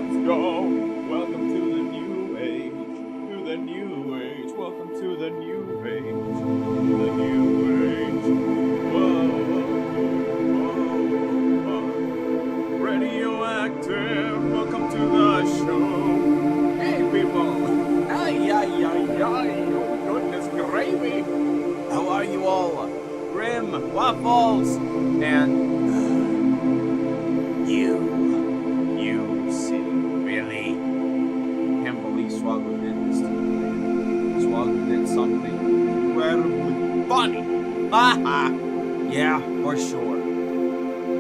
let's go. Welcome to the new age, to the new age. Welcome to the new age, the new age. Whoa, whoa, whoa. Radioactive, welcome to the show. Hey people, ay, ay, ay, ay, oh goodness gravy. How are you all? Grim, Waffles, and you see, really? Can't believe Swaggle did this to me. Swaggle did something incredibly funny. Haha. Yeah, for sure.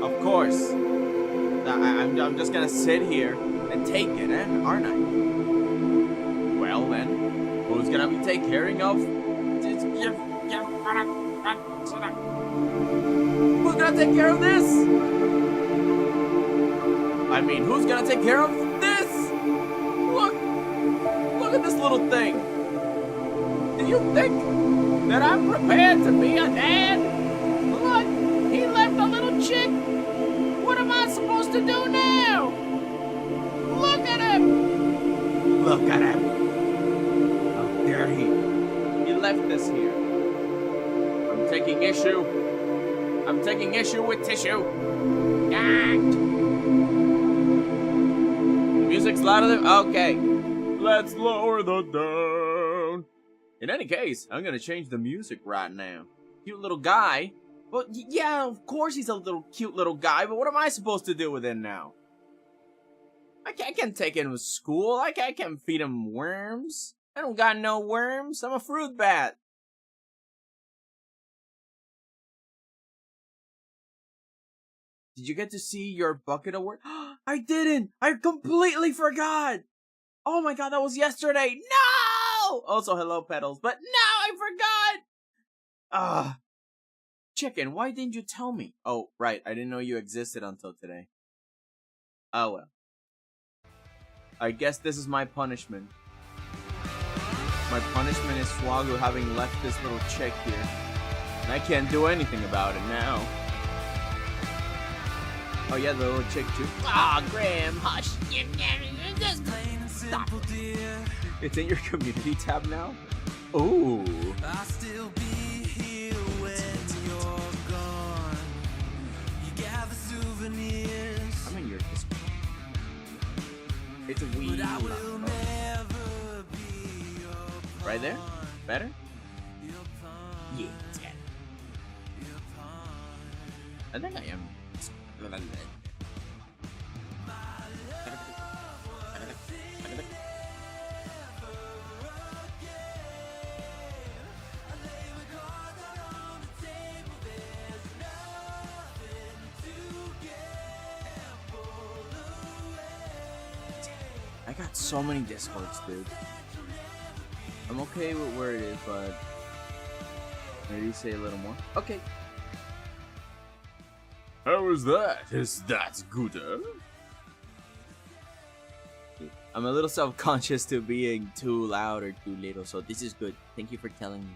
Of course. I'm just gonna sit here and take it, aren't I? Well then, who's gonna be taking care of? Who's gonna take care of this? I mean, who's gonna take care of this? Look at this little thing. Do you think that I'm prepared to be a dad? Look, he left a little chick. What am I supposed to do now? Look at him. Look at him. How dare he? He left this here. I'm taking issue. I'm taking issue with tissue. Music's louder than... Okay. Let's lower the down. In any case, I'm gonna change the music right now. Cute little guy. Well, yeah, of course he's a little cute little guy, but what am I supposed to do with him now? I can't take him to school. I can't feed him worms. I don't got no worms. I'm a fruit bat. Did you get to see your bucket award? I didn't! I completely forgot! Oh my god, that was yesterday! No! Also, hello, Petals. But no, I forgot! Chicken, why didn't you tell me? Oh, right, I didn't know you existed until today. Oh well. I guess this is my punishment. My punishment is Swaggle having left this little chick here. And I can't do anything about it now. Oh yeah, the little chick too. Ah, oh, Graham, hush. Just stop. It's in your community tab now? Ooh. I'll still be here when you're gone. You gather souvenirs. I'm in your Discord. It's a weed. Right there? Better? Yeah, it's good. I think I am. I got so many Discords, dude. I'm okay with where it is, but maybe say a little more. Okay. How is that? Is that good? I'm a little self-conscious to being too loud or too little, so this is good. Thank you for telling me.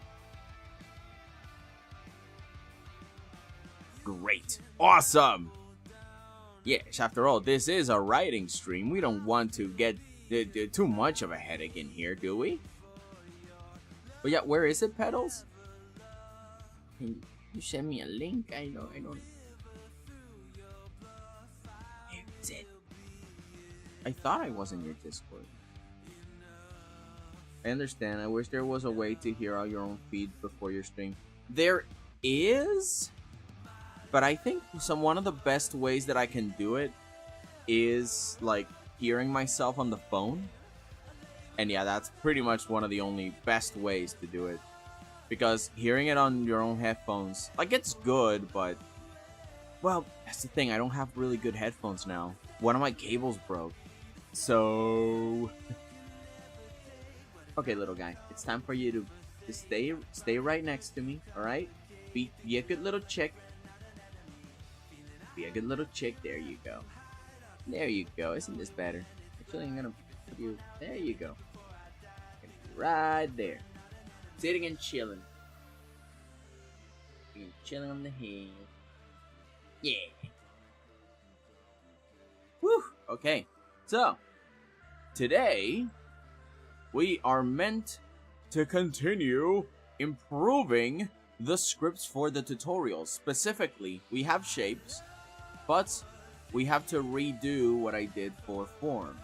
Great. Awesome. Yes, after all, this is a writing stream. We don't want to get too much of a headache in here, do we? But yeah, where is it, Petals? Can you send me a link? I don't... It's it. I thought I was in your Discord. I understand. I wish there was a way to hear all your own feeds before your stream. There is, but I think one of the best ways that I can do it is like hearing myself on the phone. And yeah, that's pretty much one of the only best ways to do it. Because hearing it on your own headphones, like, it's good, but... Well, that's the thing, I don't have really good headphones now. One of my cables broke. So... Okay, little guy, it's time for you to stay right next to me, alright? Be a good little chick. Be a good little chick, there you go. There you go, isn't this better? Actually, I'm gonna put you... There you go. Right there. Sitting and chilling. Chilling on the head. Yeah. Whew. Okay. So, today we are meant to continue improving the scripts for the tutorials. Specifically, we have shapes, but we have to redo what I did for form.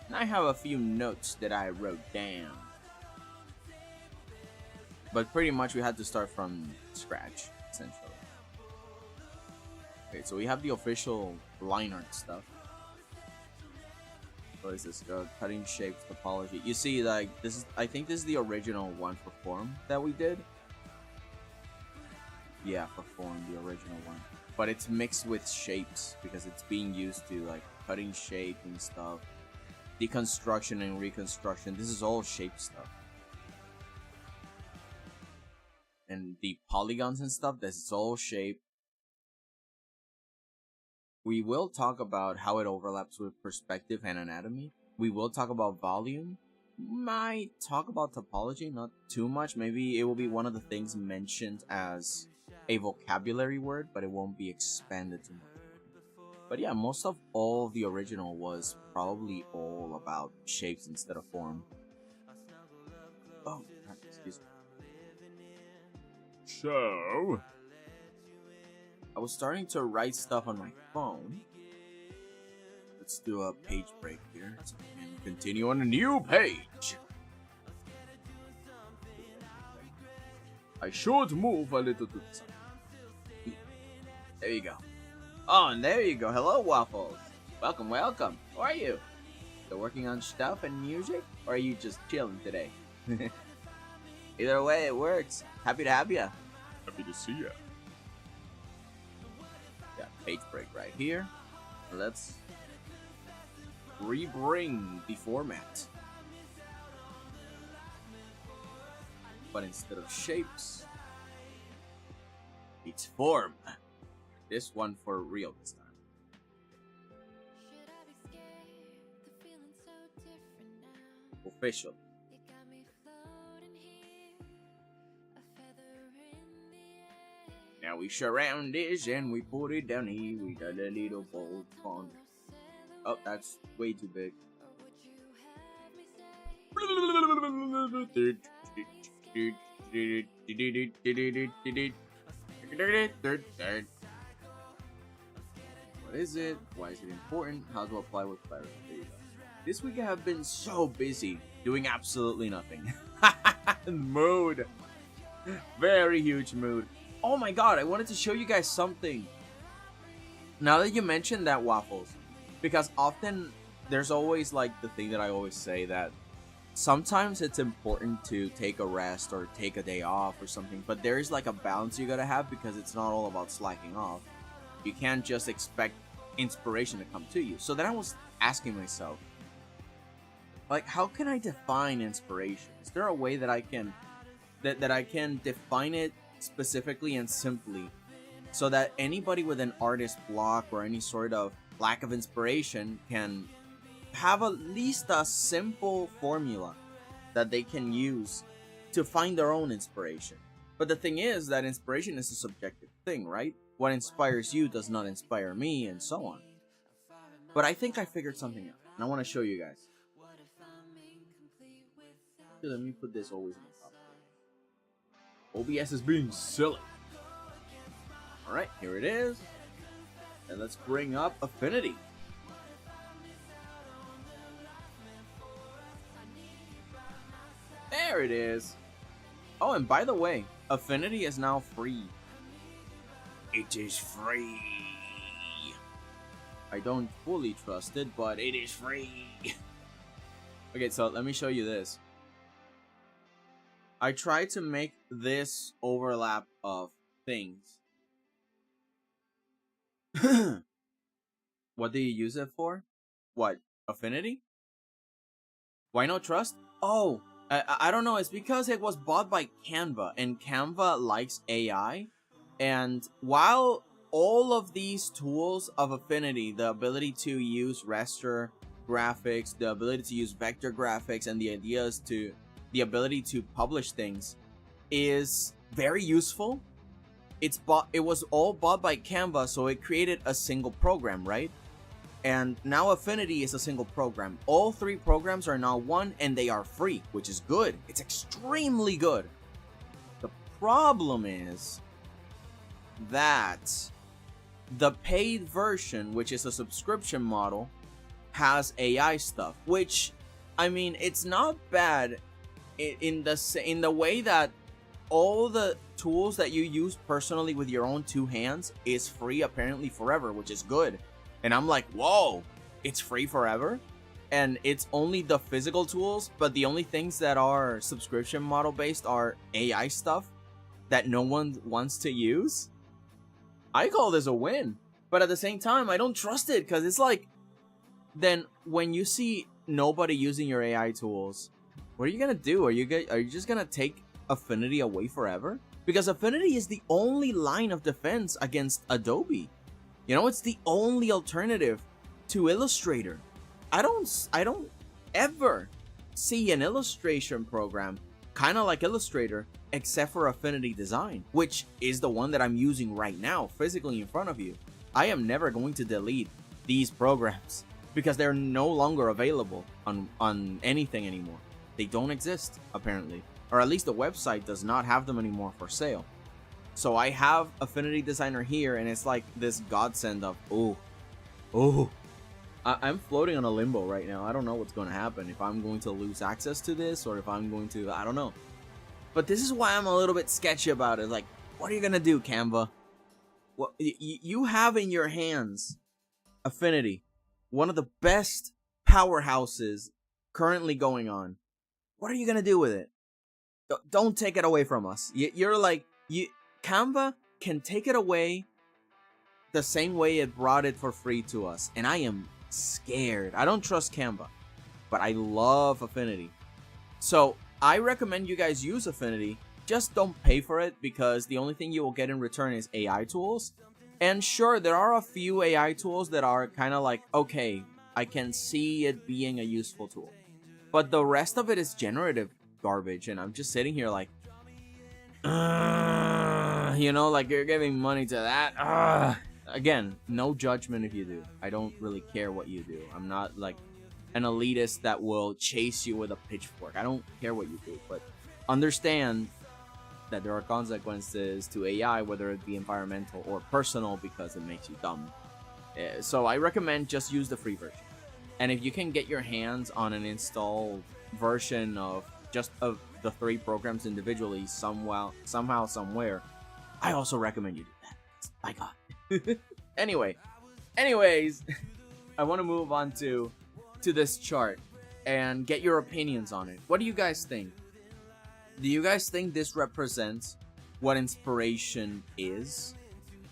And I have a few notes that I wrote down. But pretty much we had to start from scratch, essentially. Okay, so we have the official line art stuff. What is this? Cutting shapes, topology. You see, like, this is, I think this is the original one for form that we did. Yeah, for form, the original one. But it's mixed with shapes because it's being used to, like, cutting shape and stuff. Deconstruction and reconstruction. This is all shape stuff. And the polygons and stuff, this is all shape. We will talk about how it overlaps with perspective and anatomy. We will talk about volume. Might talk about topology, not too much. Maybe it will be one of the things mentioned as a vocabulary word, but it won't be expanded too much. But yeah, most of all the original was probably all about shapes instead of form. Oh, excuse me. So, I was starting to write stuff on my phone. Let's do a page break here so we can continue on a new page. I should move a little to the side. There you go. Oh, and there you go. Hello, Waffles. Welcome, welcome. How are you? Still working on stuff and music? Or are you just chilling today? Either way, it works. Happy to have ya. Happy to see ya. Yeah, page break right here. Let's rebring the format. But instead of shapes, it's form. This one for real this time. Official. Now we surround this and we put it down here. We got a little bolt on. Oh, that's way too big. What is it? Why is it important? How to apply with clarity? There you go. This week I have been so busy doing absolutely nothing. Mood. Very huge mood. Oh my god, I wanted to show you guys something. Now that you mentioned that, Waffles, because often there's always like the thing that I always say that sometimes it's important to take a rest or take a day off or something, but there is like a balance you gotta have because it's not all about slacking off. You can't just expect inspiration to come to you. So then I was asking myself, like, how can I define inspiration? Is there a way that I can that I can define it specifically and simply so that anybody with an artist block or any sort of lack of inspiration can have at least a simple formula that they can use to find their own inspiration? But the thing is that inspiration is a subjective thing, right? What inspires you does not inspire me, and so on. But I think I figured something out, and I want to show you guys. Here, let me put this always on the top. OBS is being silly. Alright, here it is. And let's bring up Affinity. There it is. Oh, and by the way, Affinity is now free. It is free. I don't fully trust it, but it is free. Okay, so let me show you this. I tried to make this overlap of things. What do you use it for? What? Affinity? Why not trust? Oh, I don't know. It's because it was bought by Canva, and Canva likes AI. And while all of these tools of Affinity, the ability to use raster graphics, the ability to use vector graphics, and the ability to publish things is very useful. It was all bought by Canva, so it created a single program, right? And now Affinity is a single program. All 3 programs are now one, and they are free, which is good. It's extremely good. The problem is that the paid version, which is a subscription model, has AI stuff, which, I mean, it's not bad in the way that all the tools that you use personally with your own 2 hands is free apparently forever, which is good. And I'm like, whoa, it's free forever? And it's only the physical tools, but the only things that are subscription model based are AI stuff that no one wants to use? I call this a win. But at the same time, I don't trust it, because it's like, then when you see nobody using your AI tools, what are you gonna do? Are you just gonna take Affinity away forever? Because Affinity is the only line of defense against Adobe. You know, it's the only alternative to Illustrator. I don't ever see an illustration program kind of like Illustrator except for Affinity Design, which is the one that I'm using right now physically in front of you. I am never going to delete these programs because they're no longer available on anything anymore. They don't exist, apparently. Or at least the website does not have them anymore for sale. So I have Affinity Designer here, and it's like this godsend of, I'm floating on a limbo right now. I don't know what's going to happen, if I'm going to lose access to this, or if I'm going to, I don't know. But this is why I'm a little bit sketchy about it. Like, what are you going to do, Canva? Well, you have in your hands Affinity, one of the best powerhouses currently going on. What are you going to do with it? Don't take it away from us. You're like, Canva can take it away the same way it brought it for free to us. And I am scared. I don't trust Canva, but I love Affinity. So I recommend you guys use Affinity. Just don't pay for it, because the only thing you will get in return is AI tools. And sure, there are a few AI tools that are kind of like, okay, I can see it being a useful tool. But the rest of it is generative garbage, and I'm just sitting here like, you know, like, you're giving money to that. Again, no judgment if you do. I don't really care what you do. I'm not like an elitist that will chase you with a pitchfork. I don't care what you do, but understand that there are consequences to AI, whether it be environmental or personal, because it makes you dumb. So I recommend just use the free version. And if you can get your hands on an installed version of just of the 3 programs individually somehow, somewhere, I also recommend you do that. My God. Anyways, I want to move on to this chart and get your opinions on it. What do you guys think? Do you guys think this represents what inspiration is?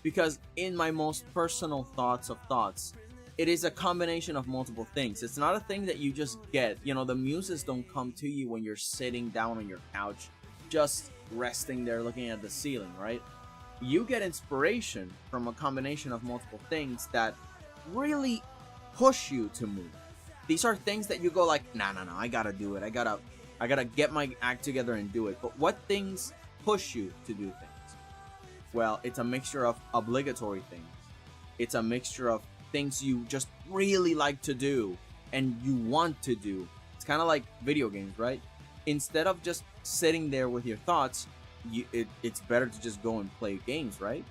Because in my most personal thoughts, it is a combination of multiple things. It's not a thing that you just get. You know, the muses don't come to you when you're sitting down on your couch, just resting there looking at the ceiling, right? You get inspiration from a combination of multiple things that really push you to move. These are things that you go like, no, I gotta do it. I gotta get my act together and do it. But what things push you to do things? Well, it's a mixture of obligatory things. It's a mixture of things you just really like to do and you want to do. It's kind of like video games, right? Instead of just sitting there with your thoughts, it's better to just go and play games, right?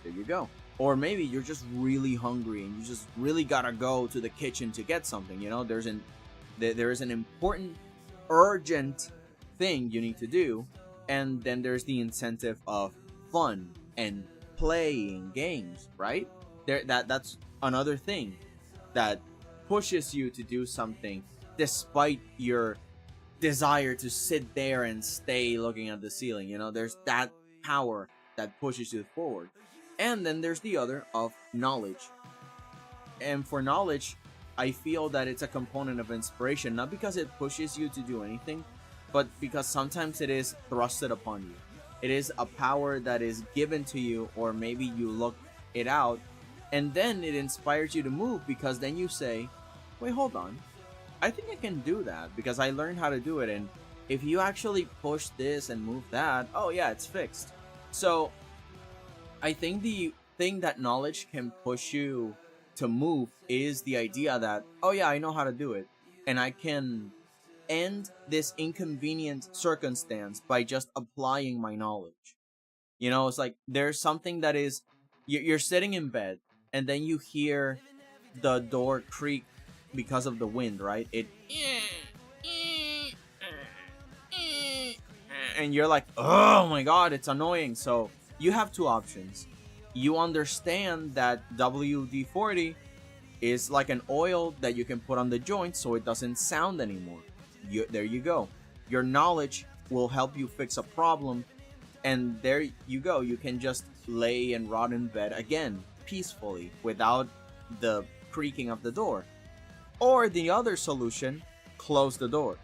There you go. Or maybe you're just really hungry and you just really gotta go to the kitchen to get something. You know, there is an important, urgent thing you need to do, and then there's the incentive of fun and playing games, right? That's another thing that pushes you to do something despite your desire to sit there and stay looking at the ceiling. You know, there's that power that pushes you forward. And then there's the other of knowledge. And for knowledge, I feel that it's a component of inspiration, not because it pushes you to do anything, but because sometimes it is thrusted upon you. It is a power that is given to you, or maybe you look it out, and then it inspires you to move, because then you say, wait, hold on. I think I can do that because I learned how to do it. And if you actually push this and move that, oh yeah, it's fixed. So I think the thing that knowledge can push you to move is the idea that, oh yeah, I know how to do it, and I can end this inconvenient circumstance by just applying my knowledge. You know, it's like there's something that is, you're sitting in bed and then you hear the door creak because of the wind, right? And you're like, oh my god, it's annoying. So you have two options. You understand that WD-40 is like an oil that you can put on the joint so it doesn't sound anymore. There you go. Your knowledge will help you fix a problem, and there you go. You can just lay and rot in bed again peacefully without the creaking of the door. Or the other solution, close the door.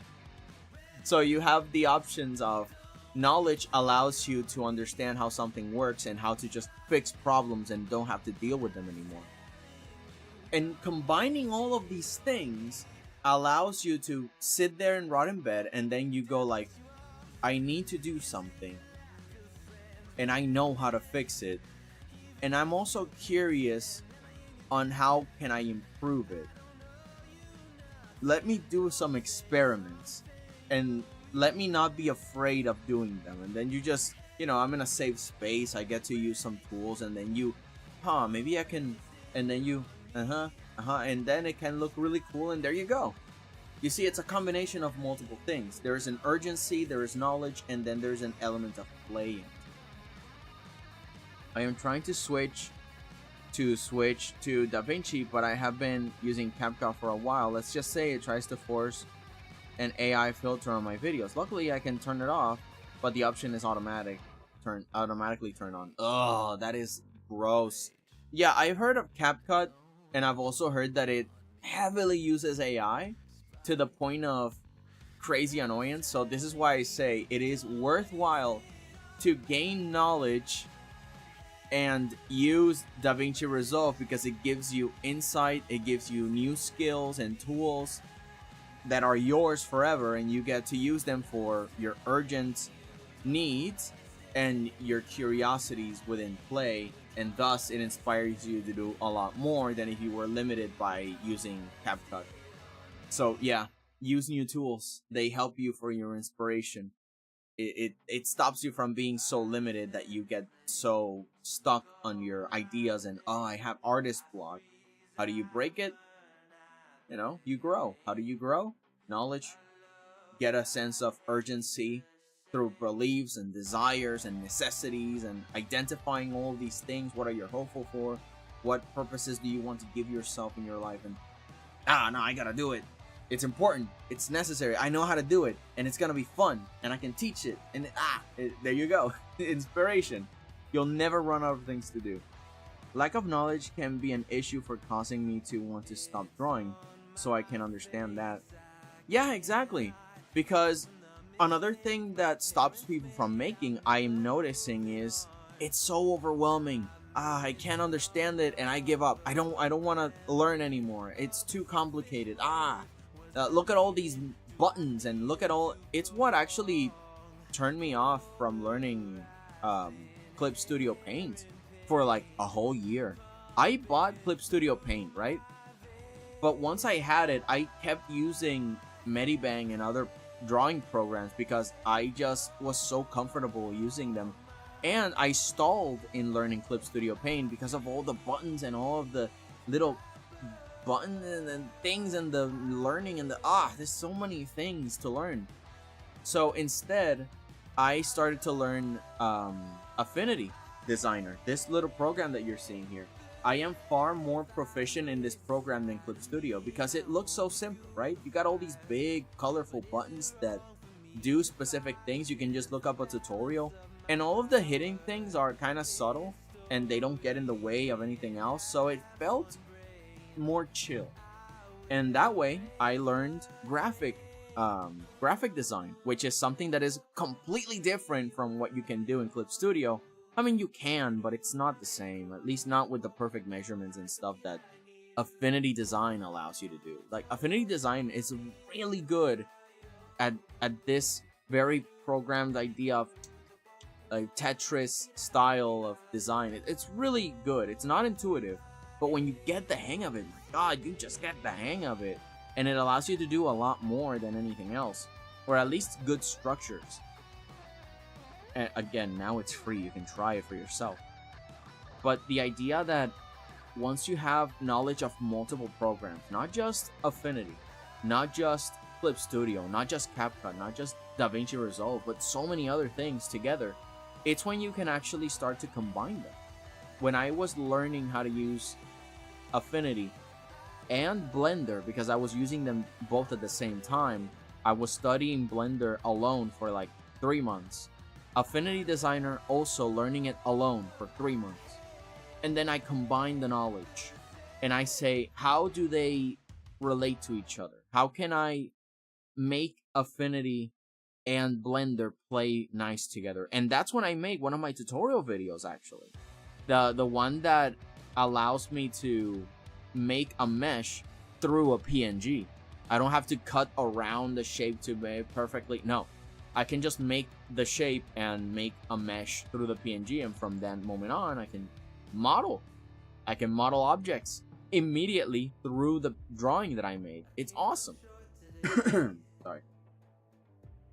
So you have the options of knowledge allows you to understand how something works and how to just fix problems and don't have to deal with them anymore. And combining all of these things allows you to sit there and rot in bed, and then you go like, I need to do something and I know how to fix it, and I'm also curious on how can I improve it. Let me do some experiments and let me not be afraid of doing them. And then you just, I'm in a safe space, I get to use some tools, and then you, maybe I can, and then you, and then it can look really cool, and there you go. You see, it's a combination of multiple things. There is an urgency, there is knowledge, and then there's an element of playing. I am trying to switch to DaVinci, but I have been using CapCut for a while. Let's just say it tries to force an AI filter on my videos. Luckily, I can turn it off, but the option is automatically turned on. Oh, that is gross. Yeah, I've heard of CapCut, and I've also heard that it heavily uses AI to the point of crazy annoyance. So this is why I say it is worthwhile to gain knowledge and use DaVinci Resolve, because it gives you insight, it gives you new skills and tools that are yours forever, and you get to use them for your urgent needs and your curiosities within play, and thus it inspires you to do a lot more than if you were limited by using CapCut. So yeah, use new tools. They help you for your inspiration. It stops you from being so limited that you get so stuck on your ideas and, I have artist block. How do you break it? You grow. How do you grow? Knowledge. Get a sense of urgency through beliefs and desires and necessities, and identifying all these things. What are you hopeful for? What purposes do you want to give yourself in your life? And no, I gotta do it. It's important. It's necessary. I know how to do it, and it's gonna be fun, and I can teach it. And there you go. Inspiration. You'll never run out of things to do. Lack of knowledge can be an issue for causing me to want to stop drawing, so I can understand that. Yeah, exactly. Because another thing that stops people from making, I am noticing, is it's so overwhelming. I can't understand it, and I give up. I don't want to learn anymore. It's too complicated. Look at all these buttons, and look at all. It's what actually turned me off from learning Clip Studio Paint for like a whole year. I bought Clip Studio Paint, right? But once I had it, I kept using Medibang and other drawing programs because I just was so comfortable using them. And I stalled in learning Clip Studio Paint because of all the buttons and all of the little buttons and things and the learning and there's so many things to learn. So instead, I started to learn Affinity Designer, this little program that you're seeing here. I am far more proficient in this program than Clip Studio because it looks so simple, right? You got all these big, colorful buttons that do specific things. You can just look up a tutorial, and all of the hidden things are kind of subtle and they don't get in the way of anything else. So it felt more chill, and that way I learned graphic design, which is something that is completely different from what you can do in Clip Studio. I mean, you can, but it's not the same, at least not with the perfect measurements and stuff that Affinity Design allows you to do. Like, Affinity Design is really good at this very programmed idea of like Tetris style of design. It's really good. It's not intuitive, But when you get the hang of it, my God, you just get the hang of it. And it allows you to do a lot more than anything else. Or at least good structures. And again, now it's free. You can try it for yourself. But the idea that once you have knowledge of multiple programs, not just Affinity, not just Clip Studio, not just CapCut, not just DaVinci Resolve, but so many other things together, it's when you can actually start to combine them. When I was learning how to use Affinity and Blender, because I was using them both at the same time, I was studying Blender alone for like 3 months. Affinity Designer also learning it alone for 3 months. And then I combine the knowledge and I say, how do they relate to each other? How can I make Affinity and Blender play nice together? And that's when I made one of my tutorial videos, actually. The one that allows me to make a mesh through a PNG. I don't have to cut around the shape to make perfectly. No, I can just make the shape and make a mesh through the PNG, and from that moment on, I can model. I can model objects immediately through the drawing that I made. It's awesome. Sorry.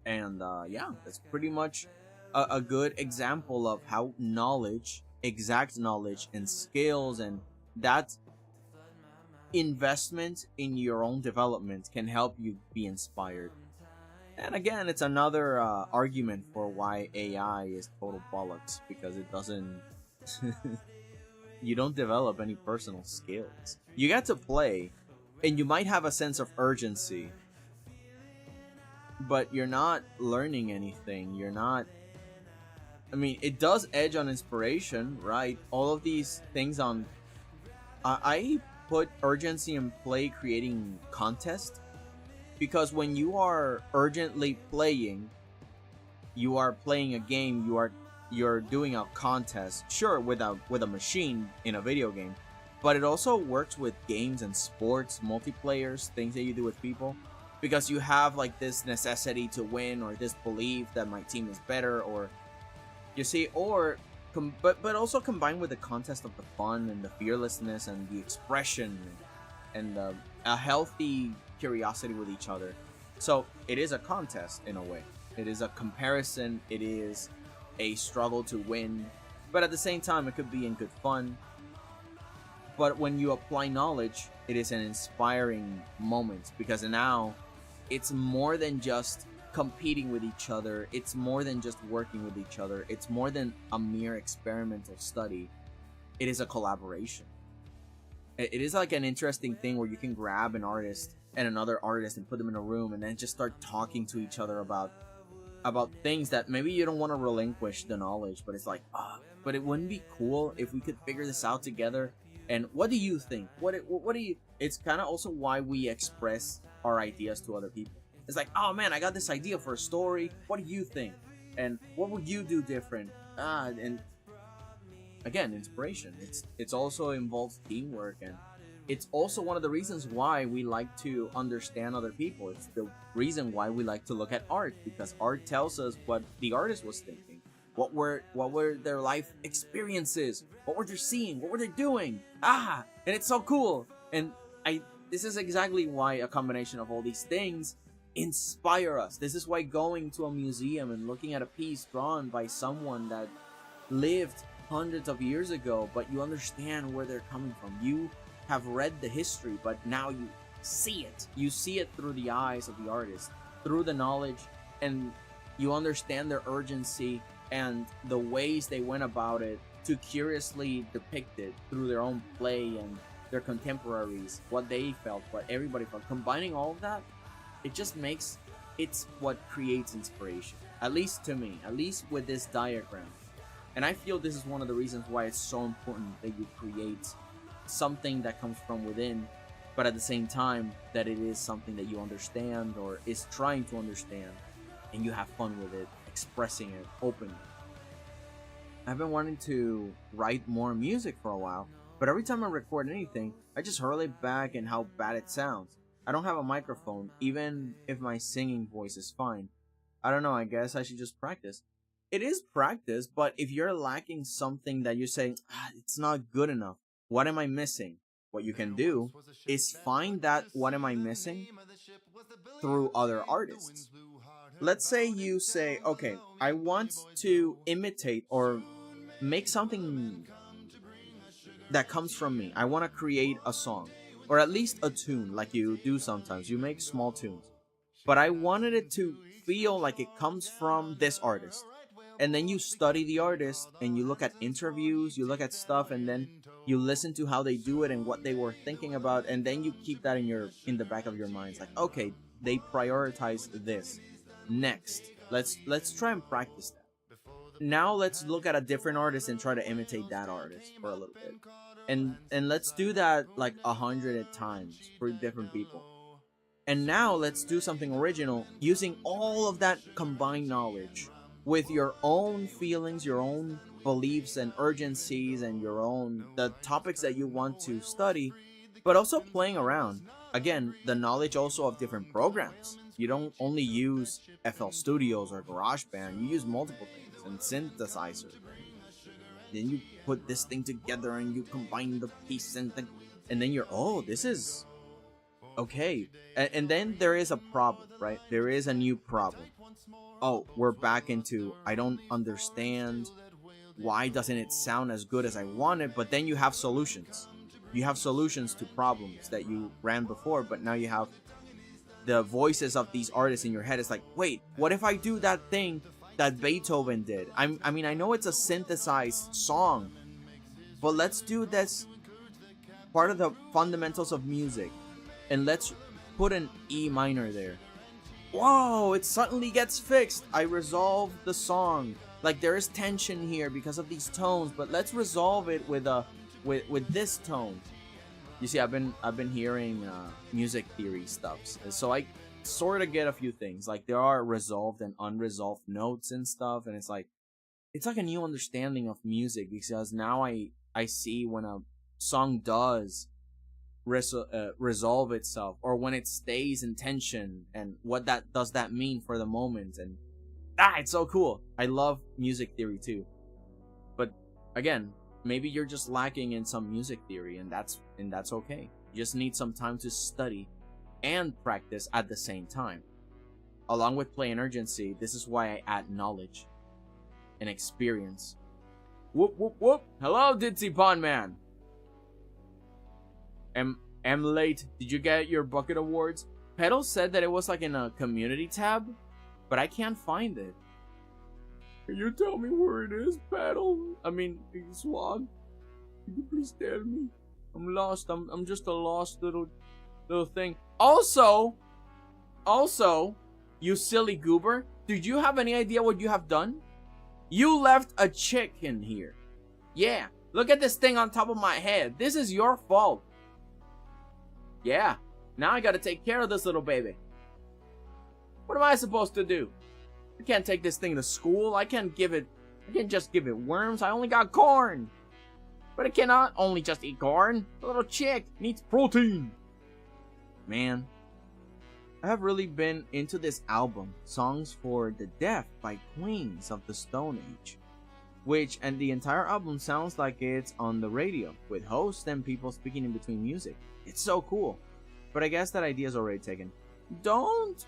And yeah, that's pretty much a good example of how knowledge, exact knowledge and skills, and that investment in your own development can help you be inspired. And again, it's another argument for why AI is total bollocks, because it doesn't you don't develop any personal skills. You get to play and you might have a sense of urgency, but you're not learning anything. You're not, I mean, it does edge on inspiration, right? All of these things on I put urgency in play creating contests, because when you are urgently playing, you are playing a game, you're doing a contest, sure, with a machine in a video game, but it also works with games and sports, multiplayers, things that you do with people, because you have like this necessity to win, or this belief that my team is better, or you see, or but also combined with the contest of the fun and the fearlessness and the expression and a healthy curiosity with each other. So it is a contest in a way. It is a comparison. It is a struggle to win, but at the same time, it could be in good fun. But when you apply knowledge, it is an inspiring moment, because now it's more than just competing with each other. It's more than just working with each other. It's more than a mere experimental study. It is a collaboration. It is like an interesting thing where you can grab an artist and another artist and put them in a room and then just start talking to each other about things that maybe you don't want to relinquish the knowledge, but it's like, but it wouldn't be cool if we could figure this out together. And what do you think? What do you? It's kind of also why we express our ideas to other people. It's like, oh man, I got this idea for a story. What do you think? And what would you do different? And again, inspiration. It's also involves teamwork, and it's also one of the reasons why we like to understand other people. It's the reason why we like to look at art, because art tells us what the artist was thinking. What were their life experiences? What were they seeing? What were they doing? And it's so cool. And this is exactly why a combination of all these things inspire us. This is why going to a museum and looking at a piece drawn by someone that lived hundreds of years ago, but you understand where they're coming from. You have read the history, but now you see it. You see it through the eyes of the artist, through the knowledge, and you understand their urgency and the ways they went about it to curiously depict it through their own play and their contemporaries, what they felt, what everybody felt. Combining all of that, it's what creates inspiration. At least to me, at least with this diagram. And I feel this is one of the reasons why it's so important that you create something that comes from within, but at the same time that it is something that you understand or is trying to understand, and you have fun with it, expressing it openly. I've been wanting to write more music for a while, but every time I record anything, I just hurl it back and how bad it sounds. I don't have a microphone, even if my singing voice is fine. I don't know, I guess I should just practice. It is practice, but if you're lacking something that you're saying, it's not good enough, what am I missing? What you can do is find that what am I missing through other artists. Let's say you say, okay, I want to imitate or make something that comes from me. I want to create a song, or at least a tune, like you do sometimes. You make small tunes. But I wanted it to feel like it comes from this artist. And then you study the artist, and you look at interviews, you look at stuff, and then you listen to how they do it and what they were thinking about, and then you keep that in the back of your mind. It's like, okay, they prioritize this. Next, let's try and practice that. Now let's look at a different artist and try to imitate that artist for a little bit. And let's do that like 100 times for different people. And now let's do something original using all of that combined knowledge with your own feelings, your own beliefs and urgencies, and the topics that you want to study, but also playing around. Again, the knowledge also of different programs. You don't only use FL Studios or GarageBand, you use multiple things and synthesizer. Then you put this thing together and you combine the piece and then you're, oh, this is okay. And then there is a problem, right? There is a new problem. Oh, we're back into, I don't understand. Why doesn't it sound as good as I wanted? But then you have solutions. You have solutions to problems that you ran before, but now you have the voices of these artists in your head. It's like, wait, what if I do that thing that Beethoven did? I mean, I know it's a synthesized song, but let's do this part of the fundamentals of music, and let's put an E minor there. Whoa, it suddenly gets fixed. I resolved the song. Like, there is tension here because of these tones, but let's resolve it with this tone. You see, I've been hearing music theory stuff, so I sort of get a few things. Like, there are resolved and unresolved notes and stuff, and it's like a new understanding of music, because now I see when a song does resolve itself, or when it stays in tension, and what that does that mean for the moment. And it's so cool. I love music theory too. But again, maybe you're just lacking in some music theory, and that's okay. You just need some time to study and practice at the same time. Along with play and urgency, this is why I add knowledge and experience. Whoop whoop whoop. Hello, Ditzy Pond Man. Am late. Did you get your bucket awards? Pedal said that it was like in a community tab, but I can't find it. Can you tell me where it is, Pedal? I mean, Swag. Can you please tell me? I'm lost. I'm just a lost little thing. Also, you silly goober, did you have any idea what you have done? You left a chicken here. Yeah, look at this thing on top of my head. This is your fault. Yeah, now I gotta take care of this little baby. What am I supposed to do? I can't take this thing to school. I can't just give it worms. I only got corn. But it cannot only just eat corn. The little chick needs protein. Man, I have really been into this album, Songs for the Deaf by Queens of the Stone Age. And the entire album sounds like it's on the radio, with hosts and people speaking in between music. It's so cool. But I guess that idea is already taken. Don't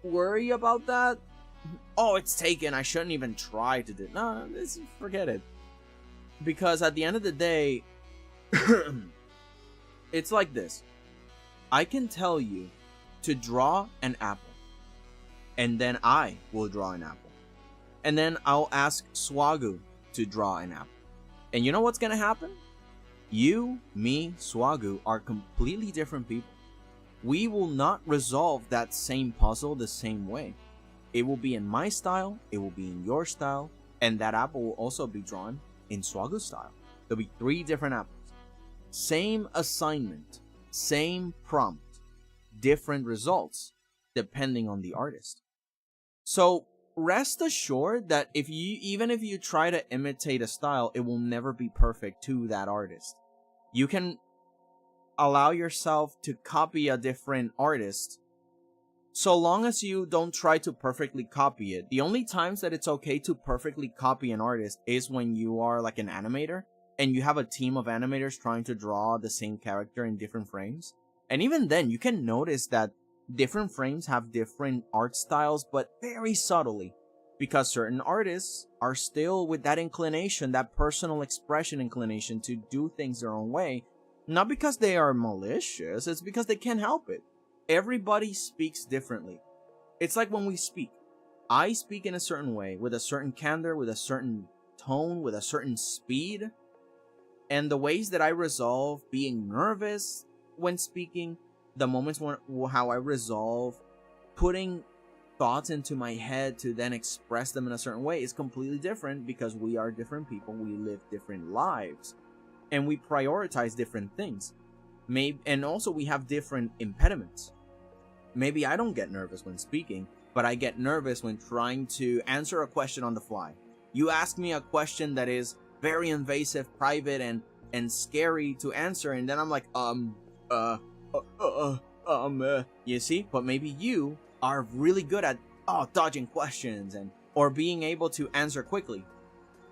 worry about that. Oh, it's taken. I shouldn't even try to do it. No, forget it. Because at the end of the day, it's like this. I can tell you to draw an apple, and then I will draw an apple. And then I'll ask Swagu to draw an apple. And you know what's gonna happen? You, me, Swagu are completely different people. We will not resolve that same puzzle the same way. It will be in my style, it will be in your style, and that apple will also be drawn in Swagu's style. There'll be 3 different apples. Same assignment, same prompt, different results, depending on the artist. So rest assured that even if you try to imitate a style, it will never be perfect to that artist. You can allow yourself to copy a different artist, so long as you don't try to perfectly copy it. The only times that it's okay to perfectly copy an artist is when you are like an animator and you have a team of animators trying to draw the same character in different frames. And even then, you can notice that different frames have different art styles, but very subtly. Because certain artists are still with that inclination, that personal expression inclination to do things their own way. Not because they are malicious, it's because they can't help it. Everybody speaks differently. It's like when we speak. I speak in a certain way, with a certain candor, with a certain tone, with a certain speed. And the ways that I resolve being nervous when speaking, the moments when how I resolve putting thoughts into my head to then express them in a certain way is completely different, because we are different people, we live different lives, and we prioritize different things. And also we have different impediments. Maybe I don't get nervous when speaking, but I get nervous when trying to answer a question on the fly. You ask me a question that is very invasive, private, and scary to answer, and then I'm like, you see? But maybe you are really good at dodging questions or being able to answer quickly.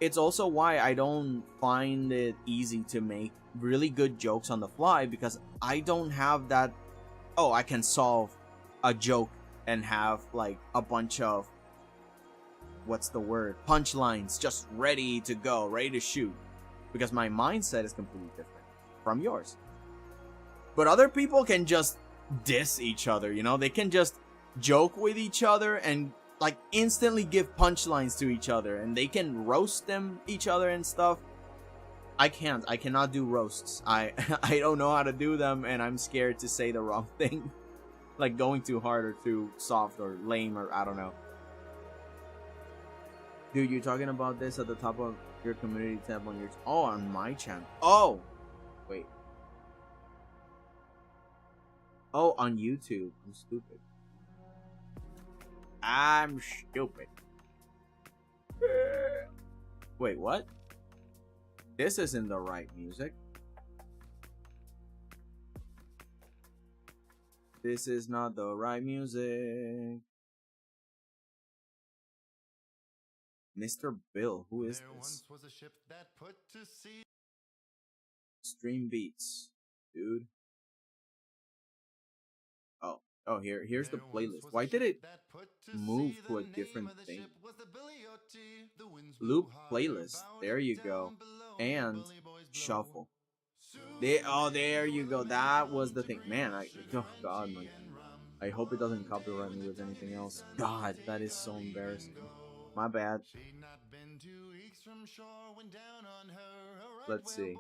It's also why I don't find it easy to make really good jokes on the fly, because I don't have that, I can solve a joke and have like a bunch of, punchlines just ready to go, ready to shoot, because my mindset is completely different from yours. But other people can just diss each other, you know? They can just joke with each other and like instantly give punchlines to each other, and they can roast each other and stuff. I cannot do roasts. I don't know how to do them, and I'm scared to say the wrong thing. Like going too hard or too soft or lame, or I don't know. Dude, you're talking about this at the top of your community tab on your... on my channel. Oh! Wait. Oh, on YouTube. I'm stupid. I'm stupid. Wait, what? This isn't the right music. This is not the right music. Mr. Bill, who is this? Stream beats, dude. Here's the playlist. Why did it move to a different thing? Loop playlist. There you go. And shuffle. There you go. That was the thing. Man, God, man. I hope it doesn't copyright me with anything else. God, that is so embarrassing. My bad. Let's see.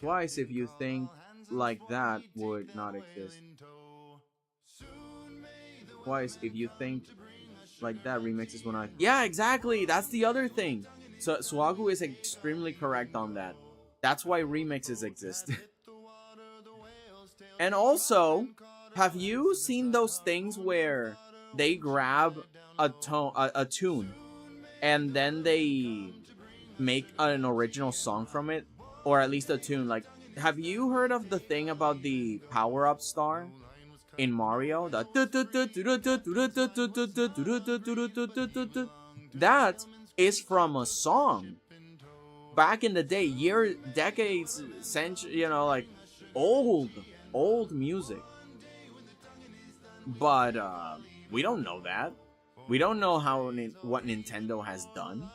Twice if you think like that would not exist. Twice if you think like that remixes when I... Yeah, exactly. That's the other thing. So 𝐲𝐲𝐢 is extremely correct on that. That's why remixes exist. And also, have you seen those things where they grab a tune and then they make an original song from it, or at least a tune? Like, have you heard of the thing about the power-up star in Mario? That is from a song back in the day, decades, century, you know, like old music. But we don't know that. We don't know what Nintendo has done.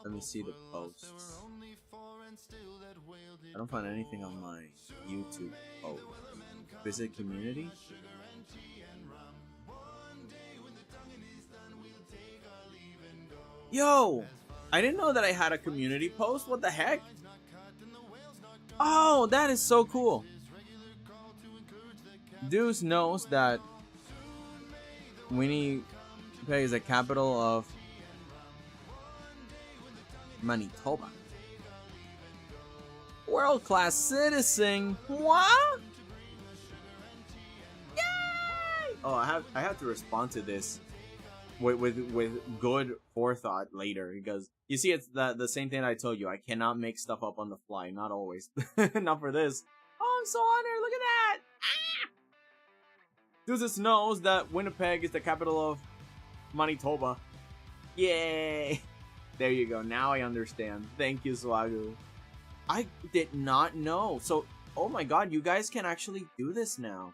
Let me see the posts. I don't find anything on my YouTube post. Visit community. Yo, I didn't know that I had a community post. What the heck? Oh, that is so cool. Deuce knows that Winnipeg is the capital of Manitoba. World-class citizen. What? Yay! Oh, I have to respond to this with good forethought later, because you see, it's the same thing I told you. I cannot make stuff up on the fly. Not always. Not for this. Oh, I'm so honored. Look at that. Ah! Deuces knows that Winnipeg is the capital of Manitoba. Yay! There you go. Now I understand. Thank you, 𝐲𝐿𝐲. I did not know. So, oh my god, you guys can actually do this now.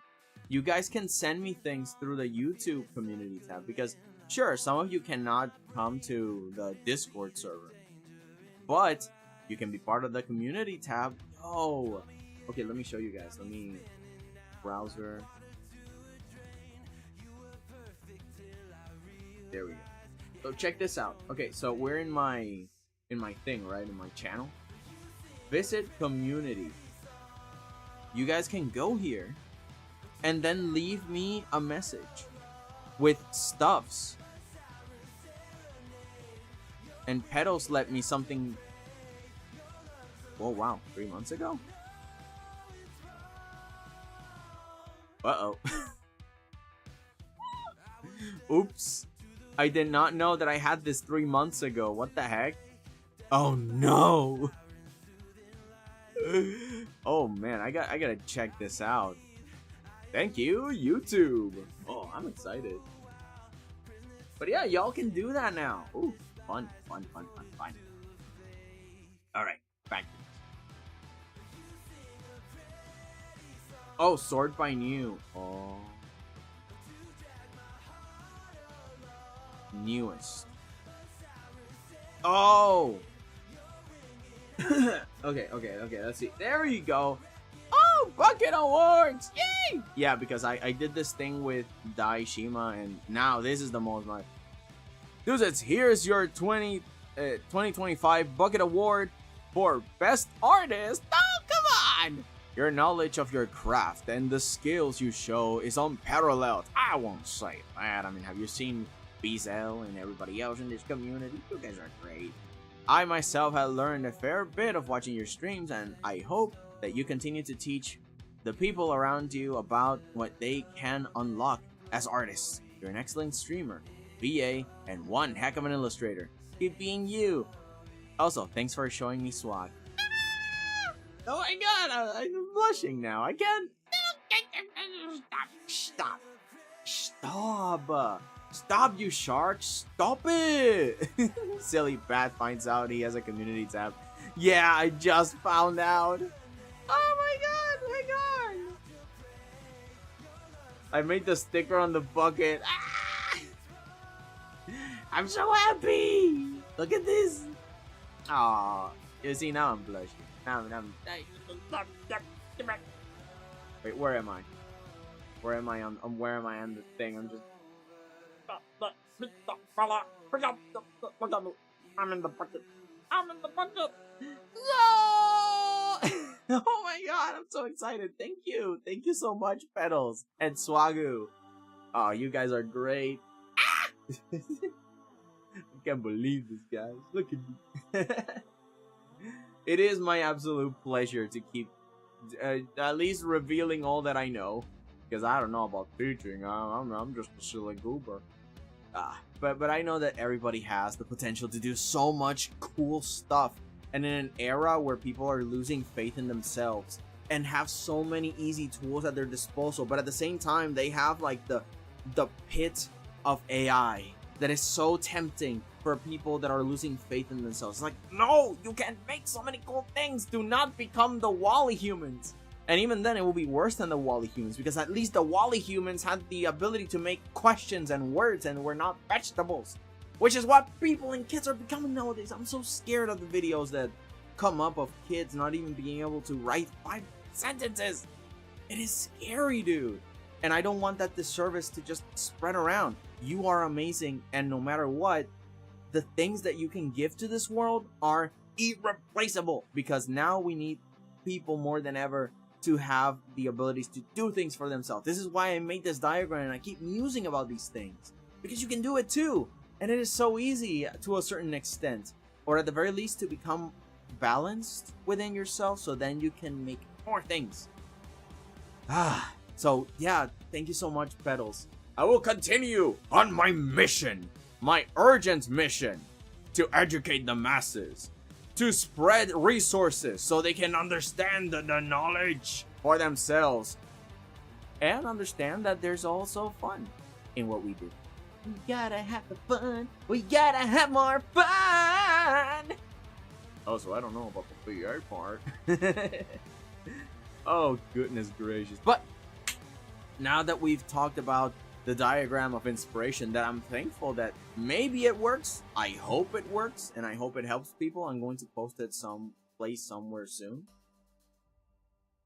You guys can send me things through the YouTube community tab. Because, sure, some of you cannot come to the Discord server. But, you can be part of the community tab. Oh, okay, let me show you guys. Let me... browser. There we go. So check this out. Okay, so we're in my thing, right? In my channel. Visit community. You guys can go here and then leave me a message with stuffs. And Petals let me something. Oh wow, 3 months ago? Uh-oh. Oops. I did not know that I had this 3 months ago. What the heck? Oh no. Oh man, I gotta check this out. Thank you, YouTube. Oh, I'm excited. But yeah, y'all can do that now. Ooh, fun. Alright, back. Oh, sort by new. Oh. Newest. Oh. Okay, let's see. There you go. Oh, bucket awards. Yay! Yeah, because I did this thing with 𝐷𝐷𝐸, and now this is the most my dudes, here's your 2025 bucket award for best artist. Oh, come on! Your knowledge of your craft and the skills you show is unparalleled. I won't say that. I mean, have you seen 𝐷𝐸 and everybody else in this community? You guys are great. I myself have learned a fair bit of watching your streams, and I hope that you continue to teach the people around you about what they can unlock as artists. You're an excellent streamer, VA, and one heck of an illustrator. Keep being you. Also, thanks for showing me swag. Oh my god, I'm blushing now. I can't. Stop, you shark. Stop it. Silly Bat finds out he has a community tab. Yeah, I just found out. Oh my god. I made the sticker on the bucket. Ah! I'm so happy. Look at this. Aw, you see, now I'm blushing. Wait, where am I? Where am I on the thing? I'm just. I'm in the bucket. No! Oh my god, I'm so excited. Thank you so much, Petals and 𝐲𝐿𝐲. Oh, you guys are great. Ah! I can't believe this, guys. Look at me. It is my absolute pleasure to keep at least revealing all that I know, because I don't know about teaching. I'm just a silly goober. But I know that everybody has the potential to do so much cool stuff, and in an era where people are losing faith in themselves and have so many easy tools at their disposal, but at the same time they have like the pit of AI that is so tempting for people that are losing faith in themselves. Like, no, you can't make so many cool things. Do not become the 𝐷𝐷𝐸 humans. And even then, it will be worse than the 𝐷𝐷𝐸 humans, because at least the 𝐷𝐷𝐸 humans had the ability to make questions and words and were not vegetables. Which is what people and kids are becoming nowadays. I'm so scared of the videos that come up of kids not even being able to write 5 sentences. It is scary, dude. And I don't want that disservice to just spread around. You are amazing, and no matter what, the things that you can give to this world are irreplaceable, because now we need people more than ever to have the abilities to do things for themselves. This is why I made this diagram and I keep musing about these things, because you can do it too, and it is so easy to a certain extent, or at the very least to become balanced within yourself, so then you can make more things. So yeah, thank you so much, Petals. I will continue on my mission, my urgent mission, to educate the masses, to spread resources so they can understand the knowledge for themselves, and understand that there's also fun in what we do. We gotta have the fun. We gotta have more fun. line. Oh, so I don't know about the VA part. Oh, goodness gracious. But now that we've talked about the diagram of inspiration, that I'm thankful that maybe it works. I hope it works, and I hope it helps people. I'm going to post it someplace somewhere soon.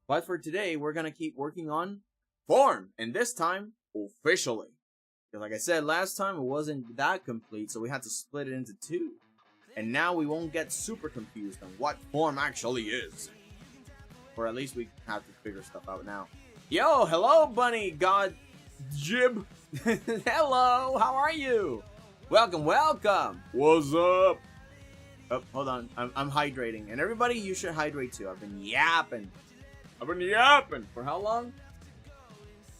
But for today, we're going to keep working on form, and this time, officially. Because like I said last time, it wasn't that complete, so we had to split it into two. And now we won't get super confused on what form actually is. Or at least we have to figure stuff out now. Yo, hello, bunny god jib. Hello, how are you? Welcome, welcome. What's up? Oh, hold on, I'm hydrating. And everybody, you should hydrate too. I've been yapping. For how long?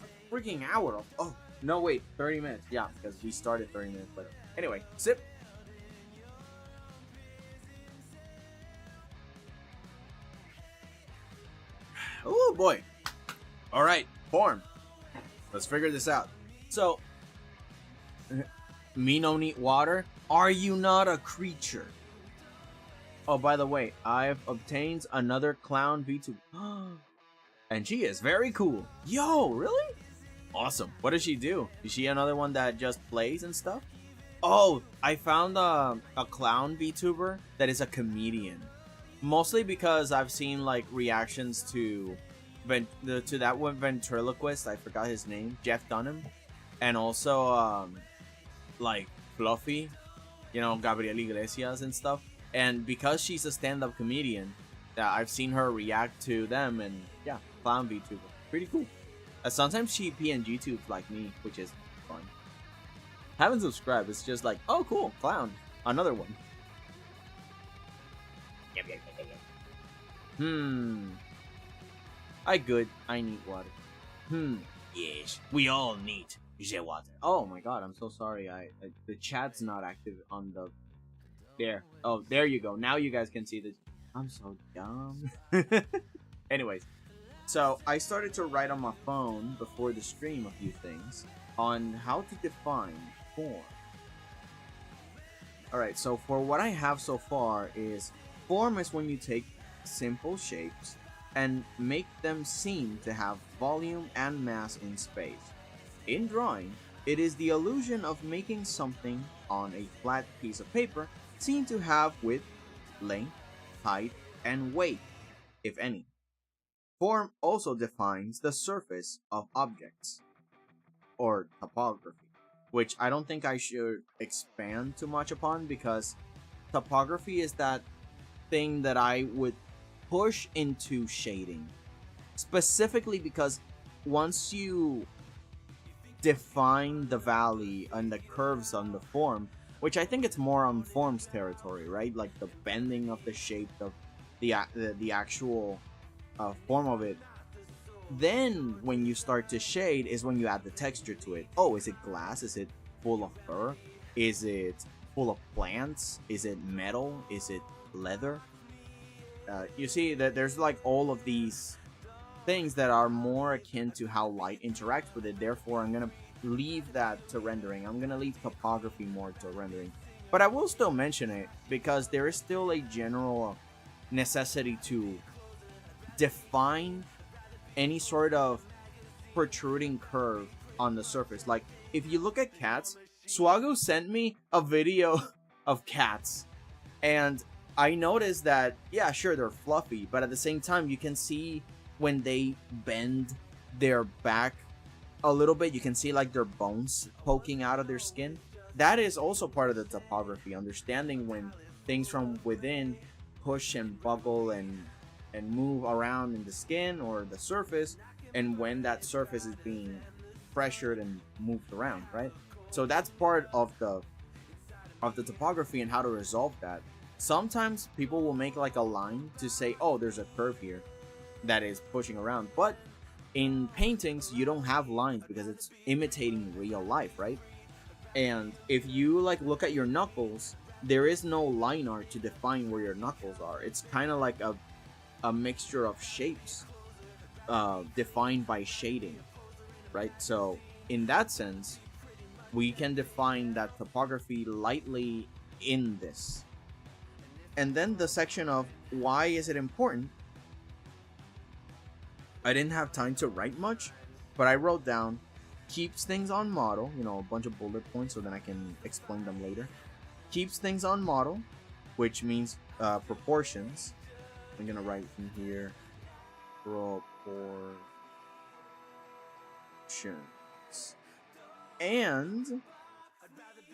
A freaking hour. Oh, no, wait, 30 minutes. Yeah, because we started 30 minutes later. Anyway, sip. Oh boy. All right, form. Let's figure this out. So, me no need water. Are you not a creature? Oh, by the way, I've obtained another clown VTuber. And she is very cool. Yo, really? Awesome. What does she do? Is she another one that just plays and stuff? Oh, I found a clown VTuber that is a comedian. Mostly because I've seen like reactions to that one ventriloquist. I forgot his name, Jeff Dunham, and also like Fluffy, you know, Gabriel Iglesias and stuff. And because she's a stand-up comedian, I've seen her react to them, and yeah, clown VTuber, pretty cool. Sometimes she PNG tubes like me, which is fun. Haven't subscribed. It's just like, oh cool, clown, another one. I good. I need water. Yes, we all need the water. Oh my god, I'm so sorry. The chat's not active on the. There. Oh, there you go. Now you guys can see this. I'm so dumb. Anyways, so I started to write on my phone before the stream a few things on how to define form. Alright, so for what I have so far is form is when you take simple shapes and make them seem to have volume and mass in space. In drawing, it is the illusion of making something on a flat piece of paper seem to have width, length, height, and weight, if any. Form also defines the surface of objects, or topography, which I don't think I should expand too much upon, because topography is that thing that I would push into shading, specifically because once you define the valley and the curves on the form, which I think it's more on forms territory, right? Like the bending of the shape of the actual form of it. Then when you start to shade is when you add the texture to it. Oh, is it glass? Is it full of fur? Is it full of plants? Is it metal? Is it leather? You see that there's like all of these things that are more akin to how light interacts with it. Therefore, I'm gonna leave that to rendering. I'm gonna leave topography more to rendering, but I will still mention it because there is still a general necessity to define any sort of protruding curve on the surface. Like if you look at cats, Swago sent me a video of cats, and I noticed that, yeah, sure, they're fluffy, but at the same time, you can see when they bend their back a little bit, you can see like their bones poking out of their skin. That is also part of the topography, understanding when things from within push and buckle and move around in the skin or the surface, and when that surface is being pressured and moved around, right? So that's part of the topography and how to resolve that. Sometimes people will make like a line to say, oh, there's a curve here that is pushing around, but in paintings you don't have lines because it's imitating real life, right? And if you like look at your knuckles, there is no line art to define where your knuckles are. It's kind of like a mixture of shapes defined by shading, right? So in that sense, we can define that topography lightly in this. And then the section of why is it important? I didn't have time to write much, but I wrote down keeps things on model, you know, a bunch of bullet points so then I can explain them later. Keeps things on model, which means proportions. I'm gonna write in here proportions. And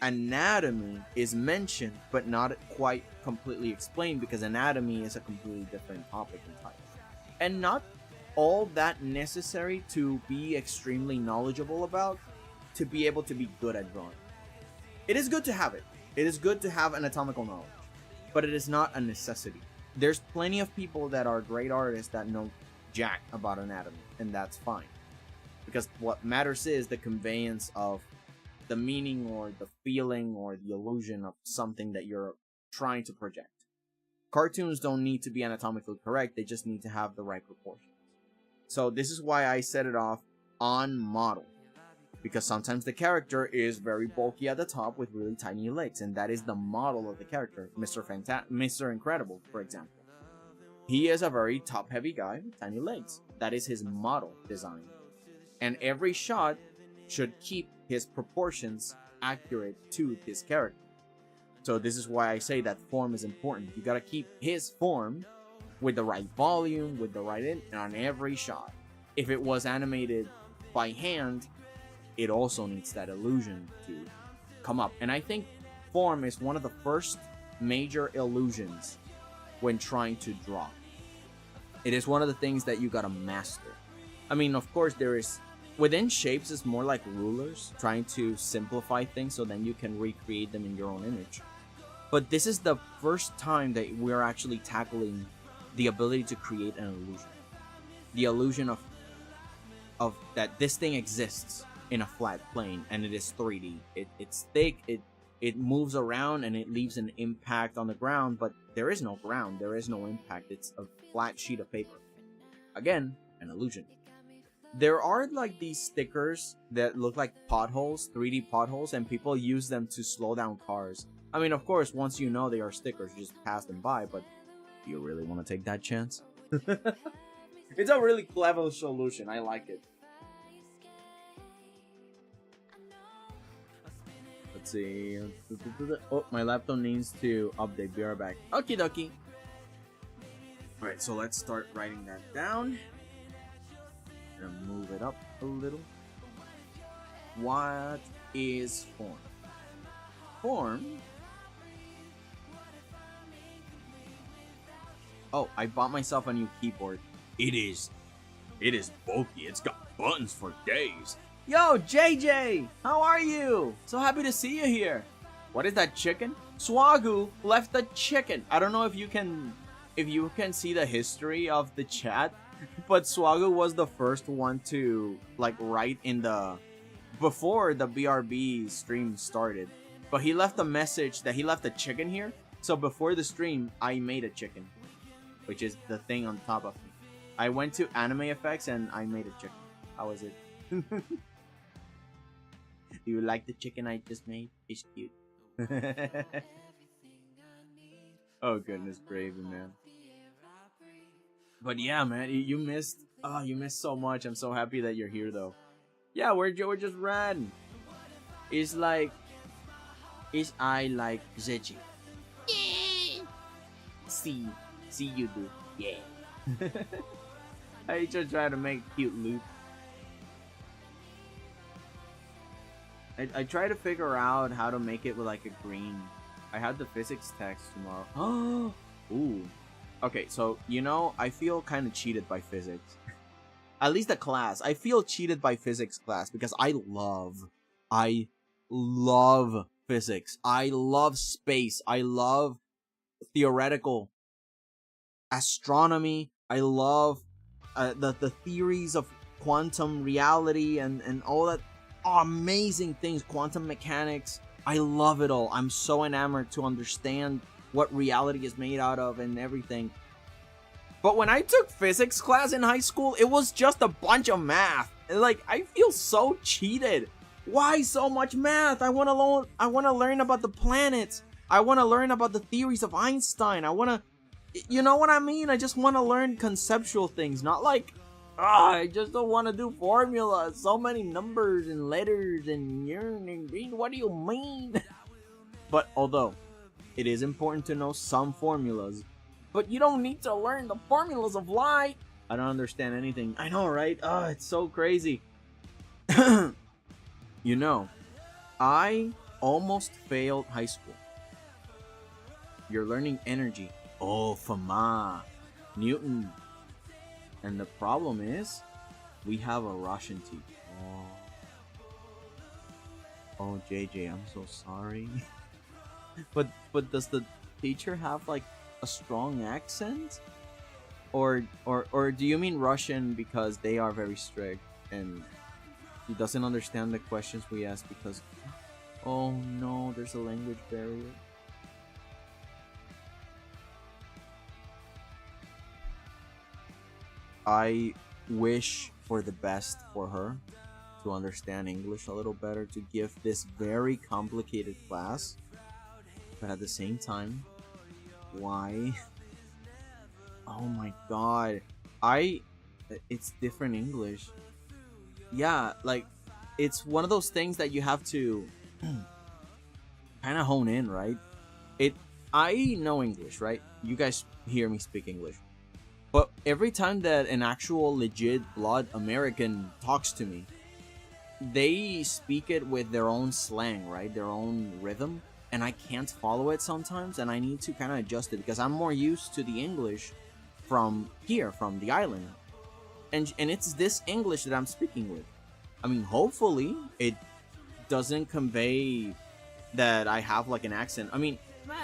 anatomy is mentioned but not quite completely explained, because anatomy is a completely different topic entirely, and not all that necessary to be extremely knowledgeable about to be able to be good at drawing. It is good to have it. It is good to have anatomical knowledge, but it is not a necessity. There's plenty of people that are great artists that know jack about anatomy, and that's fine, because what matters is the conveyance of the meaning or the feeling or the illusion of something that you're trying to project. Cartoons don't need to be anatomically correct, they just need to have the right proportions. So this is why I set it off on model, because sometimes the character is very bulky at the top with really tiny legs, and that is the model of the character. Mr. Incredible, for example. He is a very top-heavy guy with tiny legs. That is his model design. And every shot should keep his proportions accurate to his character. So this is why I say that form is important. You gotta keep his form with the right volume, with the right and on every shot. If it was animated by hand, it also needs that illusion to come up. And I think form is one of the first major illusions when trying to draw. It is one of the things that you gotta master. I mean, of course, there is within shapes is more like rulers, trying to simplify things so then you can recreate them in your own image. But this is the first time that we're actually tackling the ability to create an illusion. The illusion of that this thing exists in a flat plane and it is 3D. It's thick, it moves around and it leaves an impact on the ground, but there is no ground, there is no impact. It's a flat sheet of paper. Again, an illusion. There are like these stickers that look like potholes, 3D potholes, and people use them to slow down cars. I mean, of course, once you know they are stickers, you just pass them by, but do you really want to take that chance? It's a really clever solution. I like it. Let's see. Oh, my laptop needs to update. Be right back. Okie dokie. Alright, so let's start writing that down. Gonna move it up a little. What is form? Form. Oh, I bought myself a new keyboard. It is bulky. It's got buttons for days. Yo, JJ! How are you? So happy to see you here. What is that chicken? Swagu left the chicken. I don't know if you can see the history of the chat, but Swagu was the first one to like write in the before the BRB stream started. But he left a message that he left a chicken here. So before the stream, I made a chicken, which is the thing on top of me. I went to anime effects and I made a chicken. How was it? Do you like the chicken I just made? It's cute. Oh goodness gravy, man. But yeah, man, you missed so much. I'm so happy that you're here though. Yeah, we're just ran. It's like I like Zechi. Yeah. See you do. Yeah. I just try to make cute loop. I try to figure out how to make it with like a green. I had the physics text tomorrow. Oh, ooh. Okay, so you know, I feel kind of cheated by physics. At least the class. I feel cheated by physics class because I love physics. I love space. I love theoretical astronomy. I love the theories of quantum reality and all that amazing things, quantum mechanics. I love it all. I'm so enamored to understand what reality is made out of and everything. But when I took physics class in high school, it was just a bunch of math. Like, I feel so cheated. Why so much math? I want to learn about the planets. I want to learn about the theories of Einstein. I want to, you know what I mean? I just want to learn conceptual things, not like, I just don't want to do formulas. So many numbers and letters and what do you mean? But although it is important to know some formulas, but you don't need to learn the formulas of light. I don't understand anything. I know, right? Oh, it's so crazy. You know, I almost failed high school. You're learning energy. Oh, Fama, Newton. And the problem is, we have a Russian teacher. Oh, JJ, I'm so sorry. but does the teacher have like a strong accent? Or do you mean Russian because they are very strict and he doesn't understand the questions we ask because, oh no, there's a language barrier? I wish for the best for her to understand English a little better, to give this very complicated class, but at the same time, why? Oh my god, it's different English. Yeah, like, it's one of those things that you have to kind of hone in, right? I know English, right? You guys hear me speak English. But every time that an actual legit blood American talks to me, they speak it with their own slang, right? Their own rhythm. And I can't follow it sometimes, and I need to kind of adjust it because I'm more used to the English from here, from the island. And it's this English that I'm speaking with. I mean, hopefully it doesn't convey that I have like an accent. I mean,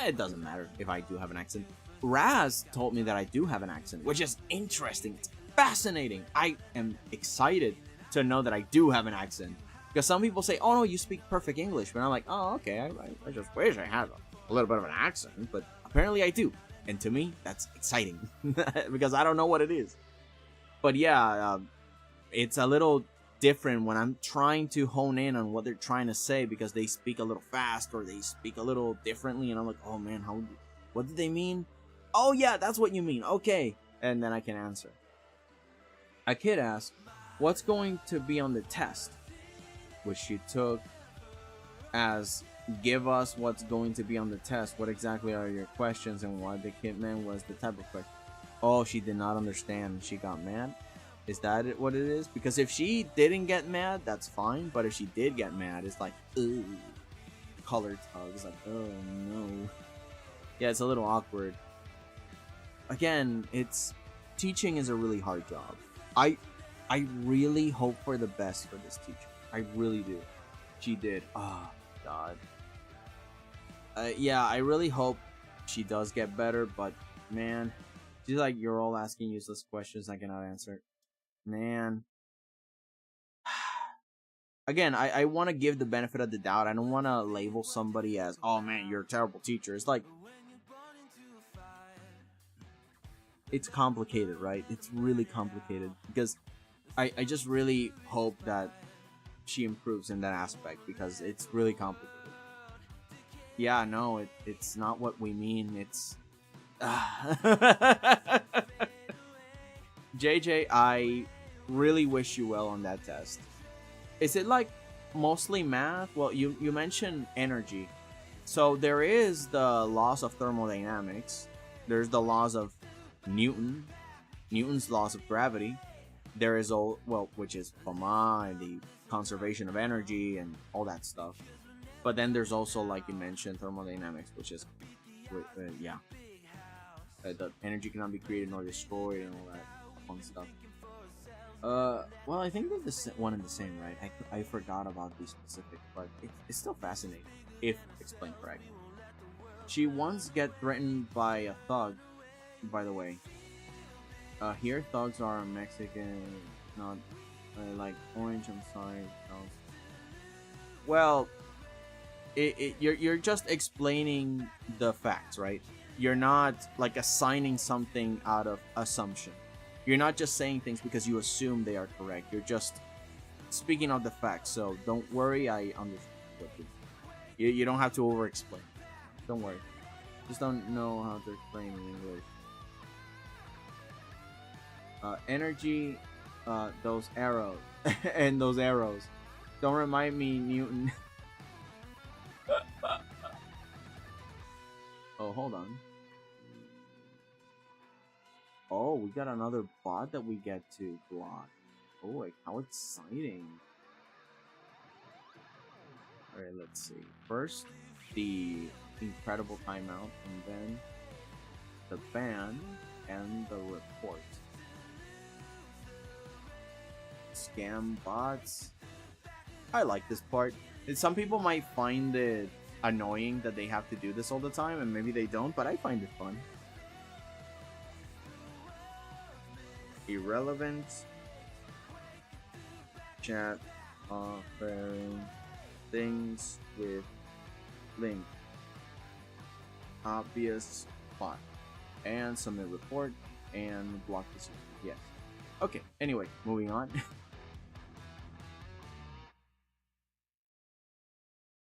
it doesn't matter if I do have an accent. Raz told me that I do have an accent, which is interesting. It's fascinating. I am excited to know that I do have an accent. Because some people say, oh no, you speak perfect English. But I'm like, oh, okay, I just wish I had a little bit of an accent. But apparently I do. And to me, that's exciting. Because I don't know what it is. But yeah, it's a little different when I'm trying to hone in on what they're trying to say. Because they speak a little fast or they speak a little differently. And I'm like, oh man, what did they mean? Oh yeah, that's what you mean. Okay. And then I can answer. A kid asked, what's going to be on the test? Which she took as, give us what's going to be on the test. What exactly are your questions? And what the kid meant was the type of question. Oh, she did not understand. She got mad. Is that what it is? Because if she didn't get mad, that's fine. But if she did get mad, it's like, ooh, color tugs. Like, oh no. Yeah, it's a little awkward. Again, teaching is a really hard job. I really hope for the best for this teacher. I really do. She did. Oh, God. Yeah, I really hope she does get better, but, man, she's like, you're all asking useless questions I cannot answer. Man. Again, I want to give the benefit of the doubt. I don't want to label somebody as, oh, man, you're a terrible teacher. It's like, it's complicated, right? It's really complicated because I just really hope that she improves in that aspect because it's really complicated. Yeah, no, it's not what we mean. It's JJ, I really wish you well on that test. Is it like mostly math? Well, you mentioned energy. So there is the laws of thermodynamics. There's the laws of Newton's laws of gravity. There is which is Fermat and the conservation of energy and all that stuff. But then there's also, like you mentioned, thermodynamics, which is the energy cannot be created nor destroyed and all that fun stuff. Well, I think they're one and the same, right? I forgot about the specific, but it's still fascinating if explained correctly. She once get threatened by a thug. By the way, here thugs are Mexican, not like orange. I'm sorry. No. Well, you're just explaining the facts, right? You're not like assigning something out of assumption. You're not just saying things because you assume they are correct. You're just speaking of the facts. So don't worry. I understand what you don't have to over-explain. Don't worry. Just don't know how to explain in English. Energy, those arrows. And those arrows. Don't remind me, Newton. Oh, hold on. Oh, we got another bot that we get to block. Oh, like, how exciting. Alright, let's see. First, the incredible timeout, and then the ban and the report. Scam bots. I like this part. Some people might find it annoying that they have to do this all the time, and maybe they don't, but I find it fun. Irrelevant. Chat offering things with link. Obvious bot. And submit report and block the system. Yes. Okay, anyway, moving on.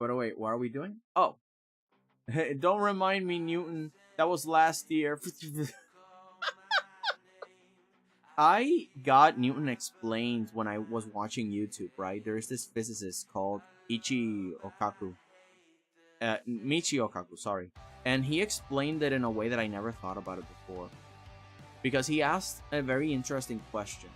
But wait, what are we doing? Oh. Don't remind me, Newton. That was last year. I got Newton explained when I was watching YouTube, right? There's this physicist called 𝐲𝐸𝐿𝐽𝐿. Michio Kaku, sorry. And he explained it in a way that I never thought about it before. Because he asked a very interesting question.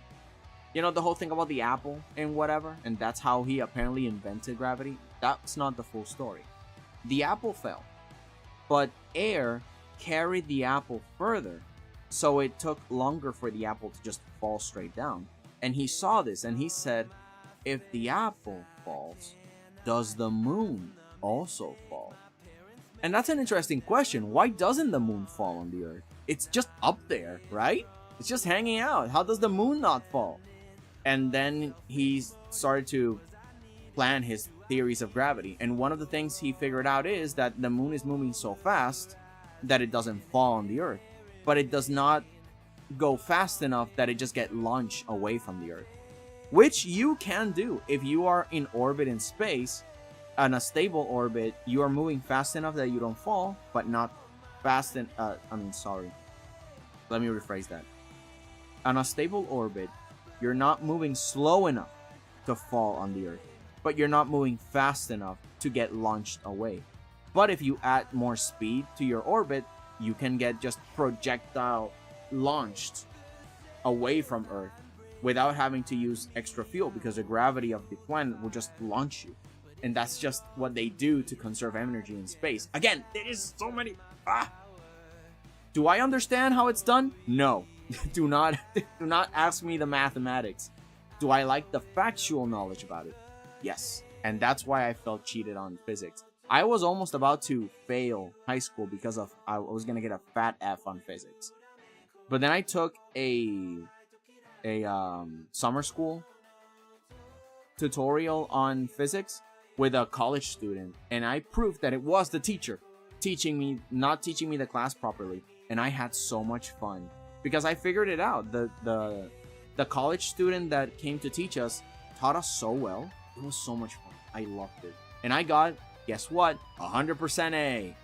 You know, the whole thing about the apple and whatever, and that's how he apparently invented gravity. That's not the full story. The apple fell, but air carried the apple further, so it took longer for the apple to just fall straight down. And he saw this, and he said, if the apple falls, does the moon also fall? And that's an interesting question. Why doesn't the moon fall on the Earth? It's just up there, right? It's just hanging out. How does the moon not fall? And then he started to plan his theories of gravity. And one of the things he figured out is that the moon is moving so fast that it doesn't fall on the Earth. But it does not go fast enough that it just get launched away from the Earth. Which you can do. If you are in orbit in space, on a stable orbit, you are moving fast enough that you don't fall, but not fast and let me rephrase that. On a stable orbit, you're not moving slow enough to fall on the Earth, but you're not moving fast enough to get launched away. But if you add more speed to your orbit, you can get just projectile launched away from Earth without having to use extra fuel, because the gravity of the planet will just launch you. And that's just what they do to conserve energy in space. Again, there is so many... Do I understand how it's done? No. do not ask me the mathematics. Do I like the factual knowledge about it? Yes. And that's why I felt cheated on physics. I was almost about to fail high school because of I was going to get a fat F on physics. But then I took a summer school tutorial on physics with a college student, and I proved that it was the teacher not teaching me the class properly, and I had so much fun because I figured it out. The college student that came to teach us taught us so well. It was so much fun. I loved it. And I got, guess what? 100% A.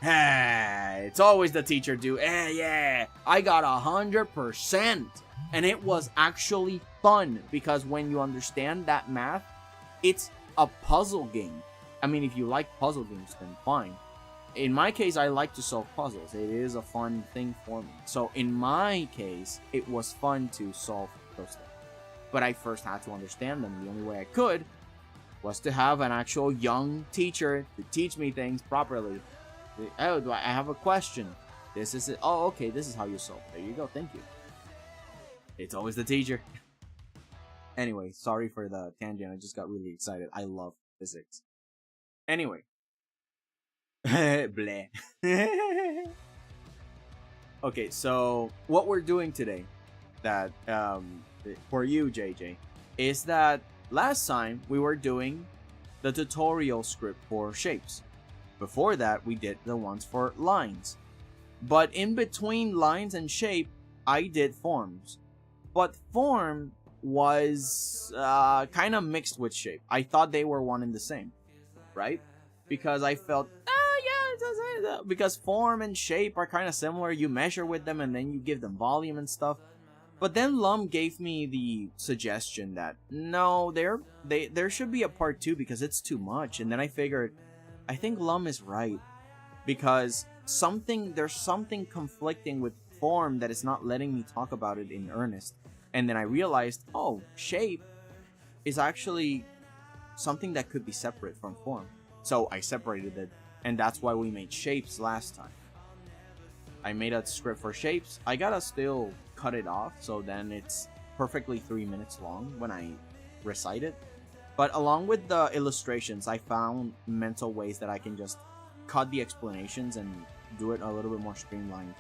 Hey, it's always the teacher, dude. Yeah. I got 100%. And it was actually fun because when you understand that math, it's a puzzle game. I mean, if you like puzzle games, then fine. In my case, I like to solve puzzles. It is a fun thing for me. So in my case, it was fun to solve those things. But I first had to understand them. The only way I could was to have an actual young teacher to teach me things properly. Oh, I have a question. This is it. Oh, okay, this is how you solve. There you go. Thank you. It's always the teacher. Anyway, sorry for the tangent. I just got really excited. I love physics. Anyway. Bleh. Okay, so what we're doing today, that for you, JJ, is that last time we were doing the tutorial script for shapes. Before that, we did the ones for lines. But in between lines and shape, I did forms. But form was kind of mixed with shape. I thought they were one and the same, right? Because I felt, because form and shape are kind of similar. You measure with them and then you give them volume and stuff. But then Lum gave me the suggestion that no, there should be a part 2 because it's too much. And then I figured, I think Lum is right, because there's something conflicting with form that is not letting me talk about it in earnest. And then I realized, oh, shape is actually something that could be separate from form. So I separated it, and that's why we made shapes last time. I made a script for shapes. I gotta still cut it off, so then it's perfectly 3 minutes long when I recite it. But along with the illustrations, I found mental ways that I can just cut the explanations and do it a little bit more streamlined.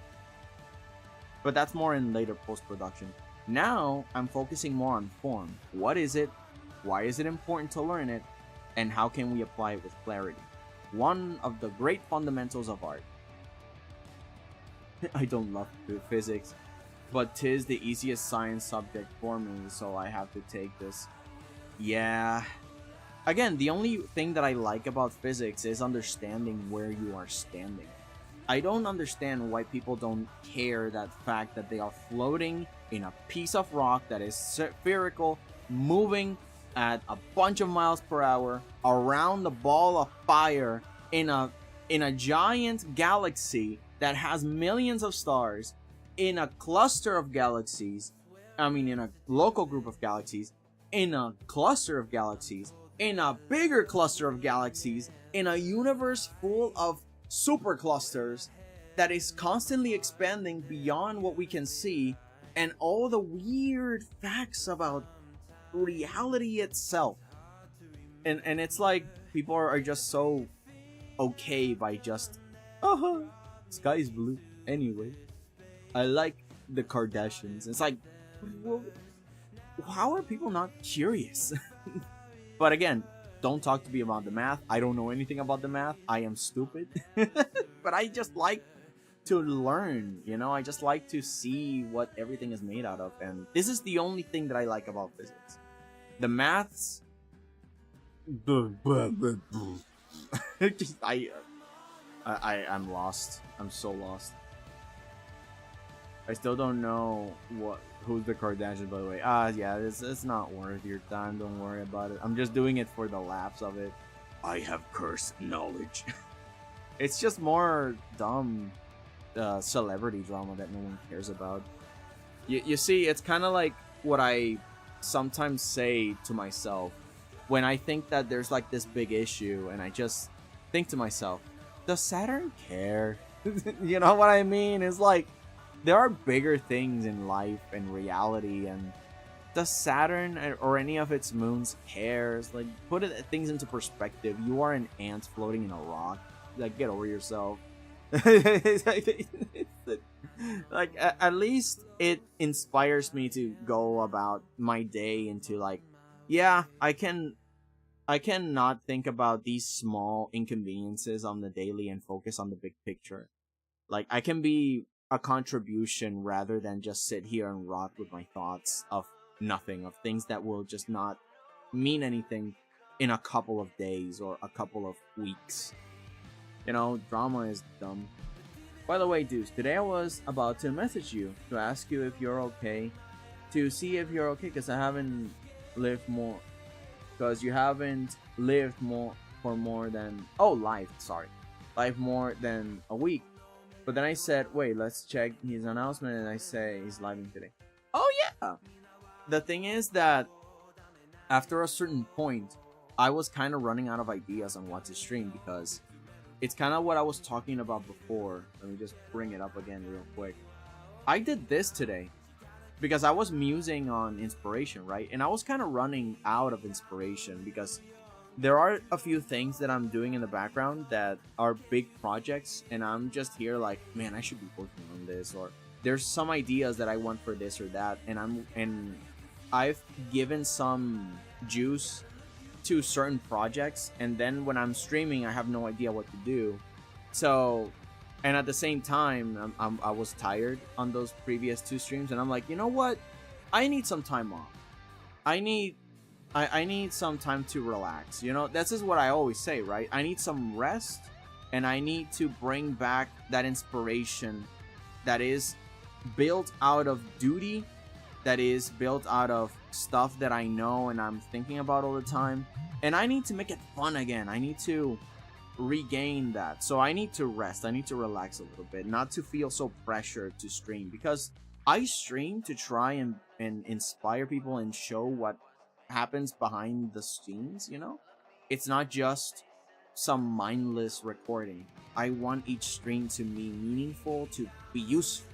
But that's more in later post-production. Now, I'm focusing more on form. What is it? Why is it important to learn it? And how can we apply it with clarity? One of the great fundamentals of art. I don't love physics, but 'tis the easiest science subject for me, so I have to take this. Yeah. Again, the only thing that I like about physics is understanding where you are standing. I don't understand why people don't care that fact that they are floating in a piece of rock that is spherical, moving at a bunch of miles per hour around a ball of fire in a giant galaxy that has millions of stars, in a cluster of galaxies, in a local group of galaxies, in a cluster of galaxies, in a bigger cluster of galaxies, in a universe full of superclusters that is constantly expanding beyond what we can see, and all the weird facts about reality itself. And it's like people are just so okay by just, sky is blue anyway. I like the Kardashians. It's like, well, how are people not curious? But again, don't talk to me about the math. I don't know anything about the math. I am stupid. But I just like to learn, you know? I just like to see what everything is made out of. And this is the only thing that I like about physics. The maths... I'm lost. I'm so lost. I still don't know who's the Kardashians, by the way. Yeah, it's not worth your time. Don't worry about it. I'm just doing it for the laughs of it. I have cursed knowledge. It's just more dumb celebrity drama that no one cares about. You see, it's kind of like what I sometimes say to myself when I think that there's like this big issue, and I just think to myself, does Saturn care? You know what I mean? It's like, there are bigger things in life and reality, and does Saturn or any of its moons cares? Like, put things into perspective. You are an ant floating in a rock. Like, get over yourself. Like, at least it inspires me to go about my day into like, yeah, I can not think about these small inconveniences on the daily and focus on the big picture. Like, I can be a contribution rather than just sit here and rot with my thoughts of nothing, of things that will just not mean anything in a couple of days or a couple of weeks. You know, drama is dumb. By the way, dudes, today I was about to message you to ask you if you're okay, to see if you're okay, because I haven't lived more, because you haven't lived more for more than, life more than a week. But then I said, wait, let's check his announcement, and I say he's living today. Oh yeah! The thing is that after a certain point, I was kind of running out of ideas on what to stream, because it's kind of what I was talking about before. Let me just bring it up again real quick. I did this today because I was musing on inspiration, right? And I was kind of running out of inspiration because there are a few things that I'm doing in the background that are big projects, and I'm just here like, man, I should be working on this, or there's some ideas that I want for this or that, and I've given some juice to certain projects, and then when I'm streaming, I have no idea what to do. So, and at the same time, I was tired on those previous 2 streams, and I'm like, you know what? I need some time off. I need some time to relax. You know, this is what I always say, right? I need some rest and I need to bring back that inspiration that is built out of duty, that is built out of stuff that I know and I'm thinking about all the time, and I need to make it fun again. I need to regain that. So I need to rest. I need to relax a little bit, not to feel so pressured to stream, because I stream to try and inspire people and show what happens behind the scenes, you know? It's not just some mindless recording. I want each stream to be meaningful, to be useful.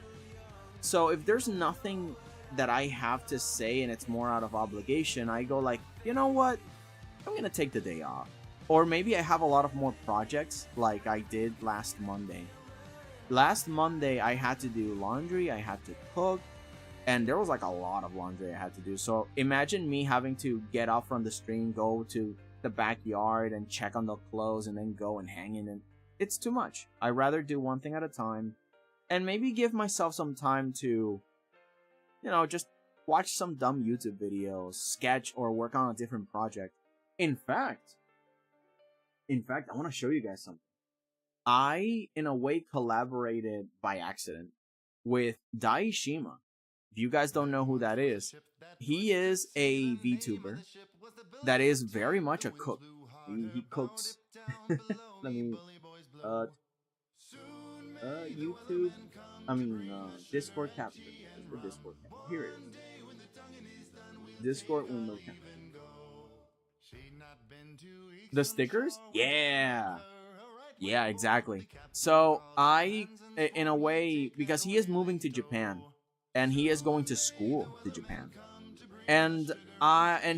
So if there's nothing that I have to say and it's more out of obligation, I go like, you know what? I'm gonna take the day off. Or maybe I have a lot of more projects like I did last Monday. Last Monday, I had to do laundry, I had to cook, and there was like a lot of laundry I had to do. So imagine me having to get off from the stream, go to the backyard and check on the clothes and then go and hang in. And it's too much. I'd rather do one thing at a time and maybe give myself some time to, you know, just watch some dumb YouTube videos, sketch, or work on a different project. In fact, I want to show you guys something. I, in a way, collaborated by accident with 𝐷𝐷𝐸. If you guys don't know who that is, he is a VTuber that is very much a cook. He cooks. Let me, YouTube. Discord capture. The Discord capture. Here it is. Discord window capture. The stickers? Yeah. Yeah, exactly. So I, in a way, because he is moving to Japan, and he is going to school to Japan, and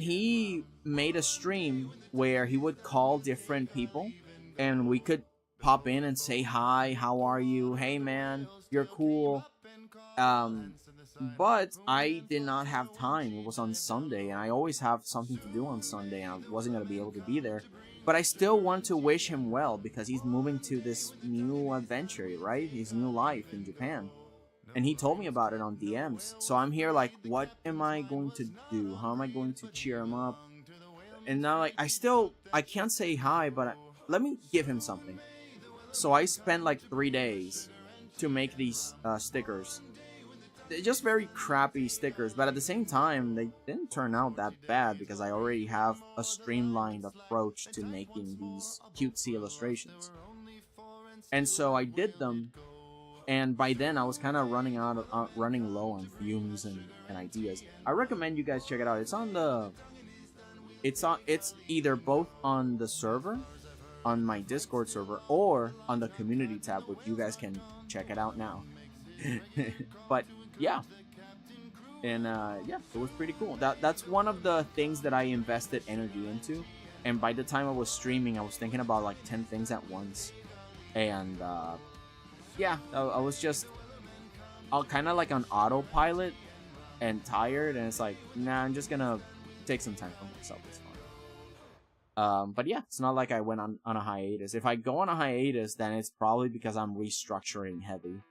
he made a stream where he would call different people, and we could pop in and say hi, how are you? Hey man, you're cool. But I did not have time. It was on Sunday, and I always have something to do on Sunday, and I wasn't gonna be able to be there. But I still want to wish him well because he's moving to this new adventure, right? His new life in Japan. And he told me about it on DMs. So I'm here like, what am I going to do? How am I going to cheer him up? And now like, I can't say hi, but let me give him something. So I spent like 3 days to make these stickers. They're just very crappy stickers, but at the same time, they didn't turn out that bad because I already have a streamlined approach to making these cutesy illustrations. And so I did them, and by then I was kind of running low on fumes and ideas. I recommend you guys check it out. It's either both on the server, on my Discord server, or on the community tab, which you guys can check it out now. But yeah, and yeah, it was pretty cool. That's one of the things that I invested energy into, and by the time I was streaming, I was thinking about like 10 things at once, and yeah, I was just kind of like on autopilot and tired, and it's like, nah, I'm just gonna take some time for myself. It's fine. But yeah, it's not like I went on a hiatus. If I go on a hiatus, then it's probably because I'm restructuring heavy.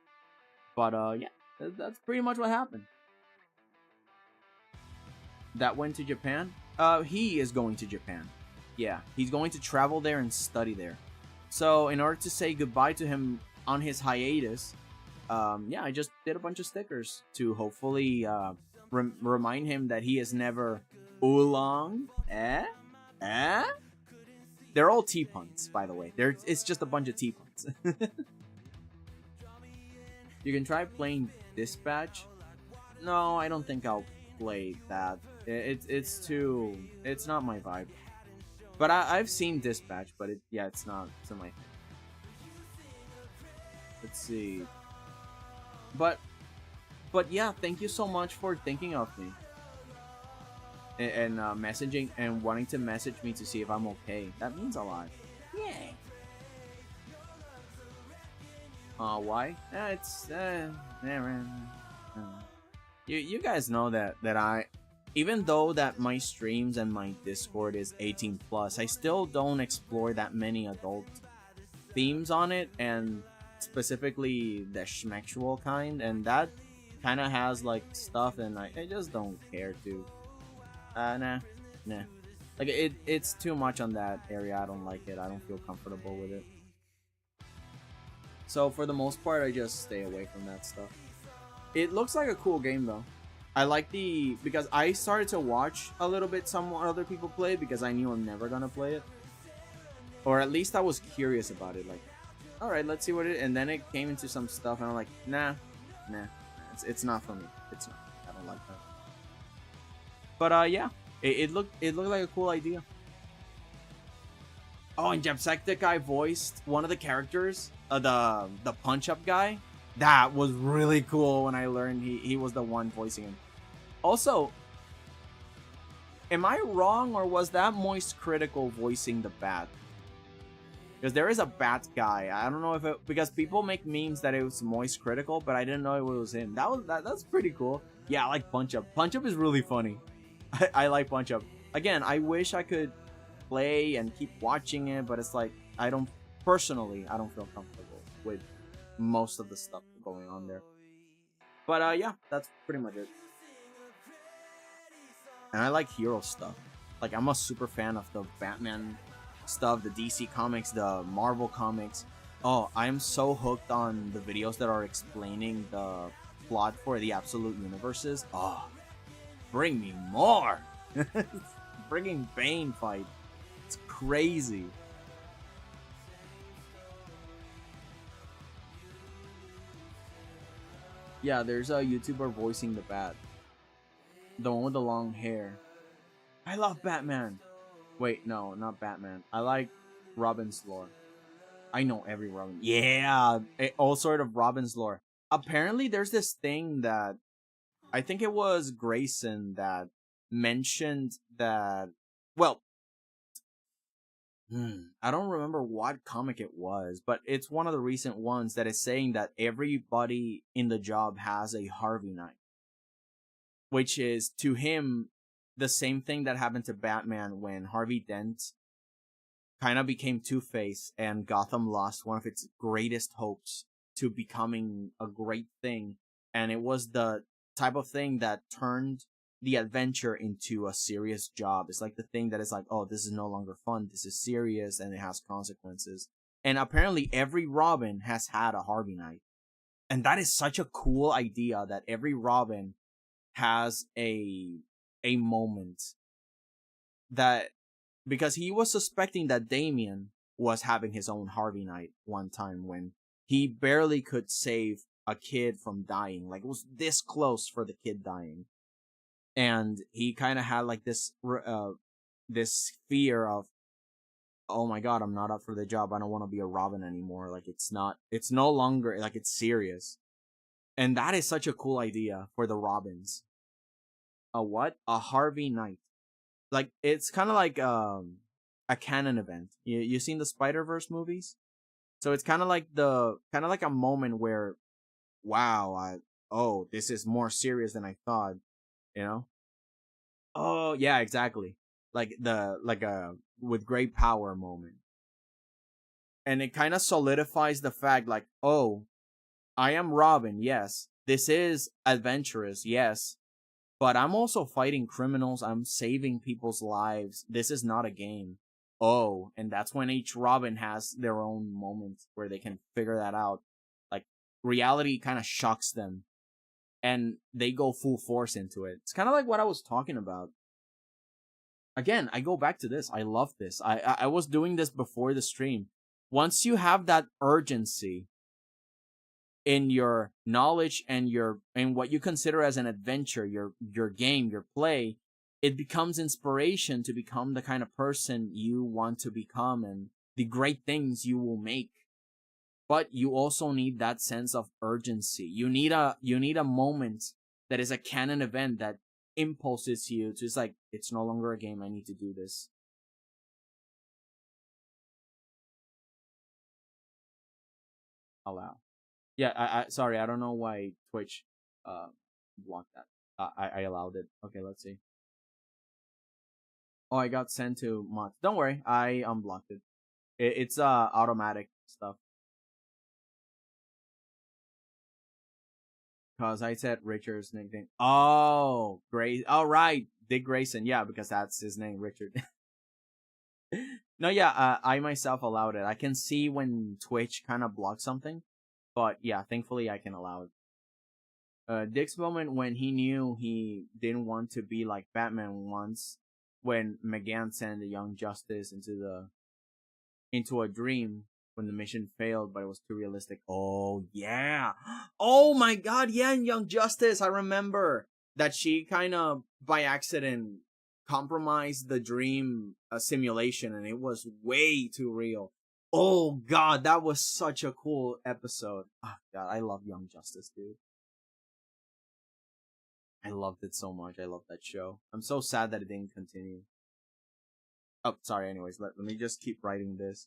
But yeah, that's pretty much what happened. That went to Japan? He is going to Japan. Yeah, he's going to travel there and study there. So in order to say goodbye to him on his hiatus, yeah, I just did a bunch of stickers to hopefully remind him that he is never oolong. They're all T-puns, by the way. It's just a bunch of T-puns. You can try playing Dispatch. No, I don't think I'll play that. It's not my vibe. But I've seen Dispatch, but it's not my thing. Let's see. But yeah, thank you so much for thinking of me. And messaging and wanting to message me to see if I'm okay. That means a lot. Yeah. Why? You guys know that I, even though that my streams and my Discord is 18+, I still don't explore that many adult themes on it, and specifically the schmexual kind, and that kind of has like stuff, and I just don't care to. Nah. Like it's too much on that area. I don't like it. I don't feel comfortable with it. So for the most part, I just stay away from that stuff. It looks like a cool game though. I like because I started to watch a little bit some other people play because I knew I'm never gonna play it. Or at least I was curious about it, like, alright, let's see what it is. And then it came into some stuff and I'm like, nah, it's not for me. It's not. I don't like that. But yeah, it looked like a cool idea. Oh, and Jacksepticeye voiced one of the characters, the punch-up guy. That was really cool when I learned he was the one voicing him. Also, am I wrong or was that Moist Critical voicing the bat? Because there is a bat guy. I don't know if it, because people make memes that it was Moist Critical, but I didn't know it was him. That's pretty cool. Yeah, I like Punch Up. Punch Up is really funny. I like Punch Up. Again, I wish I could play and keep watching it, but it's like personally I don't feel comfortable with most of the stuff going on there. But yeah, that's pretty much it. And I like hero stuff. Like, I'm a super fan of the Batman stuff, the DC comics, the Marvel comics. Oh, I'm so hooked on the videos that are explaining the plot for the Absolute Universes. Oh, bring me more. Bringing Bane fight. It's crazy. Yeah, there's a YouTuber voicing the bat. The one with the long hair. I love Batman. Wait, no, not Batman. I like Robin's lore. I know every Robin. Yeah, all sort of Robin's lore. Apparently, there's this thing that I think it was Grayson that mentioned that. Well, I don't remember what comic it was, but it's one of the recent ones that is saying that everybody in the job has a Harvey Knight, which is to him the same thing that happened to Batman when Harvey Dent kind of became Two-Face and Gotham lost one of its greatest hopes to becoming a great thing. And it was the type of thing that turned the adventure into a serious job. It's like the thing that is like, oh, this is no longer fun. This is serious and it has consequences. And apparently every Robin has had a Harvey Knight. And that is such a cool idea that every Robin has a moment that, because he was suspecting that Damian was having his own Harvey Knight one time when he barely could save a kid from dying. Like, it was this close for the kid dying. And he kind of had like this fear of, oh my god, I'm not up for the job. I don't want to be a Robin anymore. Like, it's no longer, like, it's serious. And that is such a cool idea for the Robins. A what? A Harvey Knight. Like, it's kind of like a canon event. You seen the Spider-Verse movies? So it's kind of like a moment where, wow, this is more serious than I thought, you know? Oh, yeah, exactly. Like a with great power moment. And it kind of solidifies the fact, like, oh, I am Robin, yes. This is adventurous, yes. But I'm also fighting criminals. I'm saving people's lives. This is not a game. Oh, and that's when each Robin has their own moments where they can figure that out. Like, reality kind of shocks them. And they go full force into it. It's kind of like what I was talking about. Again, I go back to this. I love this. I was doing this before the stream. Once you have that urgency in your knowledge and what you consider as an adventure, your game, your play, it becomes inspiration to become the kind of person you want to become and the great things you will make. But you also need that sense of urgency. You need a moment that is a canon event that impulses you to, it's like, it's no longer a game, I need to do this. Allow. Yeah, I sorry, I don't know why Twitch blocked that. I allowed it. Okay, let's see. Oh, I got sent to mods. Don't worry, I unblocked it. It's automatic stuff. Cause I said Richard's nickname. Oh, great. All right, Dick Grayson. Yeah, because that's his name, Richard. No, yeah. I myself allowed it. I can see when Twitch kind of blocks something. But yeah, thankfully I can allow it. Dick's moment when he knew he didn't want to be like Batman once, when McGann sent the Young Justice into a dream when the mission failed, but it was too realistic. Oh yeah. Oh my god, yeah, in Young Justice, I remember that she kind of by accident compromised the dream simulation, and it was way too real. Oh god, that was such a cool episode. Oh god, I love Young Justice, dude. I loved it so much. I love that show. I'm so sad that it didn't continue. Oh, sorry. Anyways, let me just keep writing this.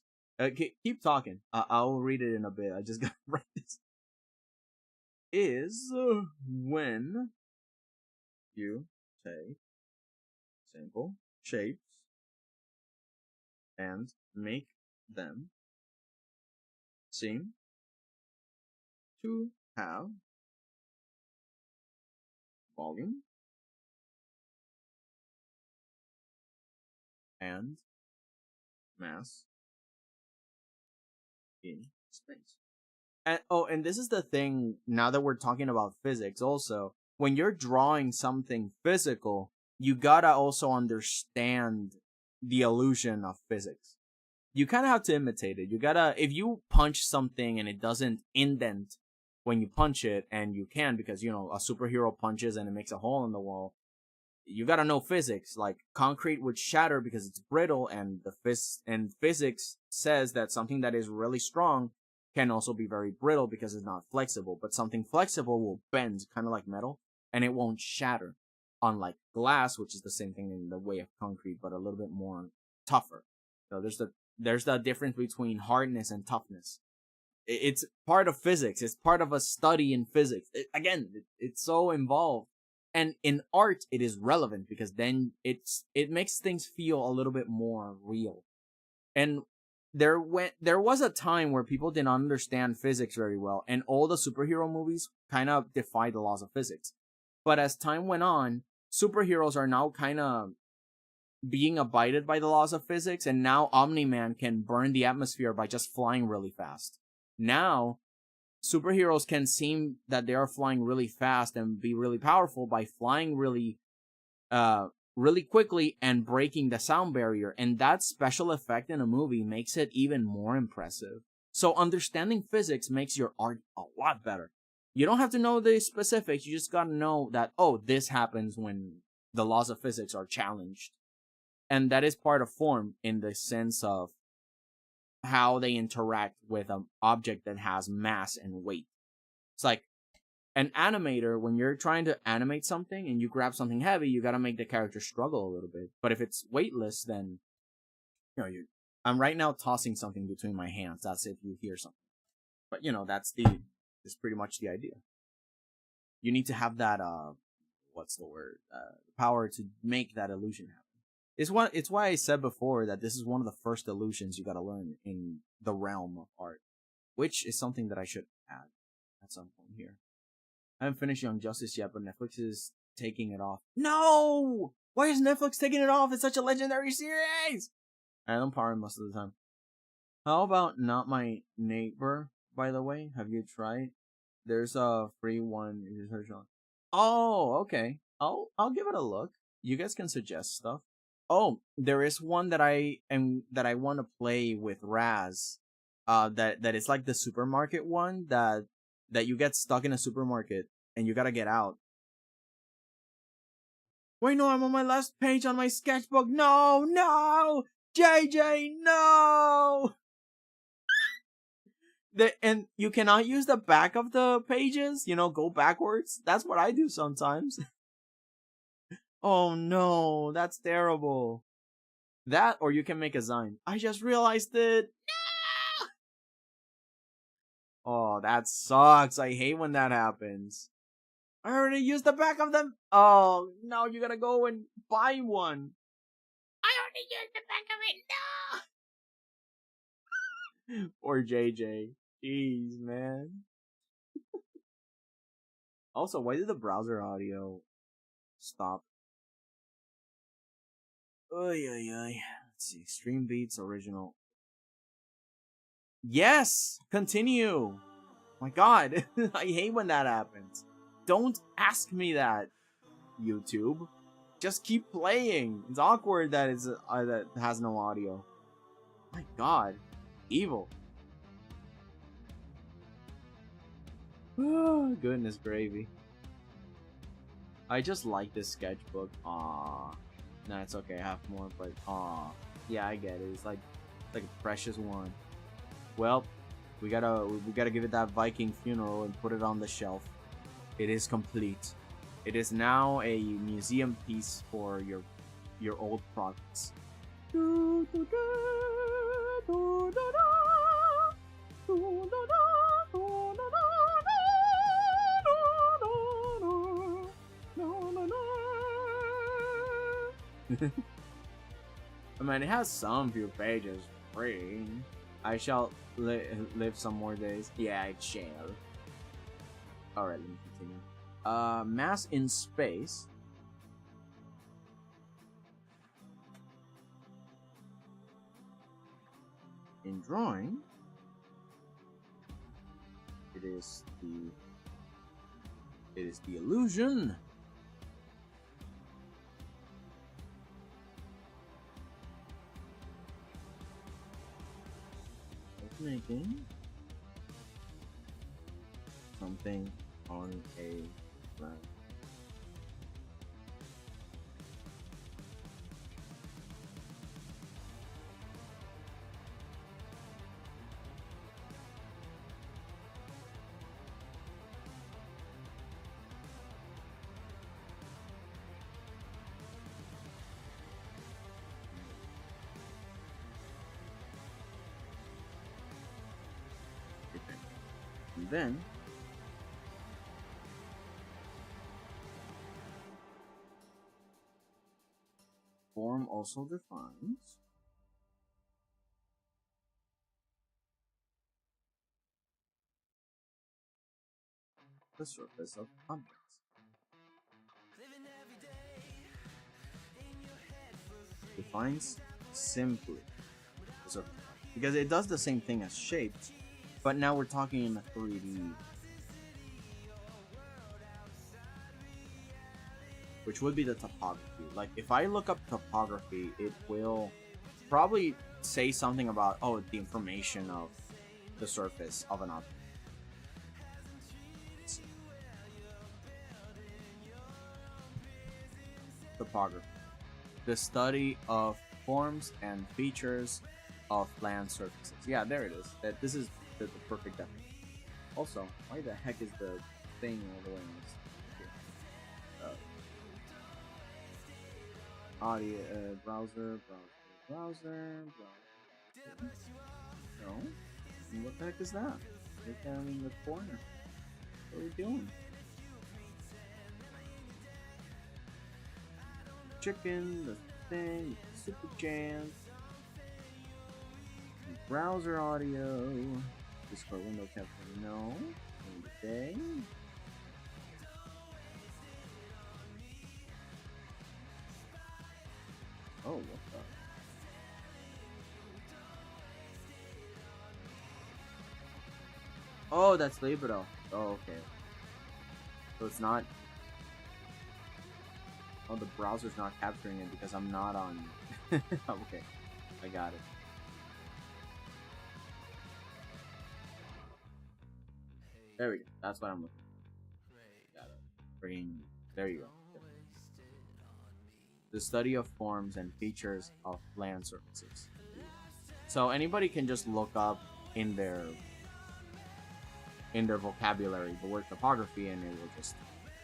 Keep talking. I'll read it in a bit. I just gotta write this. Is when you take simple shapes and make them seem to have volume and mass in space. And this is the thing, now that we're talking about physics also, when you're drawing something physical, you gotta also understand the illusion of physics. You kind of have to imitate it. You gotta, if you punch something and it doesn't indent when you punch it, and you can because, you know, a superhero punches and it makes a hole in the wall, you gotta know physics. Like, concrete would shatter because it's brittle, and physics says that something that is really strong can also be very brittle because it's not flexible. But something flexible will bend, kind of like metal, and it won't shatter. Unlike glass, which is the same thing in the way of concrete, but a little bit more tougher. So there's the difference between hardness and toughness. It's part of physics. It's part of a study in physics. It's so involved. And in art, it is relevant because then it makes things feel a little bit more real. And there was a time where people didn't understand physics very well, and all the superhero movies kind of defied the laws of physics. But as time went on, superheroes are now kind of being abided by the laws of physics, and now Omni-Man can burn the atmosphere by just flying really fast. Now, superheroes can seem that they are flying really fast and be really powerful by flying really quickly and breaking the sound barrier, and that special effect in a movie makes it even more impressive. So understanding physics makes your art a lot better. You don't have to know the specifics, you just gotta know that, oh, this happens when the laws of physics are challenged. And that is part of form in the sense of how they interact with an object that has mass and weight. It's like an animator, when you're trying to animate something and you grab something heavy, you gotta make the character struggle a little bit. But if it's weightless, then, you know, I'm right now tossing something between my hands. That's if you hear something. But, you know, that's pretty much the idea. You need to have that, power to make that illusion happen. It's why I said before that this is one of the first illusions you gotta learn in the realm of art, which is something that I should add at some point here. I haven't finished Young Justice yet, but Netflix is taking it off. No! Why is Netflix taking it off? It's such a legendary series! I don't power most of the time. How about Not My Neighbor, by the way? Have you tried? There's a free one. Oh, okay. I'll give it a look. You guys can suggest stuff. Oh, there is one that I want to play with Raz. That is like the supermarket one that you get stuck in a supermarket and you gotta get out. Wait, no, I'm on my last page on my sketchbook. No, JJ, no. And you cannot use the back of the pages. You know, go backwards. That's what I do sometimes. Oh no, that's terrible. That, or you can make a Zine. I just realized it. No! Oh, that sucks. I hate when that happens. I already used the back of them. Oh, no, you gotta go and buy one. I already used the back of it. No! Or JJ. Jeez, man. Also, why did the browser audio stop? Oy. Let's see. Extreme Beats original. Yes! Continue! My God, I hate when that happens. Don't ask me that, YouTube. Just keep playing. It's awkward that that has no audio. My God, evil. Oh, goodness gravy. I just like this sketchbook. Nah, it's okay. I have more, but yeah, I get it. It's like a precious one. Well, we gotta give it that Viking funeral and put it on the shelf. It is complete. It is now a museum piece for your old products. I mean, it has some few pages free. I shall live some more days. Yeah, I shall. Alright, let me continue. Mass in space. In drawing, it is the illusion. Of making something on a plan. And then form also defines the surface of objects. Defines simply the surface, because it does the same thing as shapes, but now we're talking in a 3D, which would be the topography. Like, if I look up topography, it will probably say something about, oh, the information of the surface of an object. Topography. The study of forms and features of land surfaces. Yeah, there it is. This is the perfect definition. Also, why the heck is the thing all the way in this? Audio, browser. No? What the heck is that? Look down in the corner. What are we doing? Chicken, the thing, super jams, browser audio, Discord window capture, no, thing. Oh, what the? Oh, that's Libido. Oh, okay. So it's not. Oh, the browser's not capturing it because I'm not on. Okay, I got it. There we go. That's what I'm looking for. Got it. Bring. There you go. The study of forms and features of land surfaces. So anybody can just look up in their vocabulary the word topography, and it will just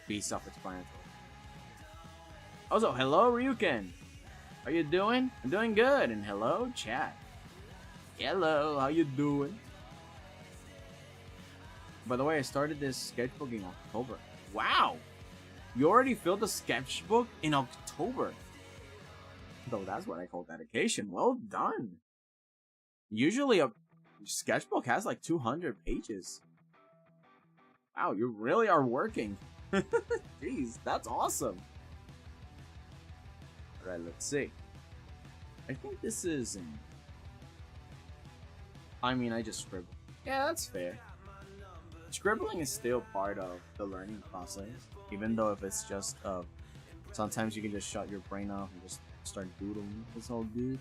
be self-explanatory. Also, hello Ryuken. How you doing? I'm doing good. And hello chat. Hello, how you doing? By the way, I started this sketchbook in October. Wow! You already filled the sketchbook in October. Though that's what I call dedication. Well done. Usually a sketchbook has like 200 pages. Wow, you really are working. Jeez, that's awesome. Alright, let's see. I think this is... I mean, I just scribbled. Yeah, that's fair. Scribbling is still part of the learning process, even though if it's just sometimes you can just shut your brain off and just start doodling. It's all good.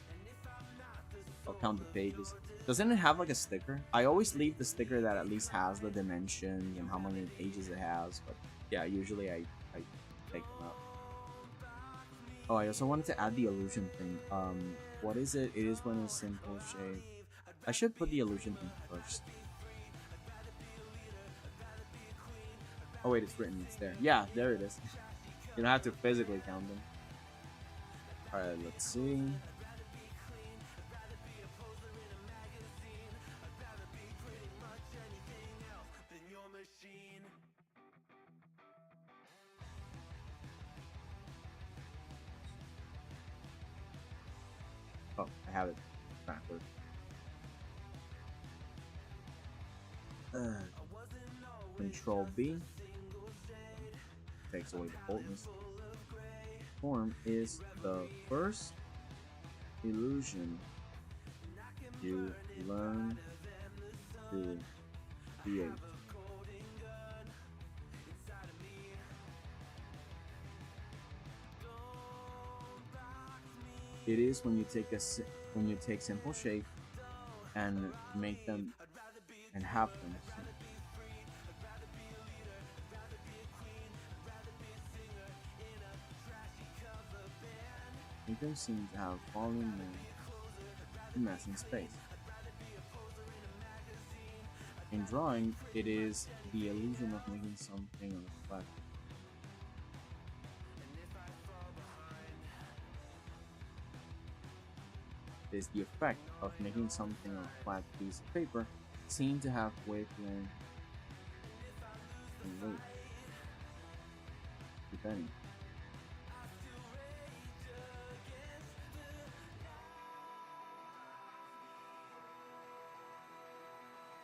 I'll count the pages. Doesn't it have like a sticker? I always leave the sticker that at least has the dimensions and how many pages it has, but yeah, usually I take them out. Oh, I also wanted to add the illusion thing. What is it? It is when it's simple shape. I should put the illusion thing first. Oh wait, it's written. It's there. Yeah, there it is. You don't have to physically count them. Alright, let's see. Oh, I have it backwards. Control B takes away the boldness. Form is the first illusion you learn to create. It is when you take simple shape and make them and have them. Make them seem to have volume and mass in space. In drawing, it is the illusion of making something on a flat. It is the effect of making something on a flat piece of paper seen to have wavelength and weight, if any.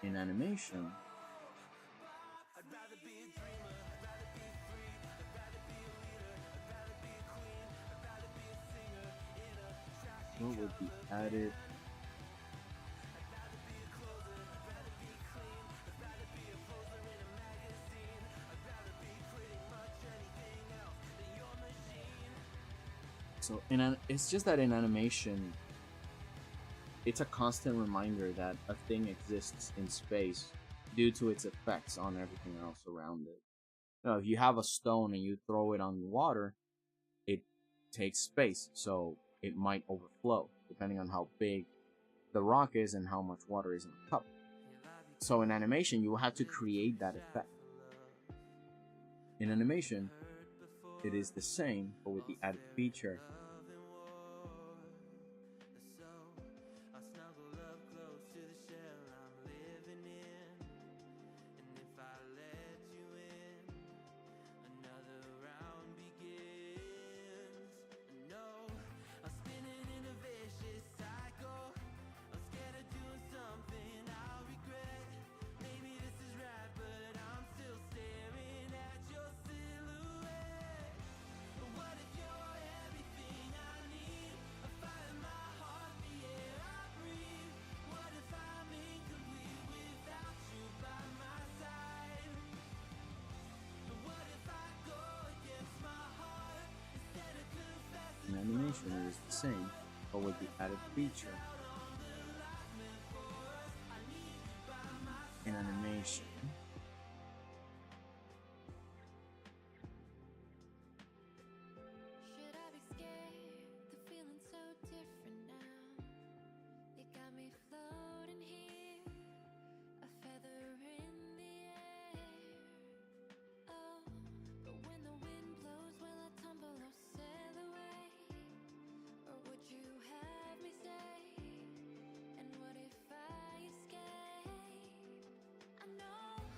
In animation, what would be added? So it's just that in animation, it's a constant reminder that a thing exists in space due to its effects on everything else around it. You know, if you have a stone and you throw it on water, it takes space, so it might overflow, depending on how big the rock is and how much water is in the cup. So in animation, you will have to create that effect. In animation, it is the same, but with the added feature. In animation, it is the same, but with the added feature. In animation, should I be scared? The feeling's so different now. You got me floating here, a feather in the air. Oh, but when the wind blows, will I tumble or sail away? Or would you have me stay? And what if I escape? I know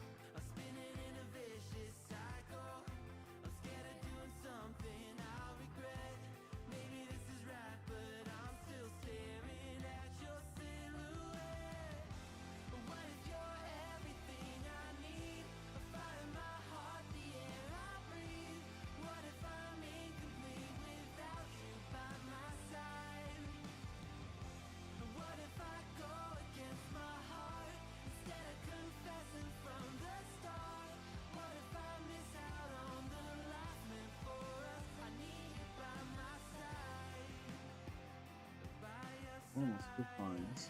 almost defines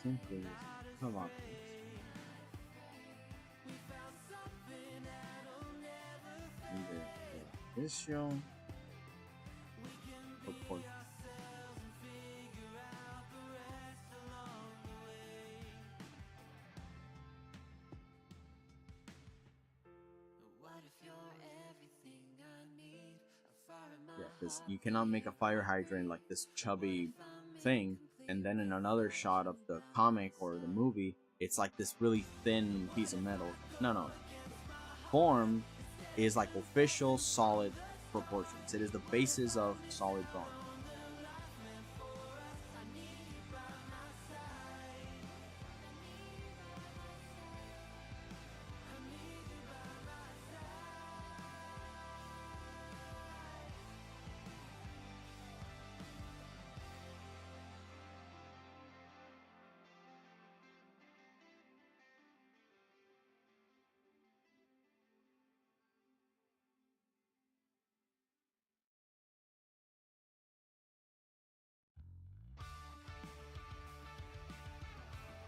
simply of objects. Either the official proportion. Yeah, because you cannot make a fire hydrant like this chubby thing, and then in another shot of the comic or the movie, it's like this really thin piece of metal. No. Form is like official solid proportions. It is the basis of solid drawing.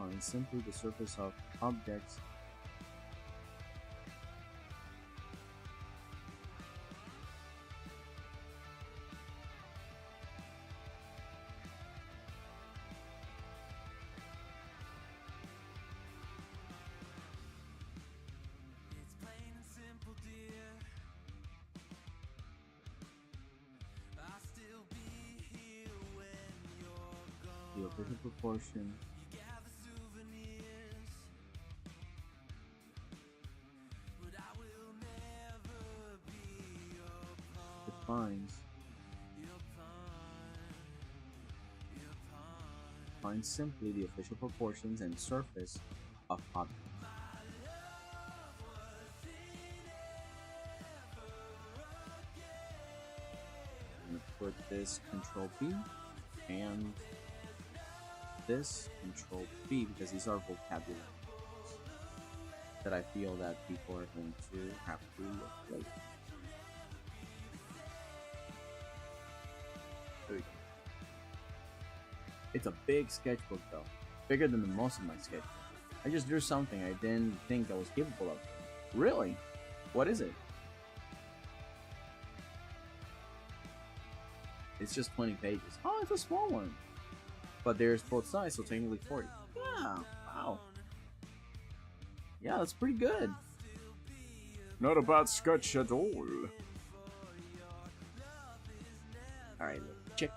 And simply the surface of objects the official proportion defines simply the official proportions and surface of objects. I'm going to put this Control P and this Control P because these are vocabulary that I feel that people are going to have to replace. There we go. It's a big sketchbook though, bigger than the most of my sketchbooks. I just drew something I didn't think I was capable of. Really? What is it? It's just 20 pages. Oh, it's a small one. But there's both sides, so technically 40. Yeah, wow. Yeah, that's pretty good. Not a bad sketch at all. Alright, let's check.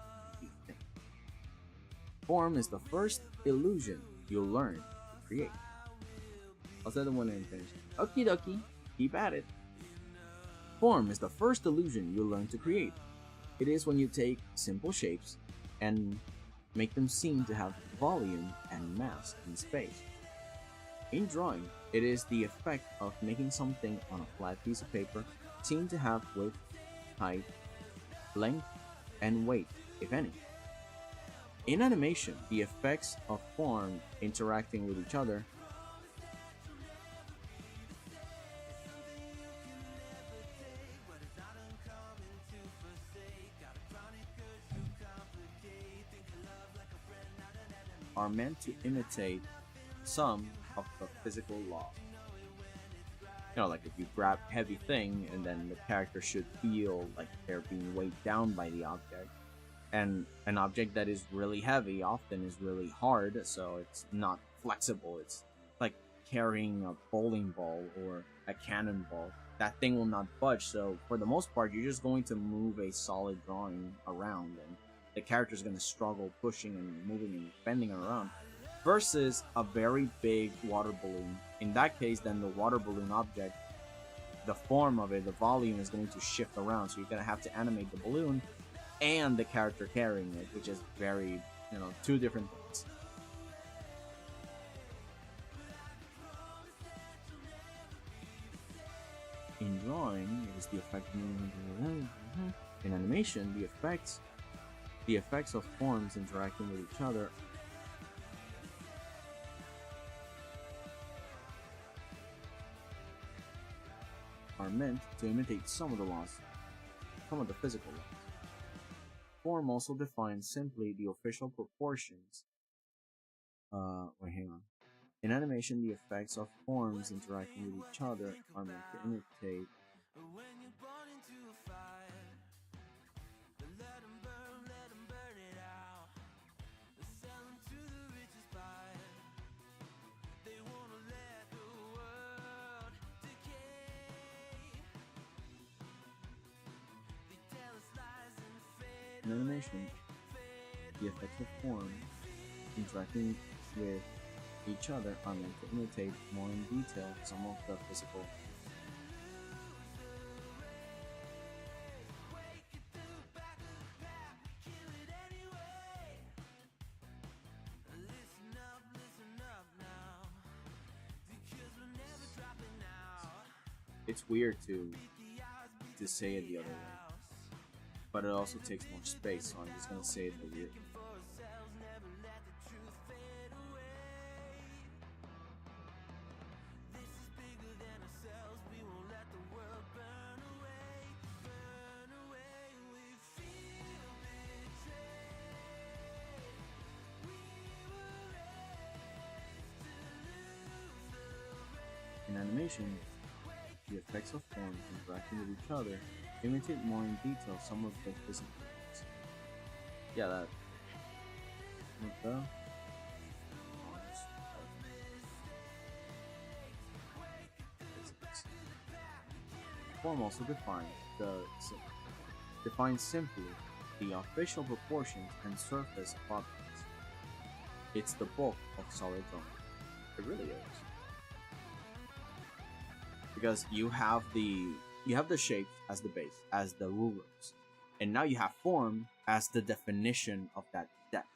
Form is the first illusion you'll learn to create. I'll say the one and finish. Okie dokie, keep at it. Form is the first illusion you'll learn to create. It is when you take simple shapes and make them seem to have volume and mass in space. In drawing, it is the effect of making something on a flat piece of paper seem to have width, height, length, and weight, if any. In animation, the effects of form interacting with each other are meant to imitate some of the physical law. You know, like if you grab a heavy thing and then the character should feel like they're being weighed down by the object. And an object that is really heavy often is really hard, so it's not flexible. It's like carrying a bowling ball or a cannonball. That thing will not budge, so for the most part, you're just going to move a solid drawing around, and the character is going to struggle pushing and moving and bending around. Versus a very big water balloon. In that case, then the water balloon object, the form of it, the volume is going to shift around, so you're going to have to animate the balloon and the character carrying it, which is very, two different things. In drawing, it is the effect of in animation, the effects of forms interacting with each other are meant to imitate some of the physical laws. form also defines simply the official proportions. Wait, hang on. In animation, the effects of forms interacting with each other are meant to imitate. In animation, the effects of form interacting with each other are meant to imitate more in detail some of the physical. It's weird to say it the other way, but it also takes more space, so I'm just gonna say it the weird way. In animation, the effects of forms interacting with each other imitate more in detail some of the physical effects. Yeah, that. What the? Form also defines simply the official proportions and surface of objects. It's the bulk of solid drawing. It really is. Because you have the shape as the base, as the rulers, and now you have form as the definition of that depth.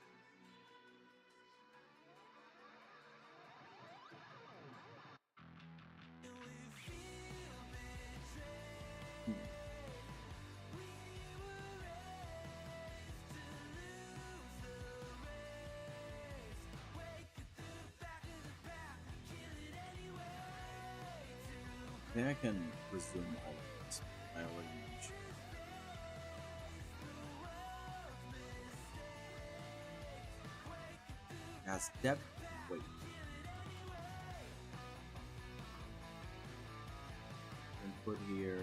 I think I can resume all of this. I already mentioned. It has depth and weight. And put here.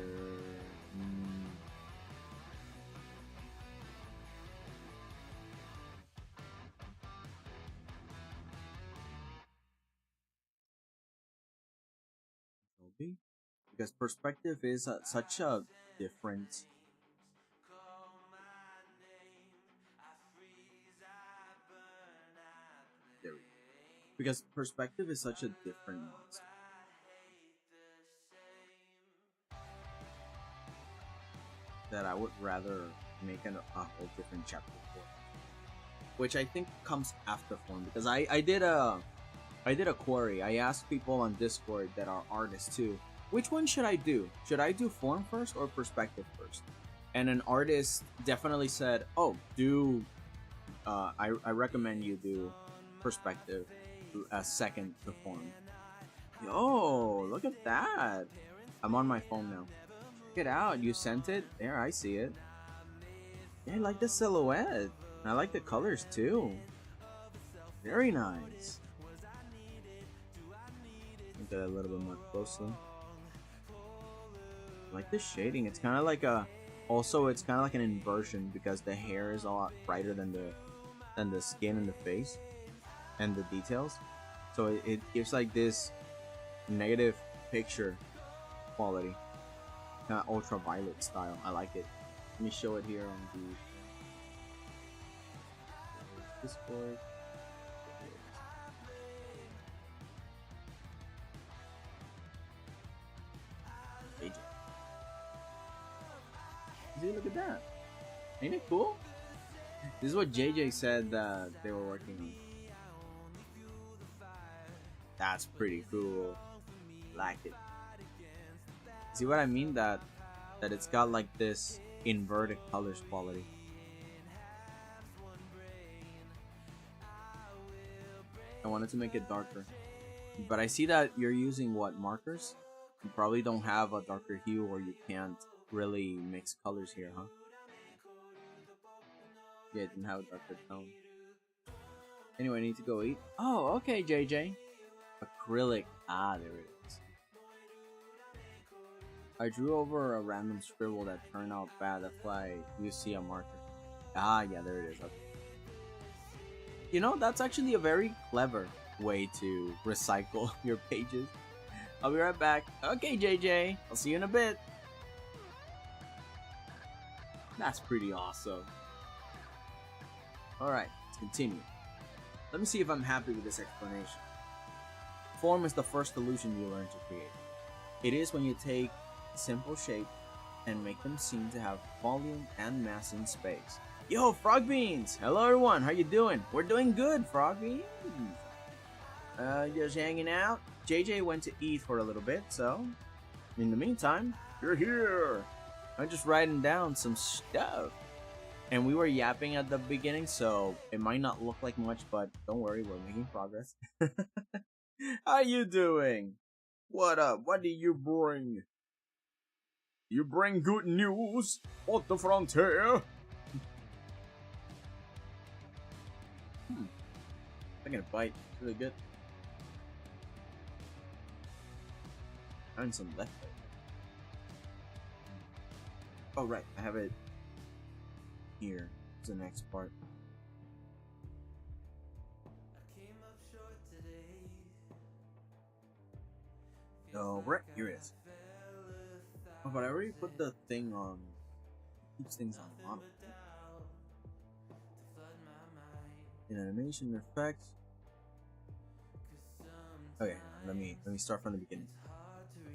Because perspective is such a different theory. Because perspective is such a different monster. That I would rather make a whole different chapter for, which I think comes after form. Because I did a query. I asked people on Discord that are artists too, which one should I do? Should I do form first or perspective first? And an artist definitely said, "Oh, do I recommend you do perspective as second to form." Yo, look at that! I'm on my phone now. Check it out. You sent it? There, I see it. Yeah, I like the silhouette. I like the colors too. Very nice. Look at it a little bit more closely. I like the shading. It's kind of like a. Also, it's kind of like an inversion because the hair is a lot brighter than the skin and the face and the details. So it gives like this negative picture quality, kind of ultraviolet style. I like it. Let me show it here on the Discord. AJ. See, look at that. Ain't it cool? This is what JJ said that they were working on. That's pretty cool. Like it. See what I mean? That it's got like this inverted colors quality. I wanted to make it darker, but I see that you're using what, markers? You probably don't have a darker hue, or you can't really mix colors here, huh? Yeah, it didn't have a darker tone. Anyway, I need to go eat. Oh, okay, JJ. Acrylic. Ah, there it is. I drew over a random scribble that turned out bad. That's why you see a marker. Ah, yeah, there it is. Okay. You know, that's actually a very clever way to recycle your pages. I'll be right back. Okay, JJ. I'll see you in a bit. That's pretty awesome. Alright, let's continue. Let me see if I'm happy with this explanation. Form is the first illusion you learn to create. It is when you take simple shapes and make them seem to have volume and mass in space. Yo, Frog Beans! Hello everyone, how you doing? We're doing good, Frog Beans! Just hanging out. JJ went to eat for a little bit, so in the meantime, you're here! I'm just writing down some stuff. And we were yapping at the beginning, so it might not look like much, but don't worry, we're making progress. How you doing? What up? What do you bring? You bring good news on the frontier? I'm gonna bite. It's really good. And some leftovers. Oh right, I have it here. It's the next part. Oh, right, here it is. Oh, but I already put the thing on. Keeps things on mono. In animation effects. Okay, let me start from the beginning.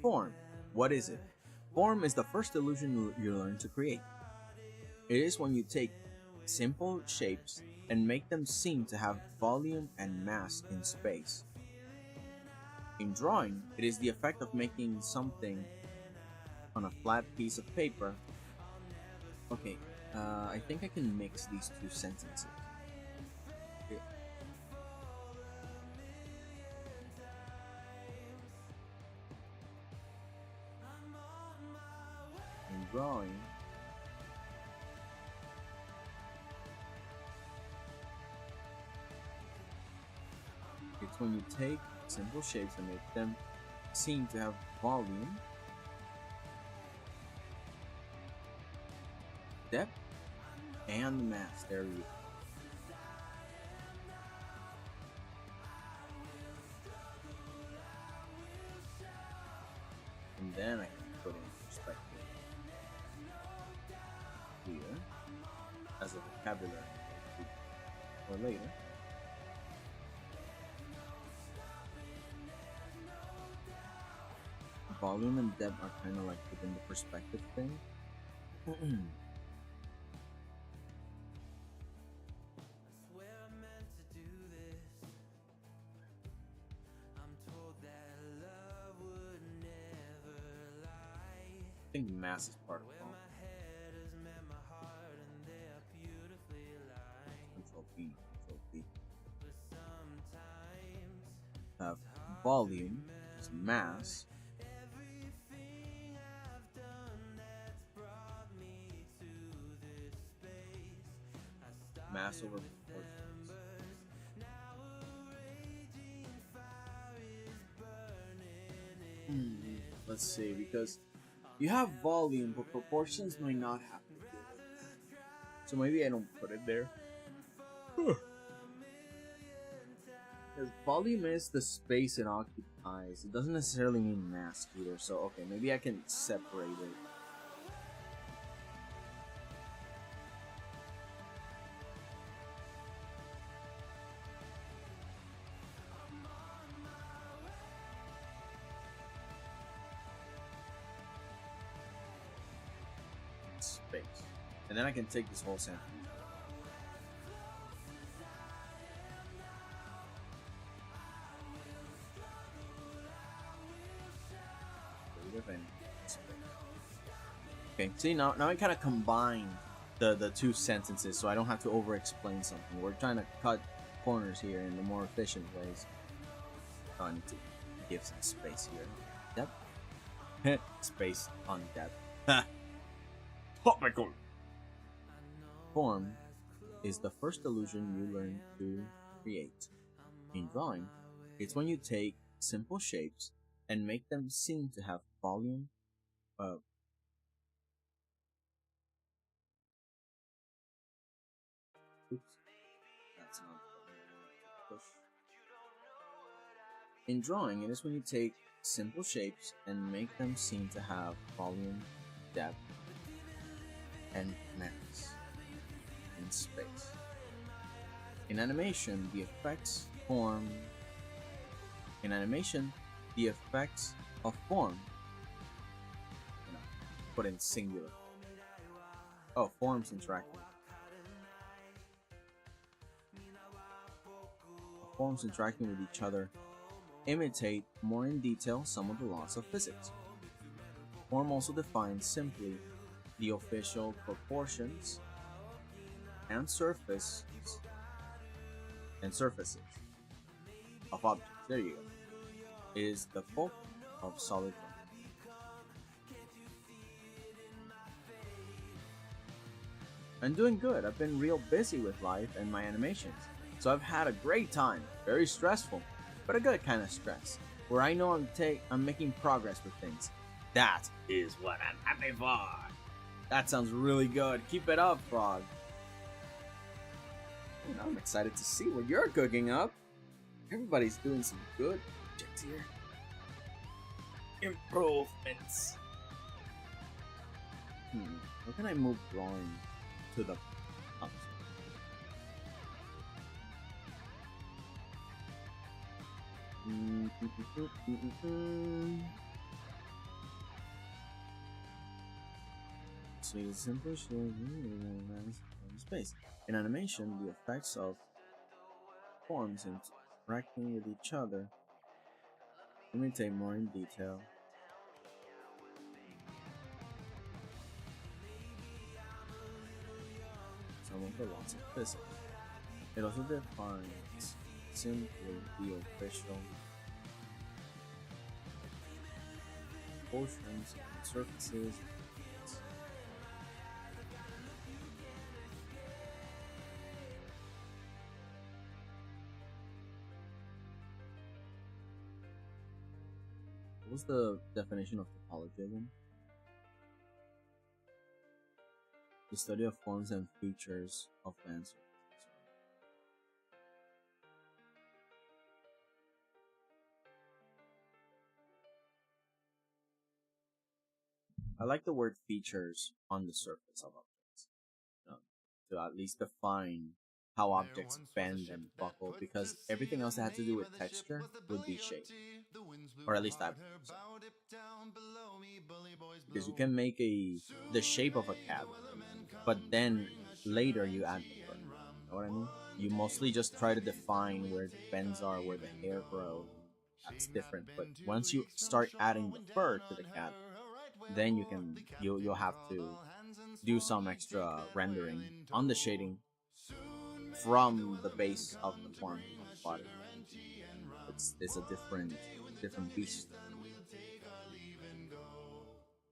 Form. What is it? Form is the first illusion you learn to create. It is when you take simple shapes and make them seem to have volume and mass in space. In drawing, it is the effect of making something on a flat piece of paper. Okay, I think I can mix these two sentences. Okay. In drawing, it's when you take simple shapes and make them seem to have volume, depth, and mass. There we go. And then I can put in perspective here as a vocabulary or later. Volume and depth are kind of like within the perspective thing. I think mass is part of it. Control B, Control B. Volume is mass. Mass over proportions. Let's see, because you have volume, but proportions might not have to do with that. So maybe I don't put it there. Because volume is the space it occupies. It doesn't necessarily mean mass either. So okay, maybe I can separate it. Space. And then I can take this whole sentence. Okay, see now I kind of combine the two sentences so I don't have to over explain something. We're trying to cut corners here in the more efficient ways. Oh, I need to give some space here. Depth. Space on depth. Topical. Form is the first illusion you learn to create. In drawing, it's when you take simple shapes and make them seem to have volume. That's not push. In drawing, it is when you take simple shapes and make them seem to have volume, depth, and mass in space. In animation, the effects of form, put in singular. Oh, forms interacting. Forms interacting with each other imitate more in detail some of the laws of physics. Form also defines simply the official proportions and surfaces of objects. There you go. It is the bulk of solid drawing. I'm doing good. I've been real busy with life and my animations, so I've had a great time. Very stressful, but a good kind of stress, where I know I'm making progress with things. That is what I'm happy for. That sounds really good. Keep it up, Frog. And I'm excited to see what you're cooking up. Everybody's doing some good projects here. Improvements. How can I move drawing to the up? So it's simple space. In animation, the effects of forms interacting with each other imitate more in detail some of the laws of physics. It also defines simply the official proportions and surfaces. What's the definition of topology again? The study of forms and features of land surfaces. I like the word features on the surface of objects, to at least define how objects bend and buckle, because everything else that had to do with texture would be shape, or at least I believe so. Because you can make the shape of a cat, but then later you add the fur. You know what I mean? You mostly just try to define where the bends are, where the hair grows. That's different. But once you start adding the fur to the cat, then you'll have to do some extra rendering on the shading from the base of the form of the body. It's a different beast.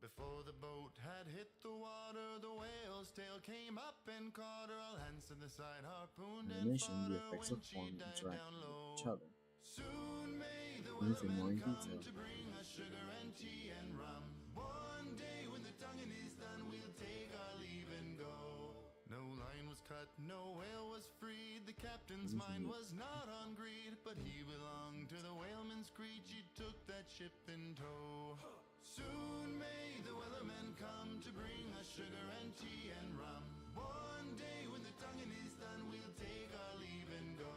Before the boat had hit the water, the whale's tail came up and caught her. All hands to the side, harpooned and Animation, the fought her effects when of she form dived interact down with low. each other. Soon may the Anything more wellerman in come detail. to bring us sugar and tea and rum. One day when the tonguing is done, we'll take our leave and go. No line was cut, no whale was freed. The captain's mind was not on greed, but he belonged to the whaleman's creed. She took that ship in tow. Soon may the wellerman come to bring us sugar and tea and rum. One day when the tonguing is done, we'll take our leave and go.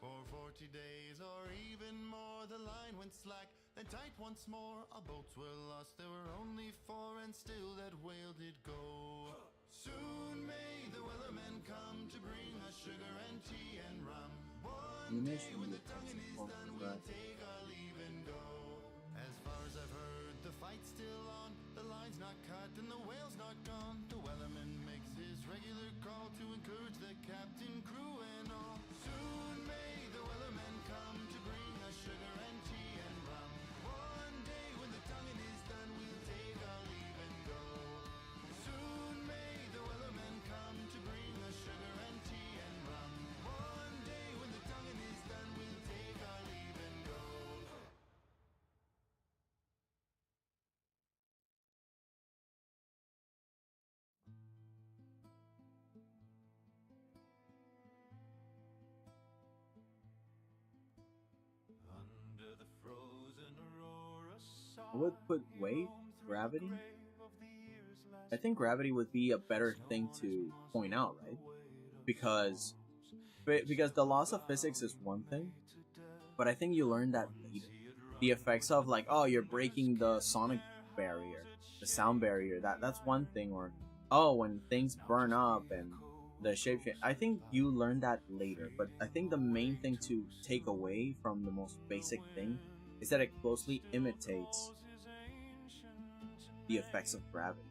For 40 days or even more, the line went slack, then tight once more. Our boats were lost, there were only 4, and still that whale did go. Soon may the wellerman come to bring us sugar and tea and rum. One day when the tonguing is done, we'll take our leave and go. As far as I've heard, the fight's still on. The line's not cut and the whale's not gone. The wellerman makes his regular call to encourage the captain, crew, and all. Soon may the wellerman come to bring us sugar and tea and rum. One day when the tonguing is done, we'll take our leave and go. Soon may the wellerman come to bring us sugar and tea I would put weight, gravity. I think gravity would be a better thing to point out, right? Because the laws of physics is one thing, but I think you learn that later. The effects of like, oh, you're breaking the sonic barrier, the sound barrier. That's one thing. Or oh, when things burn up and the shape change. I think you learn that later. But I think the main thing to take away from the most basic thing is that it closely imitates the effects of gravity.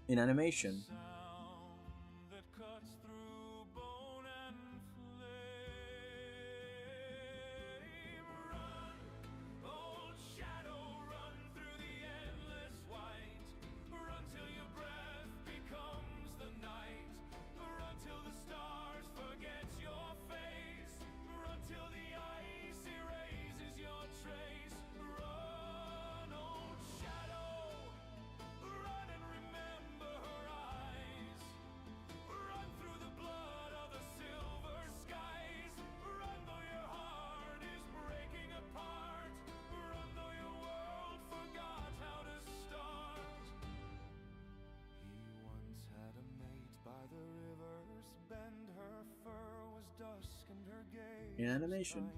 In animation,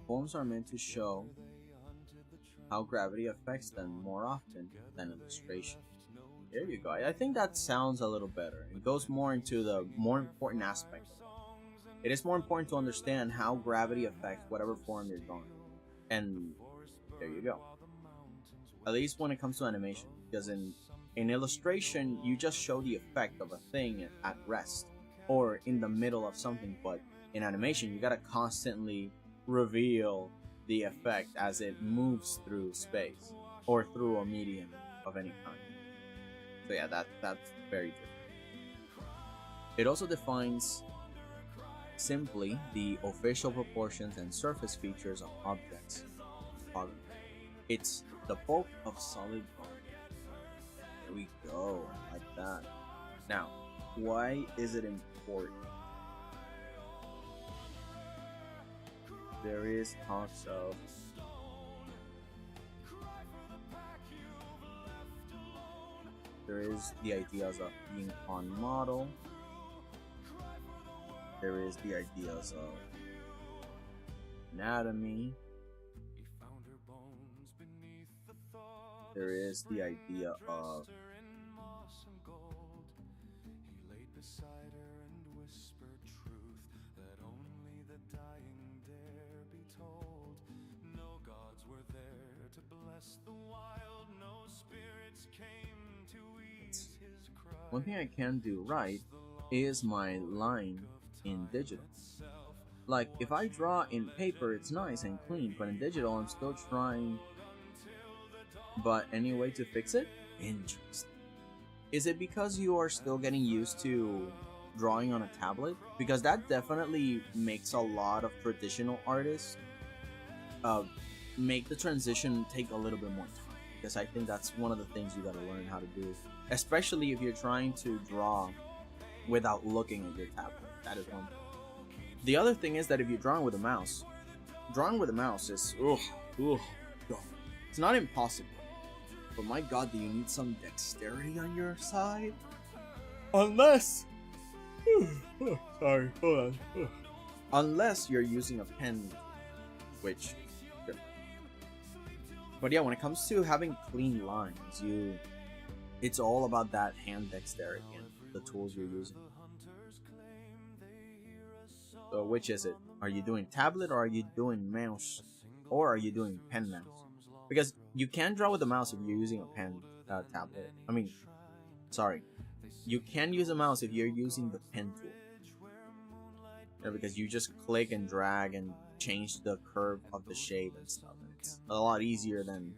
forms are meant to show how gravity affects them more often than illustration. There you go. I think that sounds a little better. It goes more into the more important aspect of it. It is more important to understand how gravity affects whatever form you're drawing. And there you go. At least when it comes to animation. Because in illustration, you just show the effect of a thing at rest or in the middle of something, but in animation, you gotta constantly reveal the effect as it moves through space or through a medium of any kind. So yeah, that's very different. It also defines simply the official proportions and surface features of objects. It's the bulk of solid body. There we go, like that. Now, why is it important? There is talks of there is the ideas of being on model. There is the ideas of anatomy. There is the idea of one thing I can do right is my line in digital. Like, if I draw in paper, it's nice and clean, but in digital, I'm still trying. But any way to fix it? Interesting. Is it because you are still getting used to drawing on a tablet? Because that definitely makes a lot of traditional artists make the transition take a little bit more time. Because I think that's one of the things you gotta learn how to do. Especially if you're trying to draw without looking at your tablet. That is one thing. The other thing is that if you're drawing with a mouse is it's not impossible. But my god, do you need some dexterity on your side? Unless sorry, hold on. Unless you're using a pen, which but yeah, when it comes to having clean lines, it's all about that hand dexterity and the tools you're using. So which is it? Are you doing tablet or are you doing mouse? Or are you doing pen mouse? Because you can draw with a mouse if you're using a pen tablet. I mean, sorry. You can use a mouse if you're using the pen tool. Yeah, because you just click and drag and change the curve of the shape and stuff. It's a lot easier than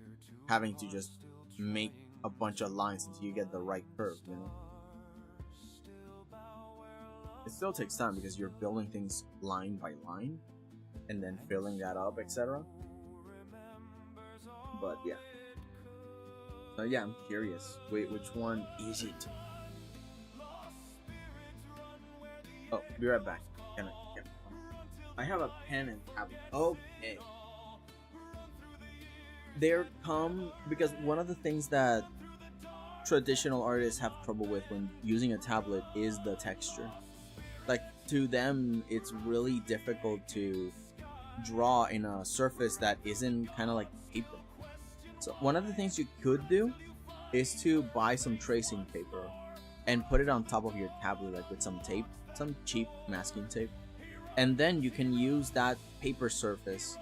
having to just make a bunch of lines until you get the right curve, you know? It still takes time because you're building things line by line and then filling that up, etc. But yeah. Yeah, I'm curious. Wait, which one is it? Oh, be right back. I have a pen and tablet. Okay. there come because one of the things that traditional artists have trouble with when using a tablet is the texture. Like, to them, it's really difficult to draw in a surface that isn't kind of like paper. So one of the things you could do is to buy some tracing paper and put it on top of your tablet, like with some tape, some cheap masking tape, and then you can use that paper surface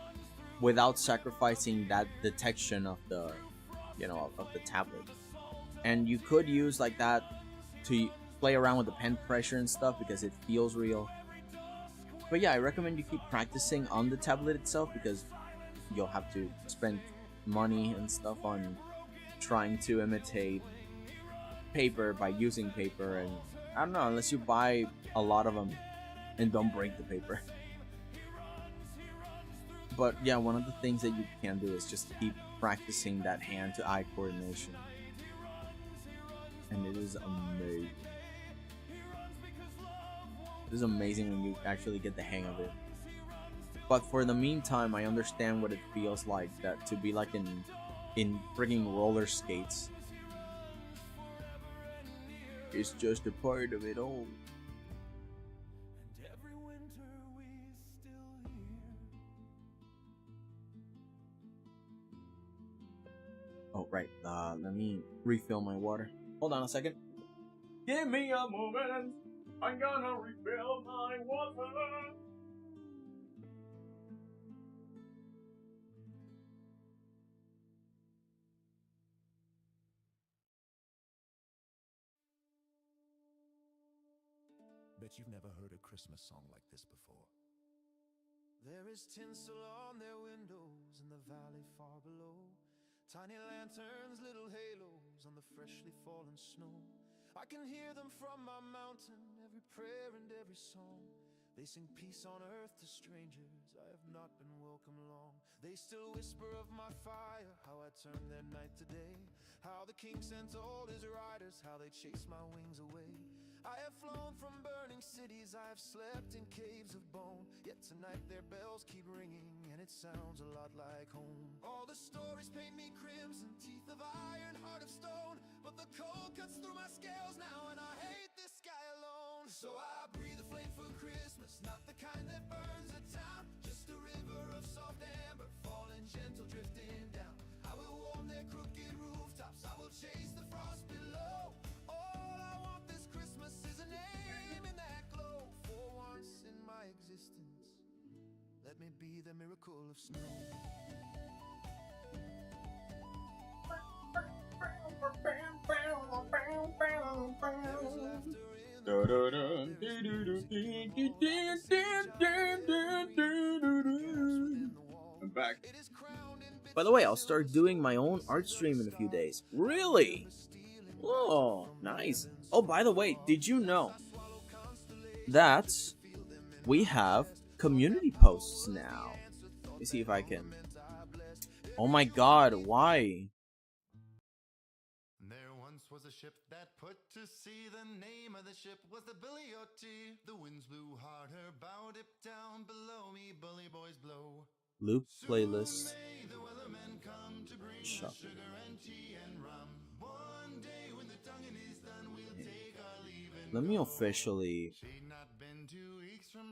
without sacrificing that the texture of the, of the tablet. And you could use like that to play around with the pen pressure and stuff because it feels real. But yeah, I recommend you keep practicing on the tablet itself because you'll have to spend money and stuff on trying to imitate paper by using paper, and I don't know, unless you buy a lot of them and don't break the paper. But yeah, one of the things that you can do is just keep practicing that hand-to-eye coordination, and it is amazing. It is amazing when you actually get the hang of it. But for the meantime, I understand what it feels like that to be like in frigging roller skates. It's just a part of it all. Oh right, let me refill my water. Hold on a second. Give me a moment. I'm gonna refill my water. Bet you've never heard a Christmas song like this before. There is tinsel on their windows in the valley far below. Tiny lanterns, little halos on the freshly fallen snow. I can hear them from my mountain, every prayer and every song. They sing peace on earth to strangers, I have not been welcome long. They still whisper of my fire, how I turned their night to day. How the king sent all his riders, how they chased my wings away. I have flown from burning cities, I have slept in caves of bone. Yet tonight their bells keep ringing, and it sounds a lot like home. All the stories paint me crimson, teeth of iron, heart of stone. But the cold cuts through my scales now, and I hate this sky alone. So I breathe a flame for Christmas, not the kind that burns a town. Just a river of soft amber, falling gentle, drifting down. I will warm their crooked rooftops, I will chase the frost below. All I want this Christmas is a name in that glow. For once in my existence, let me be the miracle of snow. I'm back. By the way, I'll start doing my own art stream in a few days. Really? Oh, nice. Oh, by the way, did you know that we have community posts now? Let me see if I can. Oh my god, why? There once was a ship that put to sea. The name of the ship was the 𝐩𝐵𝐢𝐿𝐻. The winds blew hard, her bow dipped down. Below me, bully boys blow. Loop playlist. May the weathermen come to bring us sugar and tea and rum. One day when the tonguing is done, we'll take our leave and Let me go. officially. She'd not been 2 weeks from.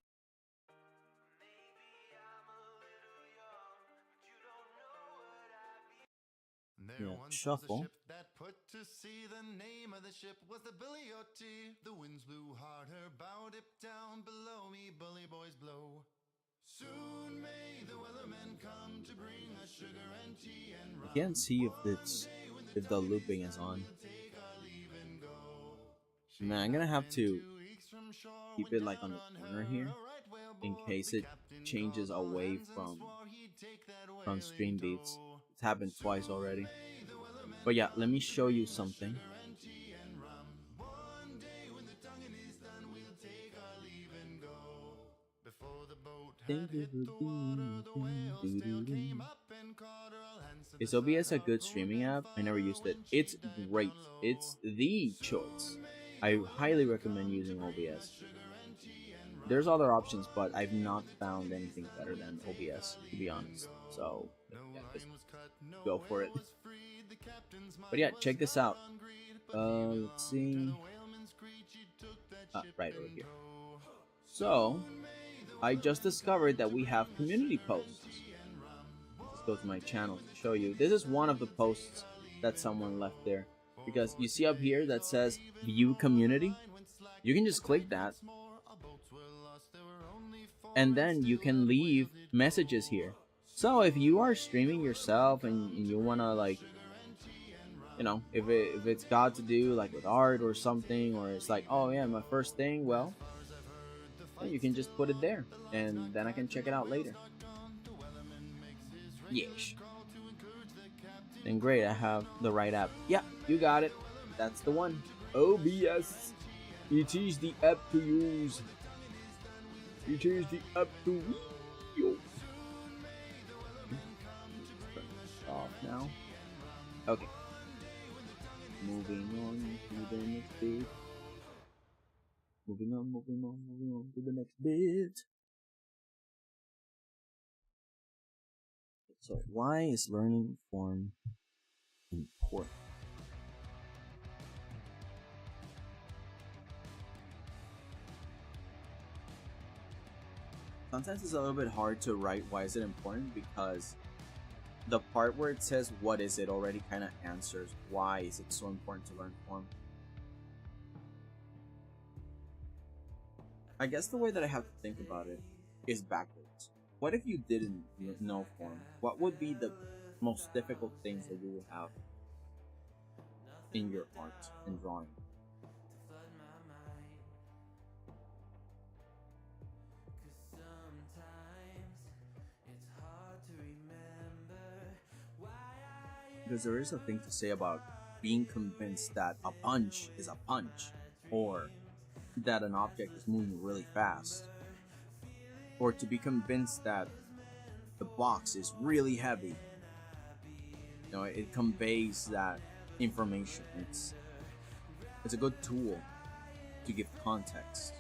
There once shuffle. was a ship that put to sea. The name of the ship was the 𝐩𝐵𝐢𝐿𝐻. The winds blew hard, her bow dipped down. Below me, bully boys blow. Soon may the weathermen come to bring us sugar and tea and rum. I can't see if the looping is on. Man, I'm gonna have to keep it like on the corner here in case it changes away from stream beats. It's happened twice already. But yeah, let me show you something. Is OBS a good streaming app? I never used it. It's great. It's the choice. I highly recommend using OBS. There's other options, but I've not found anything better than OBS, to be honest. So yeah, just go for it. But yeah, check this out. Let's see. Right over here. So I just discovered that we have community posts. Let's go to my channel to show you. This is one of the posts that someone left there, because you see up here that says view community. You can just click that, and then you can leave messages here. So if you are streaming yourself and you wanna, like, you know, if it's got to do like with art or something, or it's like, oh yeah, my first thing, well, you can just put it there, and then I can check it out later. Yes. Then great, I have the right app. Yeah, you got it. That's the one. OBS. It is the app to use. It is the app to use. Off now. Okay. Moving on to the next bit. Moving on to the next bit. So, why is learning form important? Sometimes it's a little bit hard to write why is it important, because the part where it says what is it already kind of answers why is it so important to learn form. I guess the way that I have to think about it is backwards. What if you didn't know form? What would be the most difficult things that you would have in your art and drawing? Because there is a thing to say about being convinced that a punch is a punch, or that an object is moving really fast, or to be convinced that the box is really heavy. You know, it conveys that information. It's a good tool to give context.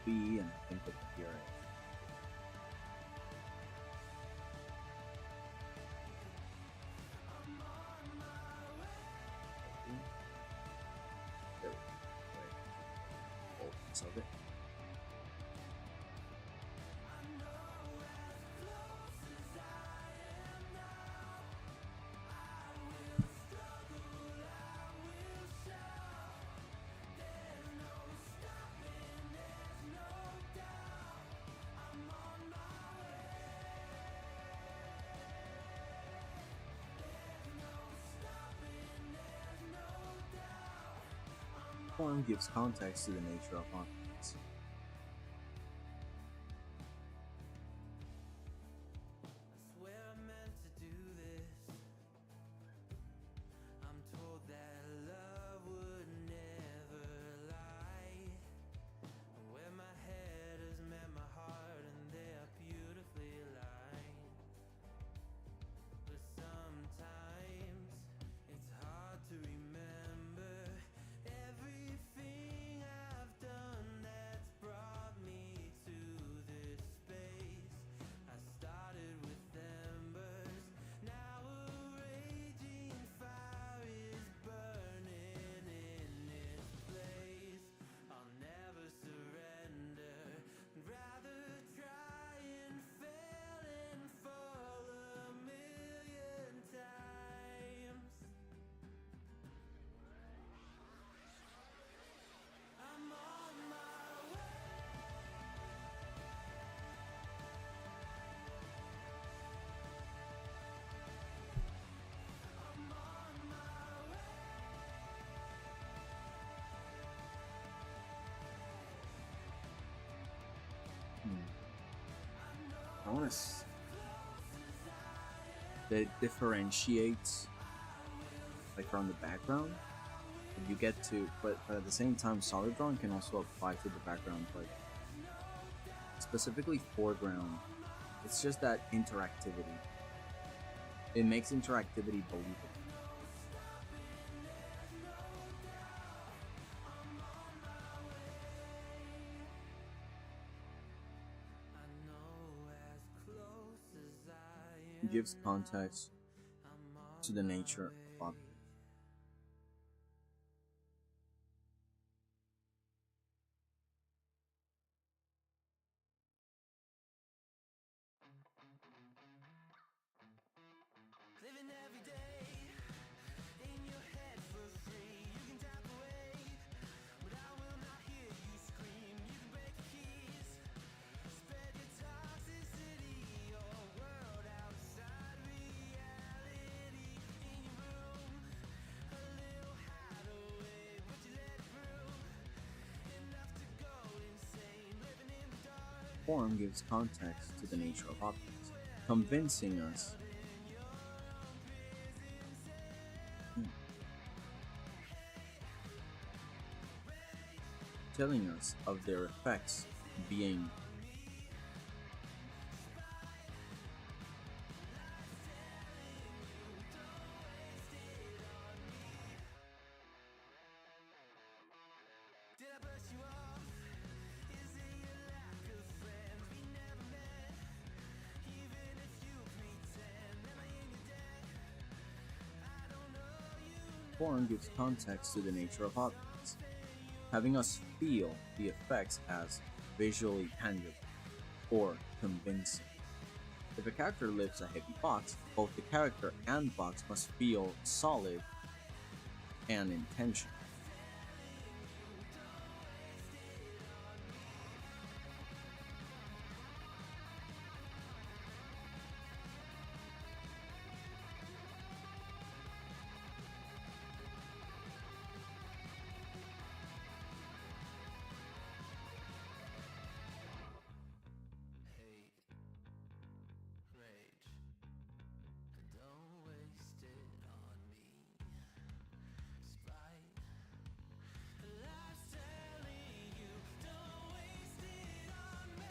B, and I think that here it is. There we go. Oh, so good. Form gives context to the nature of objects. I want to that differentiates like from the background. And you get to, but at the same time, solid drawing can also apply to the background, but specifically foreground. It's just that interactivity. It makes interactivity believable. It gives context to the nature of objects. Living every day in your head for free. You can tap away, but I will not hear you scream. You can break the keys, spread your toxicity, your world outside reality. In your room, a little hideaway, but you let it through. Enough to go insane, living in the dark. Form gives context to the nature of objects, convincing us telling us of their effects being Did I brush you off? Is it your lack of friends? We never met, even if you pretend. Am I in your debt? I don't know you. form gives context to the nature of objects, having us feel the effects as visually tangible or convincing. If a character lifts a heavy box, both the character and box must feel solid and intentional. Hate, rage, don't waste it on me. Spite, life's telling you, don't waste it on me.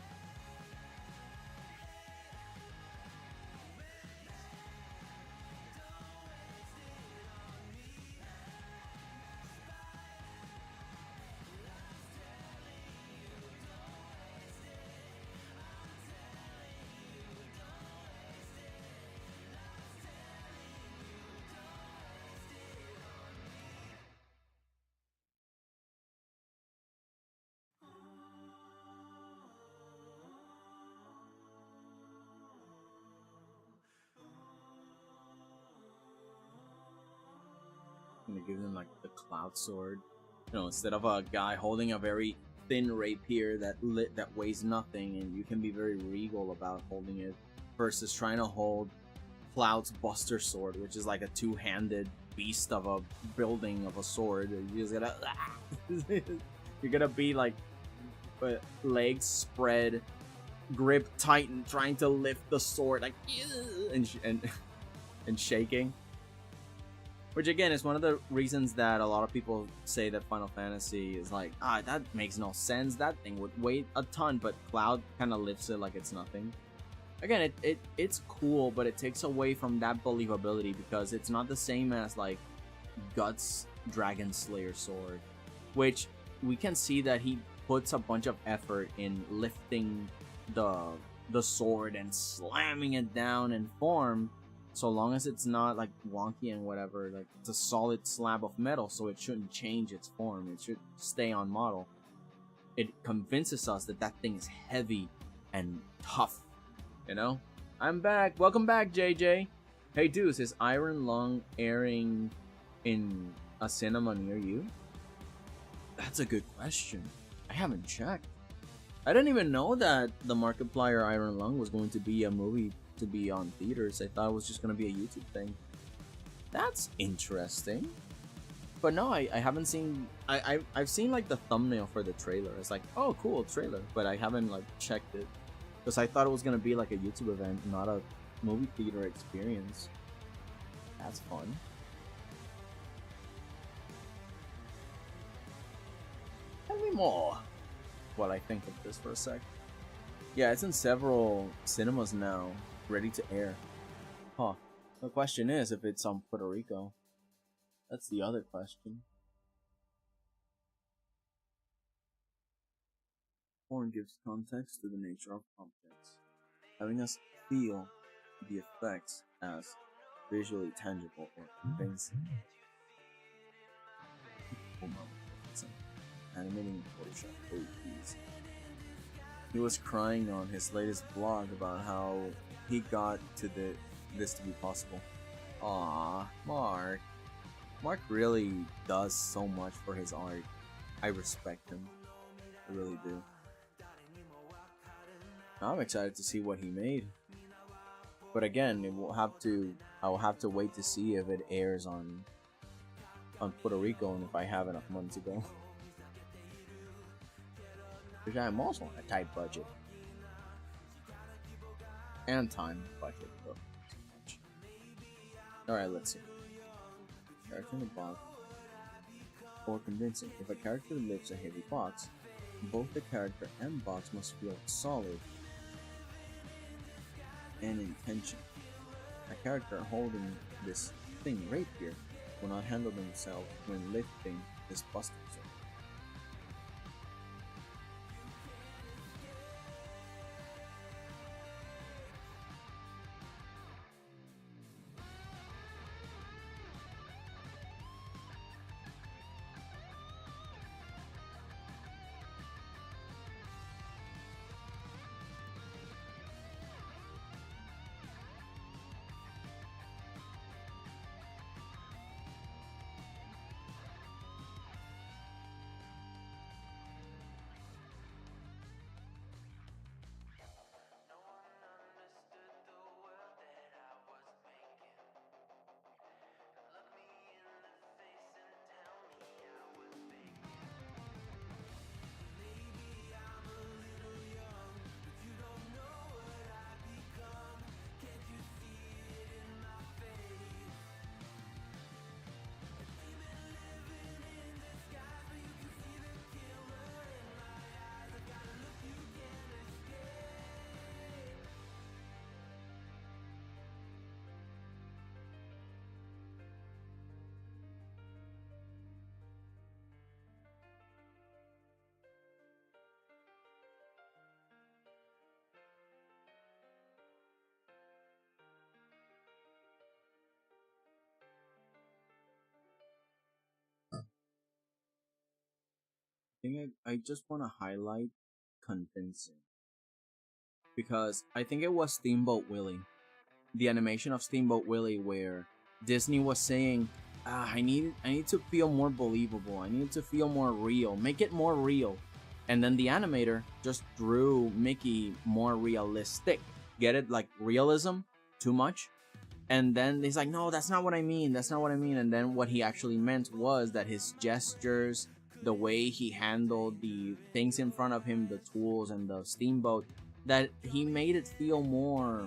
And it gives him like the cloud sword. You know, instead of a guy holding a very thin rapier that weighs nothing, and you can be very regal about holding it, versus trying to hold Cloud's Buster Sword, which is like a two-handed beast of a building of a sword. You just gotta you're gonna be like legs spread, grip tighten, trying to lift the sword like and shaking. Which again is one of the reasons that a lot of people say that Final Fantasy is like, that makes no sense. That thing would weigh a ton, but Cloud kind of lifts it like it's nothing. Again, it's cool, but it takes away from that believability because it's not the same as like Guts Dragon Slayer sword, which we can see that he puts a bunch of effort in lifting the sword and slamming it down in form. So long as it's not like wonky and whatever, like it's a solid slab of metal, so it shouldn't change its form. It should stay on model. It convinces us that that thing is heavy and tough. You know? I'm back. Welcome back, JJ. Hey, Deuce, is Iron Lung airing in a cinema near you? That's a good question. I haven't checked. I didn't even know that the Markiplier Iron Lung was going to be a movie to be on theaters. I thought it was just going to be a YouTube thing. That's interesting. But no, I haven't seen... I've seen like the thumbnail for the trailer. It's like, oh, cool, trailer. But I haven't like checked it. Because I thought it was going to be like a YouTube event, not a movie theater experience. That's fun. Tell me more while I think of this for a sec. Yeah, it's in several cinemas now, ready to air. Huh. The question is if it's on Puerto Rico. That's the other question. Porn gives context to the nature of objects, having us feel the effects as visually tangible or convincing. Animating Photoshop troupies. He was crying on his latest blog about how he got to this to be possible. Aww, Mark. Mark really does so much for his art. I respect him. I really do. I'm excited to see what he made. But again, I will have to wait to see if it airs on Puerto Rico and if I have enough money to go. Because I'm also on a tight budget. And time budget, though. Alright, let's see. Character in the box. Or convincing. If a character lifts a heavy box, both the character and box must feel solid and in tension. A character holding this thing right here will not handle themselves when lifting this busted zone. I just want to highlight convincing, because I think it was Steamboat Willie, the animation of Steamboat Willie, where Disney was saying, I need to feel more believable, I need to feel more real, make it more real, and then the animator just drew Mickey more realistic. Get it? Like realism too much. And then he's like, no, that's not what I mean, and then what he actually meant was that his gestures, the way he handled the things in front of him, the tools and the steamboat, that he made it feel more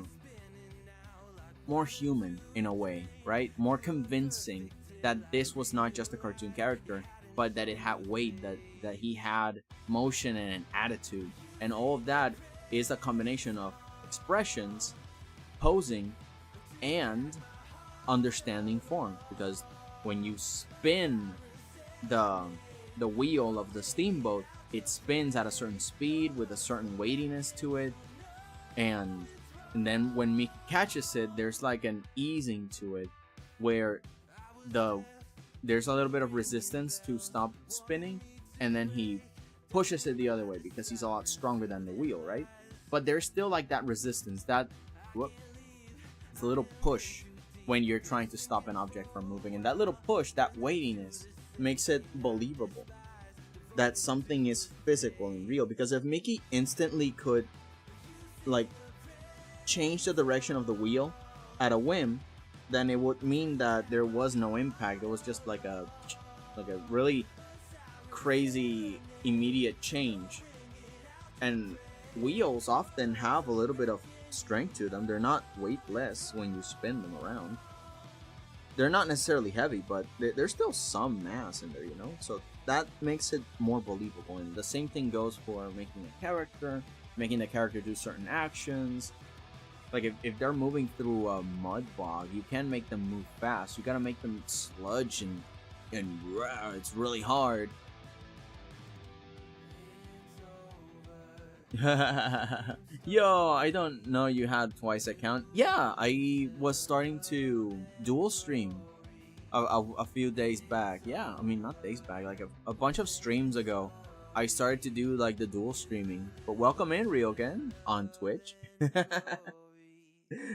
human in a way, right? More convincing that this was not just a cartoon character, but that it had weight, that he had motion and an attitude. And all of that is a combination of expressions, posing, and understanding form. Because when you spin the wheel of the steamboat, it spins at a certain speed with a certain weightiness to it, and then when Mickey catches it, there's like an easing to it where there's a little bit of resistance to stop spinning, and then he pushes it the other way because he's a lot stronger than the wheel, right? But there's still like that resistance, it's a little push when you're trying to stop an object from moving, and that little push, that weightiness, makes it believable that something is physical and real. Because if Mickey instantly could like change the direction of the wheel at a whim, then it would mean that there was no impact. It was just like a really crazy immediate change. And wheels often have a little bit of strength to them. They're not weightless when you spin them around. They're not necessarily heavy, but there's still some mass in there, you know? So that makes it more believable. And the same thing goes for making the character do certain actions. Like if they're moving through a mud bog, you can't make them move fast. You gotta make them sludge and it's really hard. Yo, I don't know you had twice account. Yeah, I was starting to dual stream a few days back. Yeah, I mean not days back, like a bunch of streams ago. I started to do like the dual streaming. But welcome in, 𝐷𝐿𝐭𝐬 on Twitch.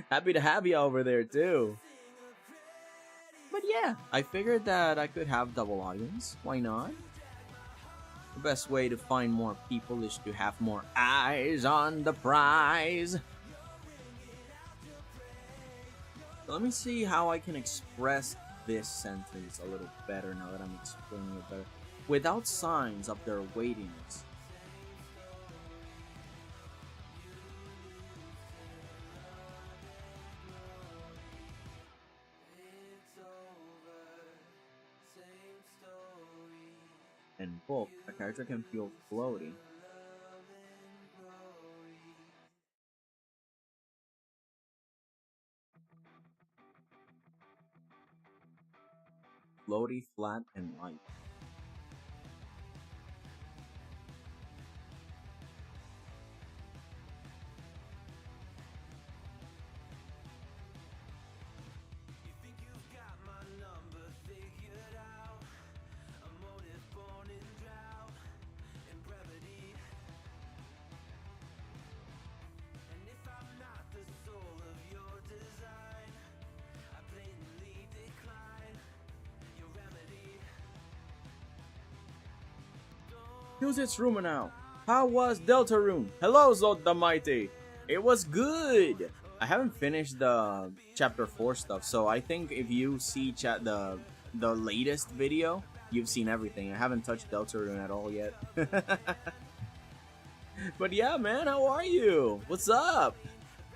Happy to have you over there too. But yeah, I figured that I could have double audience. Why not? The best way to find more people is to have more eyes on the prize. So let me see how I can express this sentence a little better now that I'm explaining it better. Without signs of their waitings. In bulk, a character can feel floaty. Floaty, flat, and light. 𝐷𝐿𝐭𝐬𝐧𝐠 room now. How was Deltarune? Hello, Zod the Mighty. It was good. I haven't finished the chapter 4 stuff, so I think if you see the latest video, you've seen everything. I haven't touched Deltarune at all yet. But yeah, man, how are you? What's up?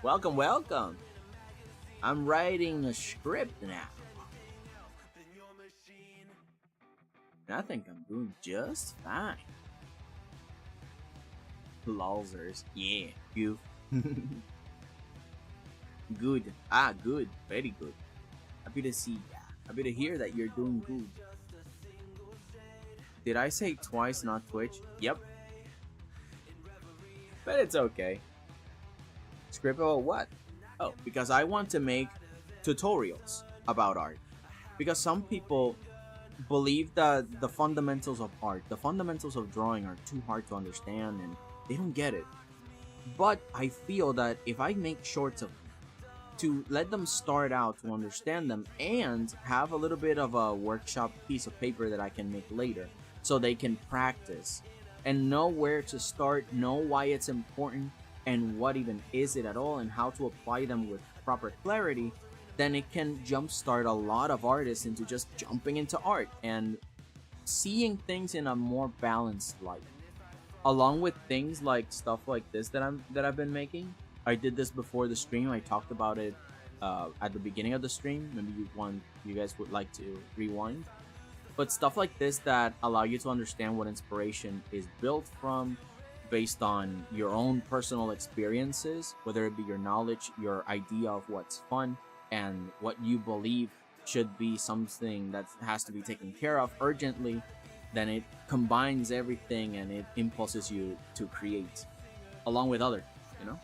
Welcome, welcome. I'm writing a script now. And I think I'm doing just fine. Lolzers. Yeah, you. Good. Ah, good. Very good. Happy to see ya. Happy to hear that you're doing good. Did I say twice, not Twitch? Yep. But it's okay. Script about what? Oh, because I want to make tutorials about art. Because some people believe that the fundamentals of art, the fundamentals of drawing are too hard to understand and they don't get it. But I feel that if I make shorts of them, to let them start out to understand them and have a little bit of a workshop piece of paper that I can make later so they can practice and know where to start, know why it's important and what even is it at all and how to apply them with proper clarity, then it can jumpstart a lot of artists into just jumping into art and seeing things in a more balanced light. Along with things like stuff like this that I've been making. I did this before the stream. I talked about it at the beginning of the stream. Maybe you guys would like to rewind. But stuff like this that allow you to understand what inspiration is built from based on your own personal experiences, whether it be your knowledge, your idea of what's fun, and what you believe should be something that has to be taken care of urgently, then it combines everything and it impulses you to create along with others, you know?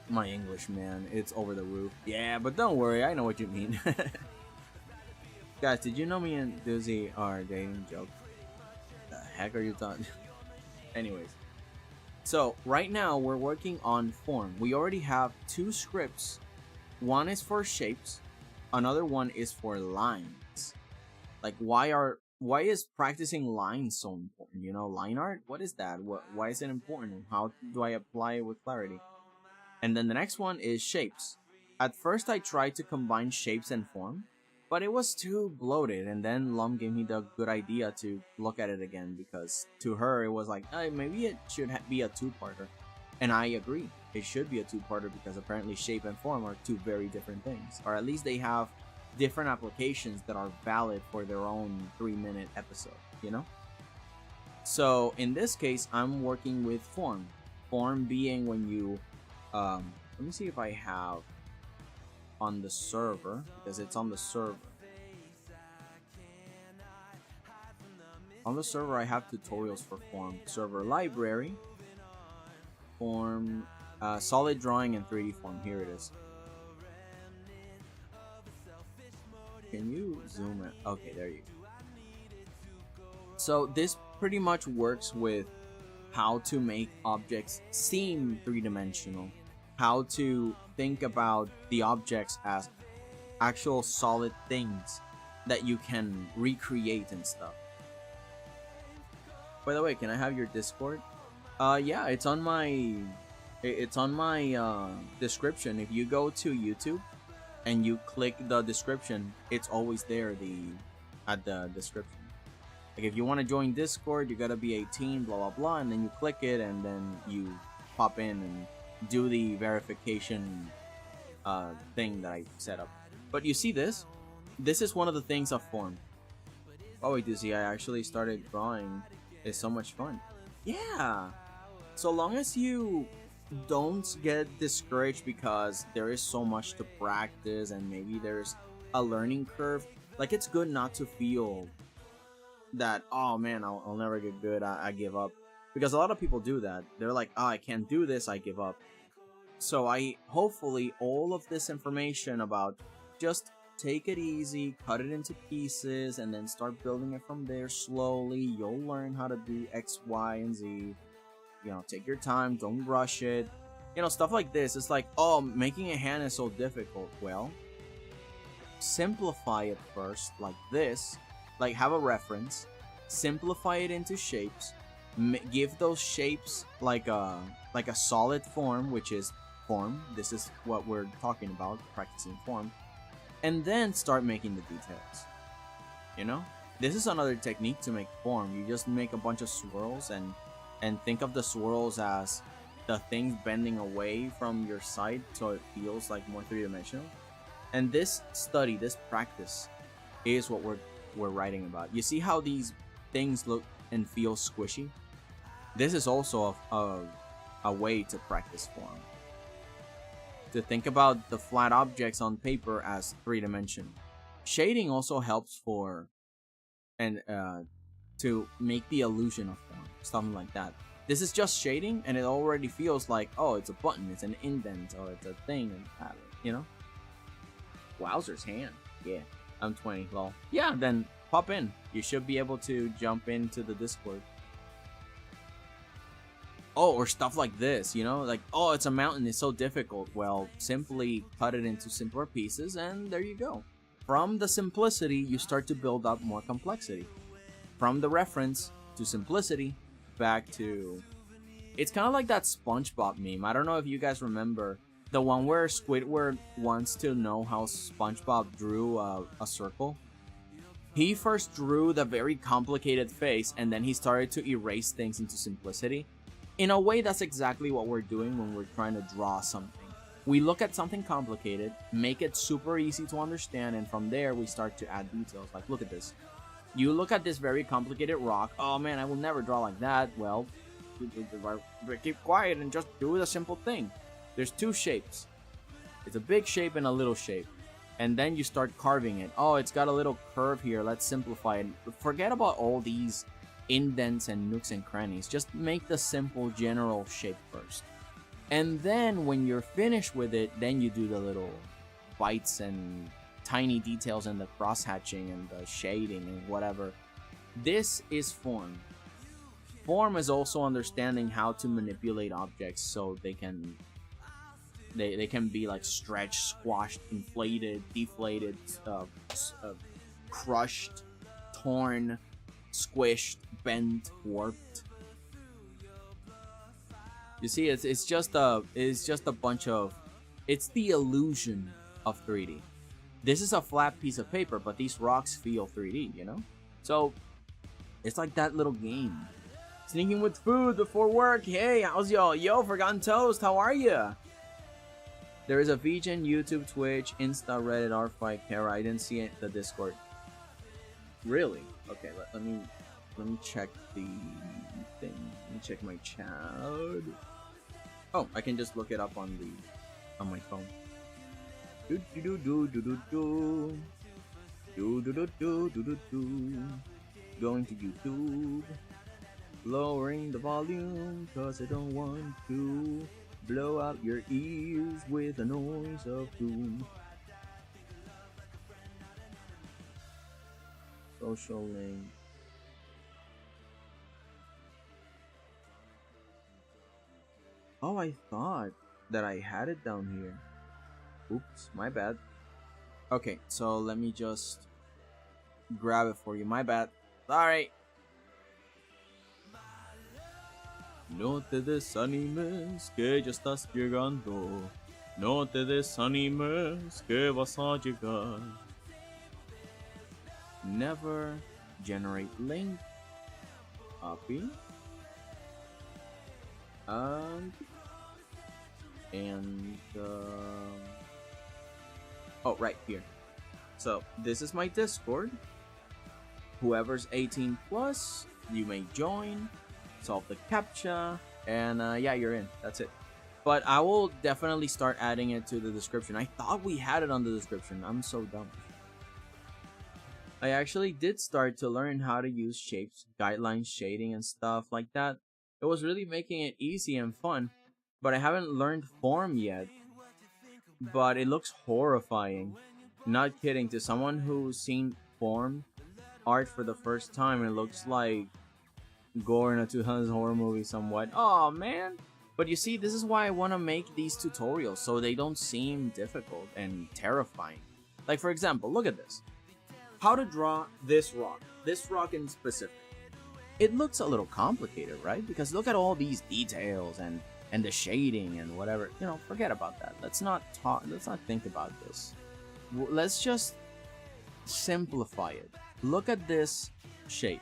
My English, man, it's over the roof. Yeah, but don't worry, I know what you mean. Guys, did you know me and 𝐷𝐿𝐭𝐬𝐧𝐠 are dating? Joke. The heck are you talking? Anyways, so right now we're working on form. We already have 2 scripts. One is for shapes, another one is for lines. Like why is practicing lines so important? You know, line art? What is that? Why is it important? How do I apply it with clarity? And then the next one is shapes. At first I tried to combine shapes and form, but it was too bloated, and then Lum gave me the good idea to look at it again because to her it was like, hey, maybe it should be a 2-parter. And I agree, it should be a 2-parter because apparently shape and form are 2 very different things, or at least they have different applications that are valid for their own 3-minute episode, you know? So in this case, I'm working with form. Form being when you Let me see if I have on the server, because it's on the server. On the server, I have tutorials for form, server library, form, solid drawing, and 3D form. Here it is. Can you zoom it? Okay, there you go. So this pretty much works with how to make objects seem three-dimensional, how to think about the objects as actual solid things that you can recreate and stuff. By the way, can I have your Discord? Yeah, it's on my description. If you go to YouTube and you click the description, it's always there at the description. Like if you want to join Discord, you gotta be 18, blah blah blah, and then you click it, and then you pop in and do the verification thing that I set up. But you see this? This is one of the things of form. Oh wait, you see, I actually started drawing. It's so much fun. Yeah. So long as you don't get discouraged because there is so much to practice and maybe there's a learning curve. Like it's good not to feel that, oh man, I'll never get good, I give up. Because a lot of people do that. They're like, oh, I can't do this, I give up. So hopefully all of this information about just take it easy, cut it into pieces, and then start building it from there slowly. You'll learn how to do X, Y, and Z. You know, take your time, don't rush it. You know, stuff like this. It's like, oh, making a hand is so difficult. Well, simplify it first, like this. Like, have a reference. Simplify it into shapes. Give those shapes like a solid form, which is form. This is what we're talking about, practicing form. And then start making the details. You know? This is another technique to make form. You just make a bunch of swirls and think of the swirls as the things bending away from your side so it feels like more three-dimensional. And this study, this practice, is what we're writing about. You see how these things look and feel squishy? This is also a way to practice form. To think about the flat objects on paper as three-dimensional. Shading also helps for to make the illusion of form, something like that. This is just shading, and it already feels like, oh, it's a button, it's an indent, or it's a thing, you know? Wowzer's hand. Yeah, I'm 20, lol. Yeah, then pop in. You should be able to jump into the Discord. Oh, or stuff like this, you know? Like, oh, it's a mountain, it's so difficult. Well, simply cut it into simpler pieces, and there you go. From the simplicity, you start to build up more complexity. From the reference to simplicity, back to... It's kind of like that SpongeBob meme. I don't know if you guys remember the one where Squidward wants to know how SpongeBob drew a circle. He first drew the very complicated face, and then he started to erase things into simplicity. In a way, that's exactly what we're doing when we're trying to draw something. We look at something complicated, make it super easy to understand, and from there we start to add details. Like, look at this. You look at this very complicated rock. Oh man, I will never draw like that. Well, keep quiet and just do the simple thing. There's two shapes. It's a big shape and a little shape. And then you start carving it. Oh, it's got a little curve here. Let's simplify it. Forget about all these indents and nooks and crannies. Just make the simple general shape first. And then when you're finished with it, then you do the little bites and tiny details and the cross hatching and the shading and whatever. This is form. Form is also understanding how to manipulate objects so they can be like stretched, squashed, inflated, deflated, crushed, torn, squished, bent, warped. You see, it's just a bunch of, it's the illusion of 3D. This is a flat piece of paper, but these rocks feel 3D, you know? So it's like that little game. Sneaking with food before work. Hey, how's y'all? Yo, Forgotten Toast, how are ya? There is a VGen, YouTube, Twitch, Insta, Reddit, 𝐅_𝐫𝐢𝐭. I didn't see the Discord. Really? Okay, let me check the thing. Let me check my chat. Oh, I can just look it up on the on my phone. Do do do do do do do. Do do do do do do do. Going to YouTube. Lowering the volume, cause I don't want to blow out your ears with the noise of doom. Social link. Oh, I thought that I had it down here. Oops, my bad. Okay, so let me just grab it for you. My bad. Sorry. No te desanimes, que ya estás llegando. No te desanimes, que vas a llegar. Never generate link. Copy. Oh, right here. So this is my Discord. Whoever's 18 plus, you may join. Solve the captcha, and yeah, you're in. That's it. But I will definitely start adding it to the description. I thought we had it on the description. I'm so dumb. I actually did start to learn how to use shapes, guidelines, shading, and stuff like that. It was really making it easy and fun, but I haven't learned form yet. But it looks horrifying. Not kidding. To someone who's seen form art for the first time, it looks like gore in a 2000s horror movie somewhat. Oh man. But you see, this is why I want to make these tutorials, so they don't seem difficult and terrifying. Like, for example, look at this. How to draw this rock in specific. It looks a little complicated, right? Because look at all these details and the shading and whatever. You know, forget about that. Let's not think about this. Let's just simplify it. Look at this shape.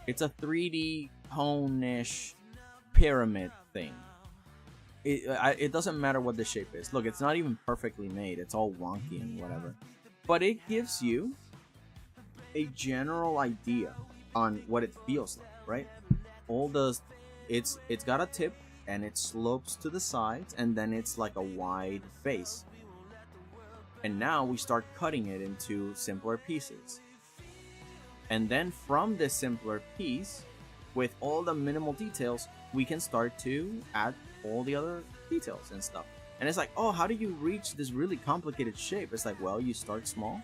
It's a 3D cone-ish pyramid thing. It doesn't matter what the shape is. Look, it's not even perfectly made. It's all wonky and whatever. But it gives you a general idea on what it feels like, right? It's got a tip and it slopes to the sides, and then it's like a wide face. And now we start cutting it into simpler pieces. And then from this simpler piece, with all the minimal details, we can start to add all the other details and stuff. And it's like, oh, how do you reach this really complicated shape? It's like, well, you start small,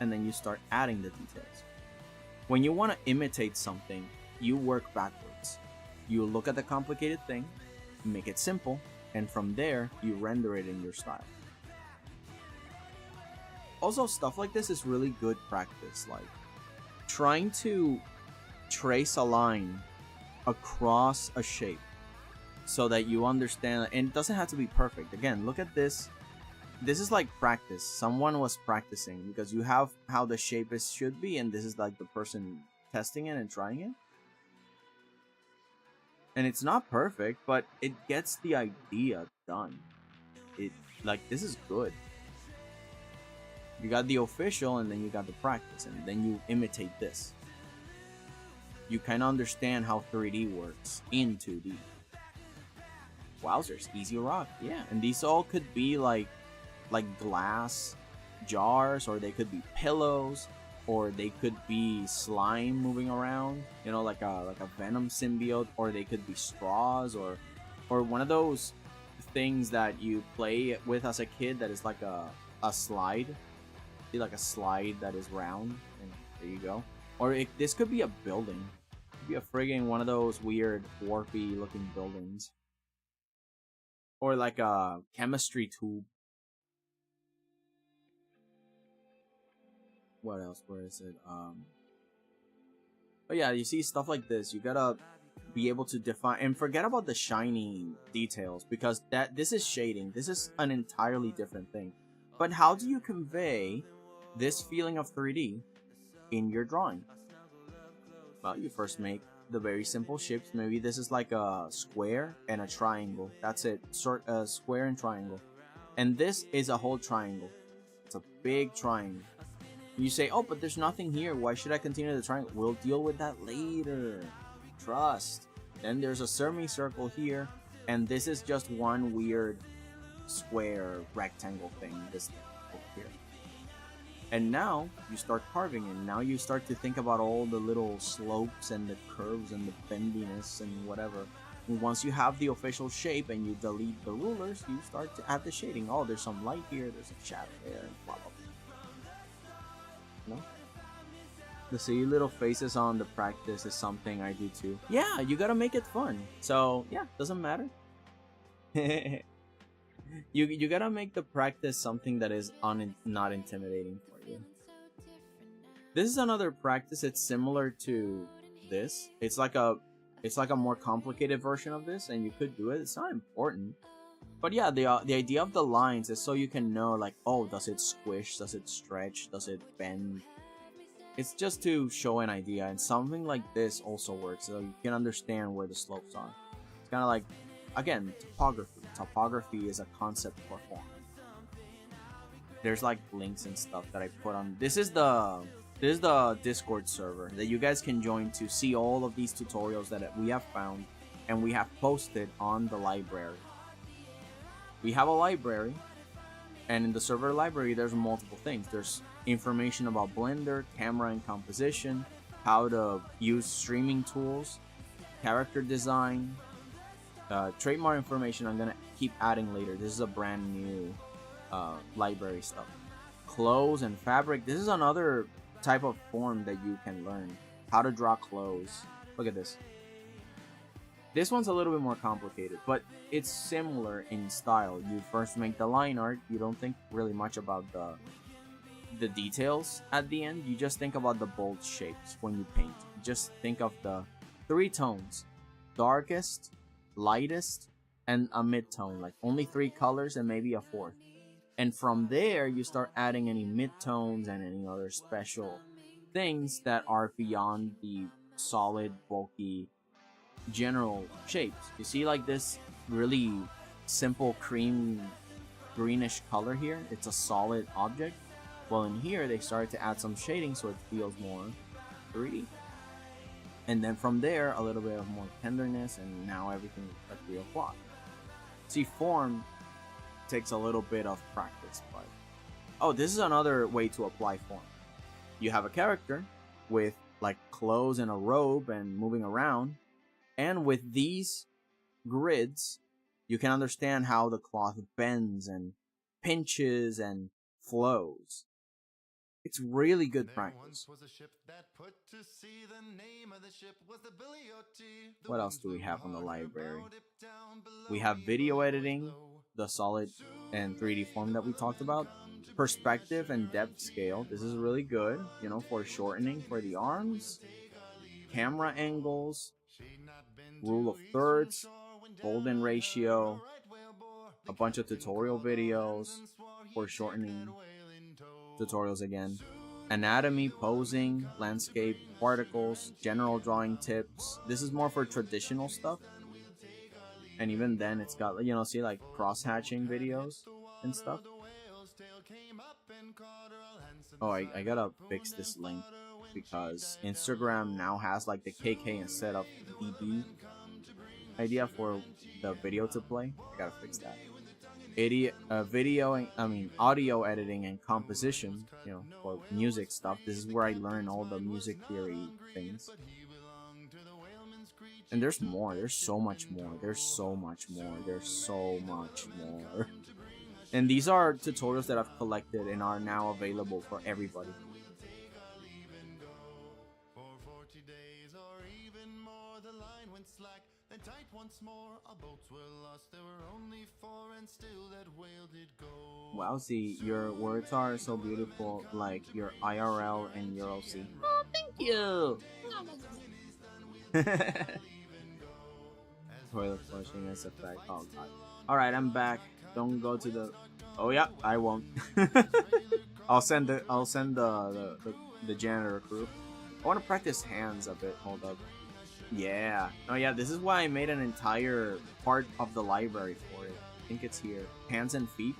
and then you start adding the details. When you want to imitate something, you work backwards. You look at the complicated thing, make it simple, and from there, you render it in your style. Also, stuff like this is really good practice, like trying to trace a line across a shape so that you understand, and it doesn't have to be perfect. Again, look at this. This is like practice. Someone was practicing, because you have how the shape should be, and this is like the person testing it and trying it. And it's not perfect, but it gets the idea done. This is good. You got the official, and then you got the practice, and then you imitate this. You kind of understand how 3D works in 2D. Wowzers, easy rock, yeah. And these all could be like glass jars, or they could be pillows, or they could be slime moving around, you know, like a venom symbiote, or they could be straws, or one of those things that you play with as a kid that is like a slide. Like a slide that is round, and there you go. Or this could be a building. It could be a friggin' one of those weird warpy looking buildings, or like a chemistry tube. What else? Where is it? But yeah, you see stuff like this. You gotta be able to define, and forget about the shiny details, because this is shading. This is an entirely different thing. But how do you convey this feeling of 3D in your drawing? Well, you first make the very simple shapes. Maybe this is like a square and a triangle. That's it. Square and triangle. And this is a whole triangle. It's a big triangle. You say, oh, but there's nothing here. Why should I continue the triangle? We'll deal with that later. Trust. Then there's a semicircle here, and this is just one weird square rectangle thing, this thing over here. And now you start carving, and now you start to think about all the little slopes and the curves and the bendiness and whatever. And once you have the official shape and you delete the rulers, you start to add the shading. Oh, there's some light here, there's a shadow there, and blah blah blah. No? The silly little faces on the practice is something I do too. Yeah, you gotta make it fun. So yeah, doesn't matter. you gotta make the practice something that is not intimidating for you. This is another practice. It's similar to this. It's like a more complicated version of this, and you could do it. It's not important. But yeah, the idea of the lines is so you can know, like, oh, does it squish? Does it stretch? Does it bend? It's just to show an idea, and something like this also works, so you can understand where the slopes are. It's kind of like, again, topography. Topography is a concept for form. There's like links and stuff that I put on. This is the Discord server that you guys can join to see all of these tutorials that we have found and we have posted on the library. We have a library, and in the server library there's multiple things. There's information about Blender, camera and composition, how to use streaming tools, character design, trademark information I'm gonna keep adding later. This is a brand new library stuff. Clothes and fabric. This is another type of form that you can learn. How to draw clothes. Look at this. This one's a little bit more complicated, but it's similar in style. You first make the line art. You don't think really much about the details at the end. You just think about the bold shapes when you paint. Just think of the 3 tones: darkest, lightest, and a mid-tone. Like only 3 colors and maybe a 4th. And from there you start adding any mid-tones and any other special things that are beyond the solid, bulky, general shapes. You see, like this really simple cream greenish color here, it's a solid object. Well, in here they started to add some shading so it feels more 3D. And then from there, a little bit of more tenderness, and now everything is like real cloth. See, form takes a little bit of practice, but oh, this is another way to apply form. You have a character with like clothes and a robe and moving around, and with these grids you can understand how the cloth bends and pinches and flows. It's really good practice. What else do we have on the library? We have video editing, the solid and 3D form that we talked about, perspective and depth scale. This is really good, you know, for shortening for the arms, camera angles, rule of thirds, golden ratio, a bunch of tutorial videos for shortening tutorials again, anatomy, posing, landscape, particles, general drawing tips. This is more for traditional stuff, and even then it's got, you know, see, like cross-hatching videos and stuff. Oh, I gotta fix this link because Instagram now has like the KK instead of DB idea for the video to play. I gotta fix that. Audio editing and composition, you know, for music stuff. This is where I learn all the music theory things. And there's more. There's so much more. There's so much more. There's so much more. And these are tutorials that I've collected and are now available for everybody. Wow, see, your words are so beautiful, like your IRL and your OC. Oh, thank you! Toilet flushing as a fact. Oh god. Alright, I'm back. Don't go to the... Oh yeah, I won't. I'll send the janitor crew. I want to practice hands a bit. Hold up. Yeah. Oh yeah, this is why I made an entire part of the library for it. I think it's here. Hands and feet.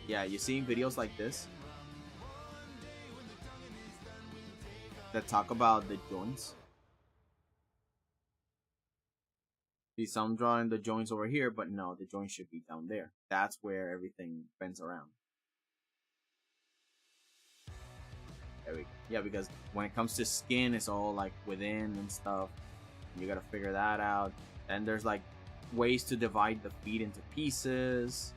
Yeah, you see videos like this that talk about the joints. See, some drawing the joints over here, but no, the joint should be down there. That's where everything bends around. There we go. Yeah, because when it comes to skin, it's all like within and stuff. You gotta figure that out. And there's like ways to divide the feet into pieces.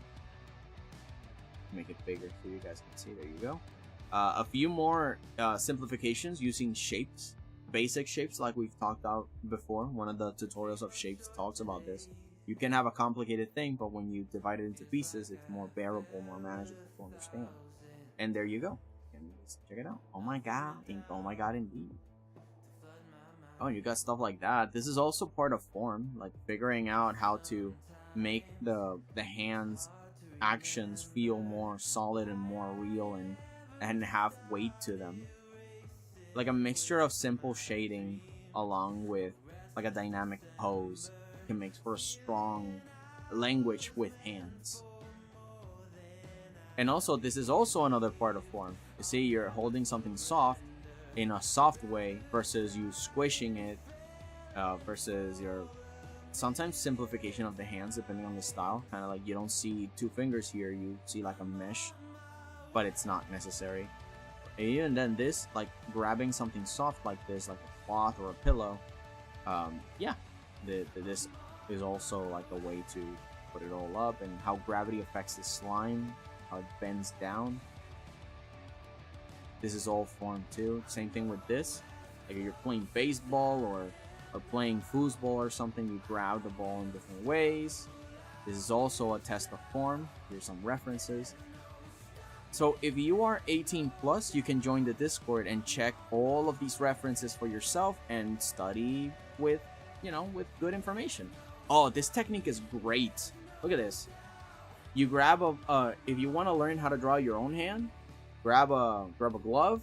Make it bigger so you guys can see. There you go. A few more simplifications using shapes, basic shapes like we've talked about before. One of the tutorials of shapes talks about this. You can have a complicated thing, but when you divide it into pieces, it's more bearable, more manageable to understand. And there you go. Check it out. Oh my god. Oh my god, indeed. Oh, you got stuff like that. This is also part of form, like figuring out how to make the hands actions feel more solid and more real and have weight to them. Like a mixture of simple shading along with like a dynamic pose can make for a strong language with hands. And also, this is also another part of form. You see, you're holding something soft in a soft way versus you squishing it versus your sometimes simplification of the hands depending on the style. Kind of like you don't see two fingers here, you see like a mesh, but it's not necessary. And then this, like grabbing something soft like this, like a cloth or a pillow, yeah, this is also like a way to put it all up, and how gravity affects the slime, how it bends down. This is all form too. Same thing with this. Like if you're playing baseball or playing foosball or something, you grab the ball in different ways. This is also a test of form. Here's some references. So if you are 18 plus, you can join the Discord and check all of these references for yourself and study with, you know, with good information. Oh, this technique is great. Look at this. You grab a if you want to learn how to draw your own hand, grab a glove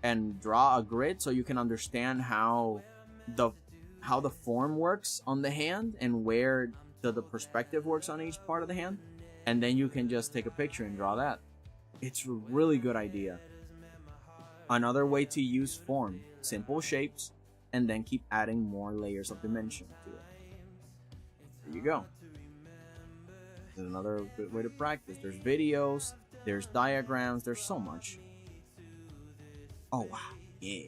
and draw a grid so you can understand how the form works on the hand and where the perspective works on each part of the hand, and then you can just take a picture and draw that. It's a really good idea. Another way to use form, simple shapes, and then keep adding more layers of dimension to it. There you go. There's another good way to practice. There's videos, there's diagrams, there's so much. Oh wow, yeah.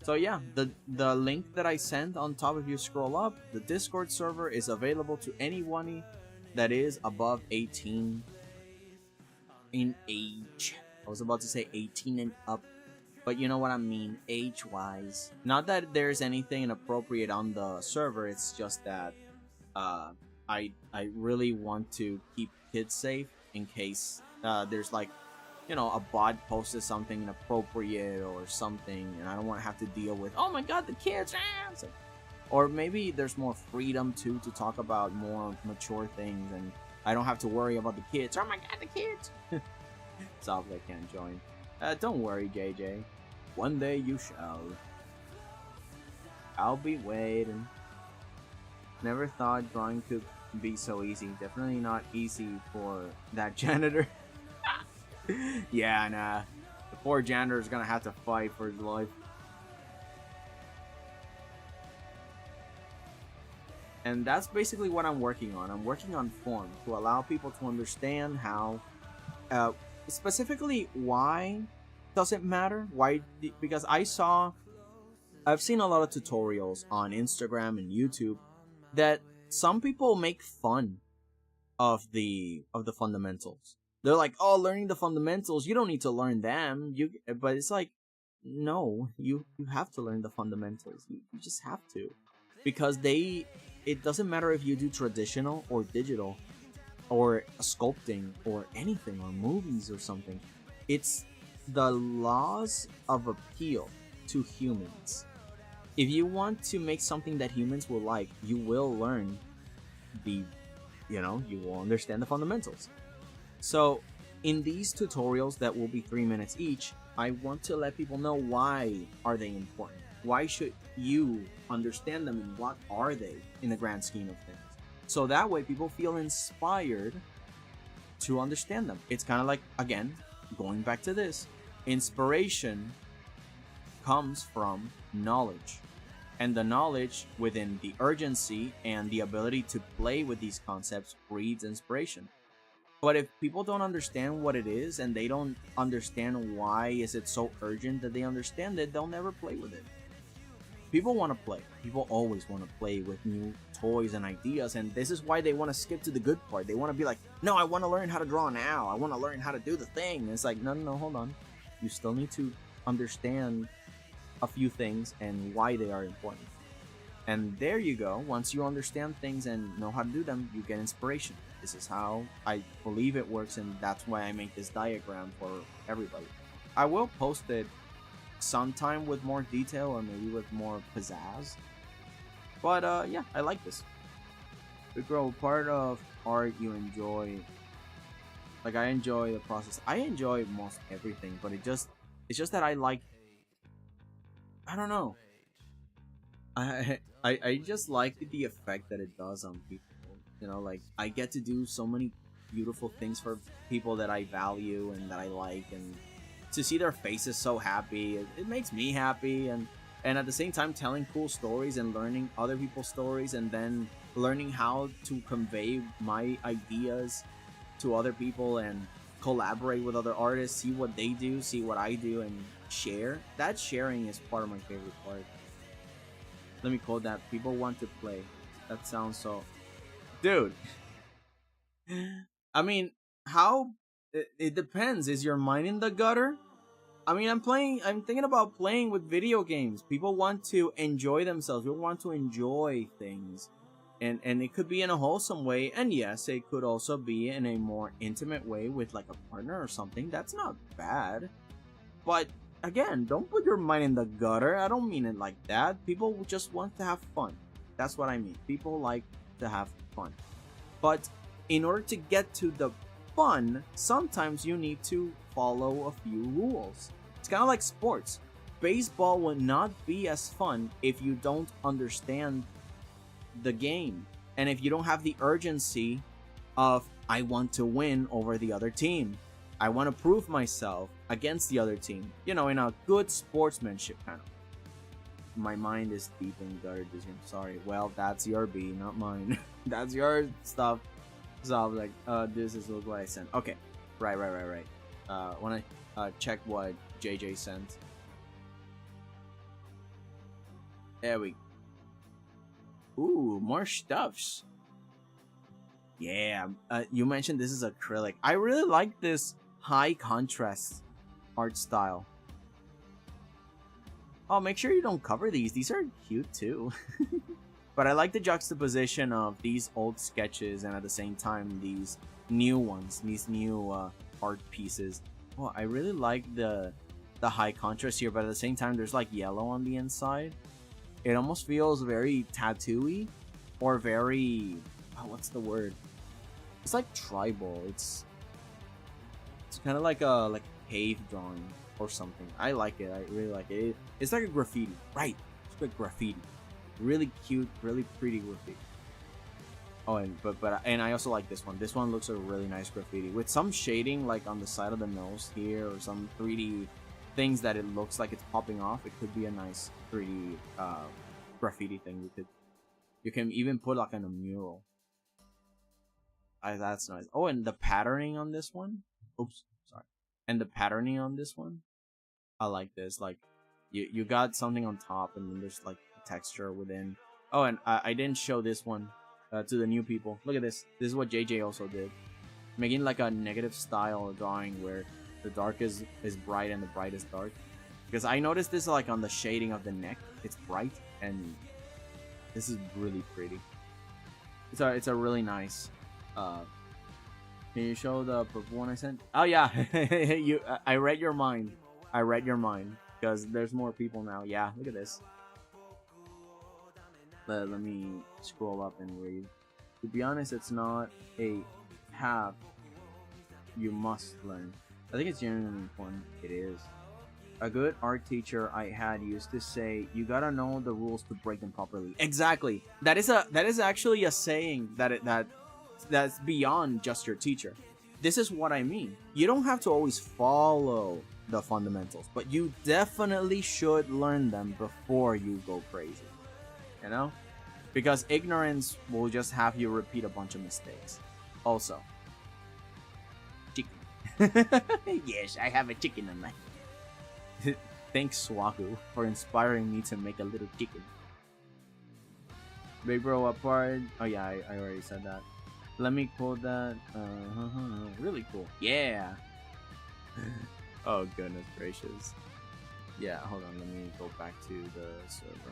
So yeah, the link that I sent on top, if you scroll up, the Discord server is available to anyone that is above 18 in age. I was about to say 18 and up, but you know what I mean, age-wise. Not that there's anything inappropriate on the server, it's just that I really want to keep kids safe in case there's like, you know, a bot posted something inappropriate or something, and I don't want to have to deal with, oh my god, the kids, or maybe there's more freedom to talk about more mature things, and I don't have to worry about the kids. Oh my god, the kids. Sadly, I can't join. Don't worry, JJ. One day you shall. I'll be waiting. Never thought drawing could be so easy. Definitely not easy for that janitor. Yeah, nah. The poor janitor is gonna have to fight for his life. And that's basically what I'm working on. I'm working on form to allow people to understand how, specifically why does it matter? Why? Because I've seen a lot of tutorials on Instagram and YouTube that some people make fun of the fundamentals. They're like, oh, learning the fundamentals, you don't need to learn them. But it's like, no, you have to learn the fundamentals. You just have to. Because it doesn't matter if you do traditional or digital or sculpting or anything or movies or something. It's the laws of appeal to humans. If you want to make something that humans will like, you will learn you will understand the fundamentals. So in these tutorials that will be 3 minutes each, I want to let people know why are they important. Why should you understand them, and what are they in the grand scheme of things? So that way people feel inspired to understand them. It's kind of like, again, going back to this, inspiration comes from knowledge. And the knowledge within the urgency and the ability to play with these concepts breeds inspiration. But if people don't understand what it is and they don't understand why is it so urgent that they understand it, they'll never play with it. People want to play. People always want to play with new toys and ideas, and this is why they want to skip to the good part. They want to be like, no, I want to learn how to draw now. I want to learn how to do the thing. And it's like, no, hold on. You still need to understand a few things and why they are important. And there you go. Once you understand things and know how to do them, you get inspiration. This is how I believe it works, and that's why I make this diagram for everybody. I will post it sometime with more detail or maybe with more pizzazz. But yeah, I like this. Big Girl, part of art you enjoy. Like, I enjoy the process. I enjoy most everything, but it's just that I don't know. I just like the effect that it does on people. You know, like, I get to do so many beautiful things for people that I value and that I like, and to see their faces so happy, it makes me happy. And at the same time, telling cool stories and learning other people's stories, and then learning how to convey my ideas to other people and collaborate with other artists, see what they do, see what I do, and share. That sharing is part of my favorite part. Let me quote that. People want to play. That sounds so... Dude. I mean, how... It depends. Is your mind in the gutter? I mean, I'm thinking about playing with video games. People want to enjoy themselves. People want to enjoy things. And it could be in a wholesome way. And yes, it could also be in a more intimate way with like a partner or something. That's not bad. But again, don't put your mind in the gutter. I don't mean it like that. People just want to have fun. That's what I mean. People like to have fun. But in order to get to the fun, sometimes you need to follow a few rules. It's kind of like sports. Baseball will not be as fun if you don't understand the game, and if you don't have the urgency of, I want to win over the other team, I want to prove myself against the other team, you know, in a good sportsmanship kind of. My mind is deep in gutter. Sorry. Well, that's your B, not mine. That's your stuff. So I was like, this is what I sent. Okay, right. When I check what JJ sent. There we go. Ooh, more stuffs. Yeah, you mentioned this is acrylic. I really like this high contrast art style. Oh, make sure you don't cover these. These are cute too. But I like the juxtaposition of these old sketches and at the same time these new ones, these new art pieces. Oh, I really like the high contrast here, but at the same time there's like yellow on the inside. It almost feels very tattooy, or very, what's the word? It's like tribal. It's kind of like a cave drawing or something. I like it. I really like it. It's like a graffiti, right? It's like graffiti. Really cute, really pretty graffiti. Oh, and I also like this one. This one looks a really nice graffiti with some shading like on the side of the nose here, or some 3D things that it looks like it's popping off. It could be a nice 3D graffiti thing. You can even put like in a mural. That's nice. Oh, and the patterning on this one. Oops, sorry. And the patterning on this one, I like this. Like, you got something on top, and then there's like a texture within. Oh, and I didn't show this one to the new people. Look at this. This is what JJ also did, making like a negative style drawing where the dark is bright and the bright is dark. Because I noticed this like on the shading of the neck. It's bright, and this is really pretty. It's a really nice. Can you show the purple one I sent? Oh yeah, I read your mind. I read your mind because there's more people now. Yeah, look at this. Let me scroll up and read. To be honest, it's not a have. You must learn. I think it's genuinely important. It is. A good art teacher I had used to say, "You gotta know the rules to break them properly." Exactly. That is actually a saying that's beyond just your teacher. This is what I mean. You don't have to always follow the fundamentals, but you definitely should learn them before you go crazy. you know? Because ignorance will just have you repeat a bunch of mistakes. Also, chicken. Yes, I have a chicken in my. Thanks, Swaku, for inspiring me to make a little chicken. Big bro apart. Oh yeah, I already said that. Let me quote that. Really cool. Yeah. Oh goodness gracious. Yeah, hold on. Let me go back to the server.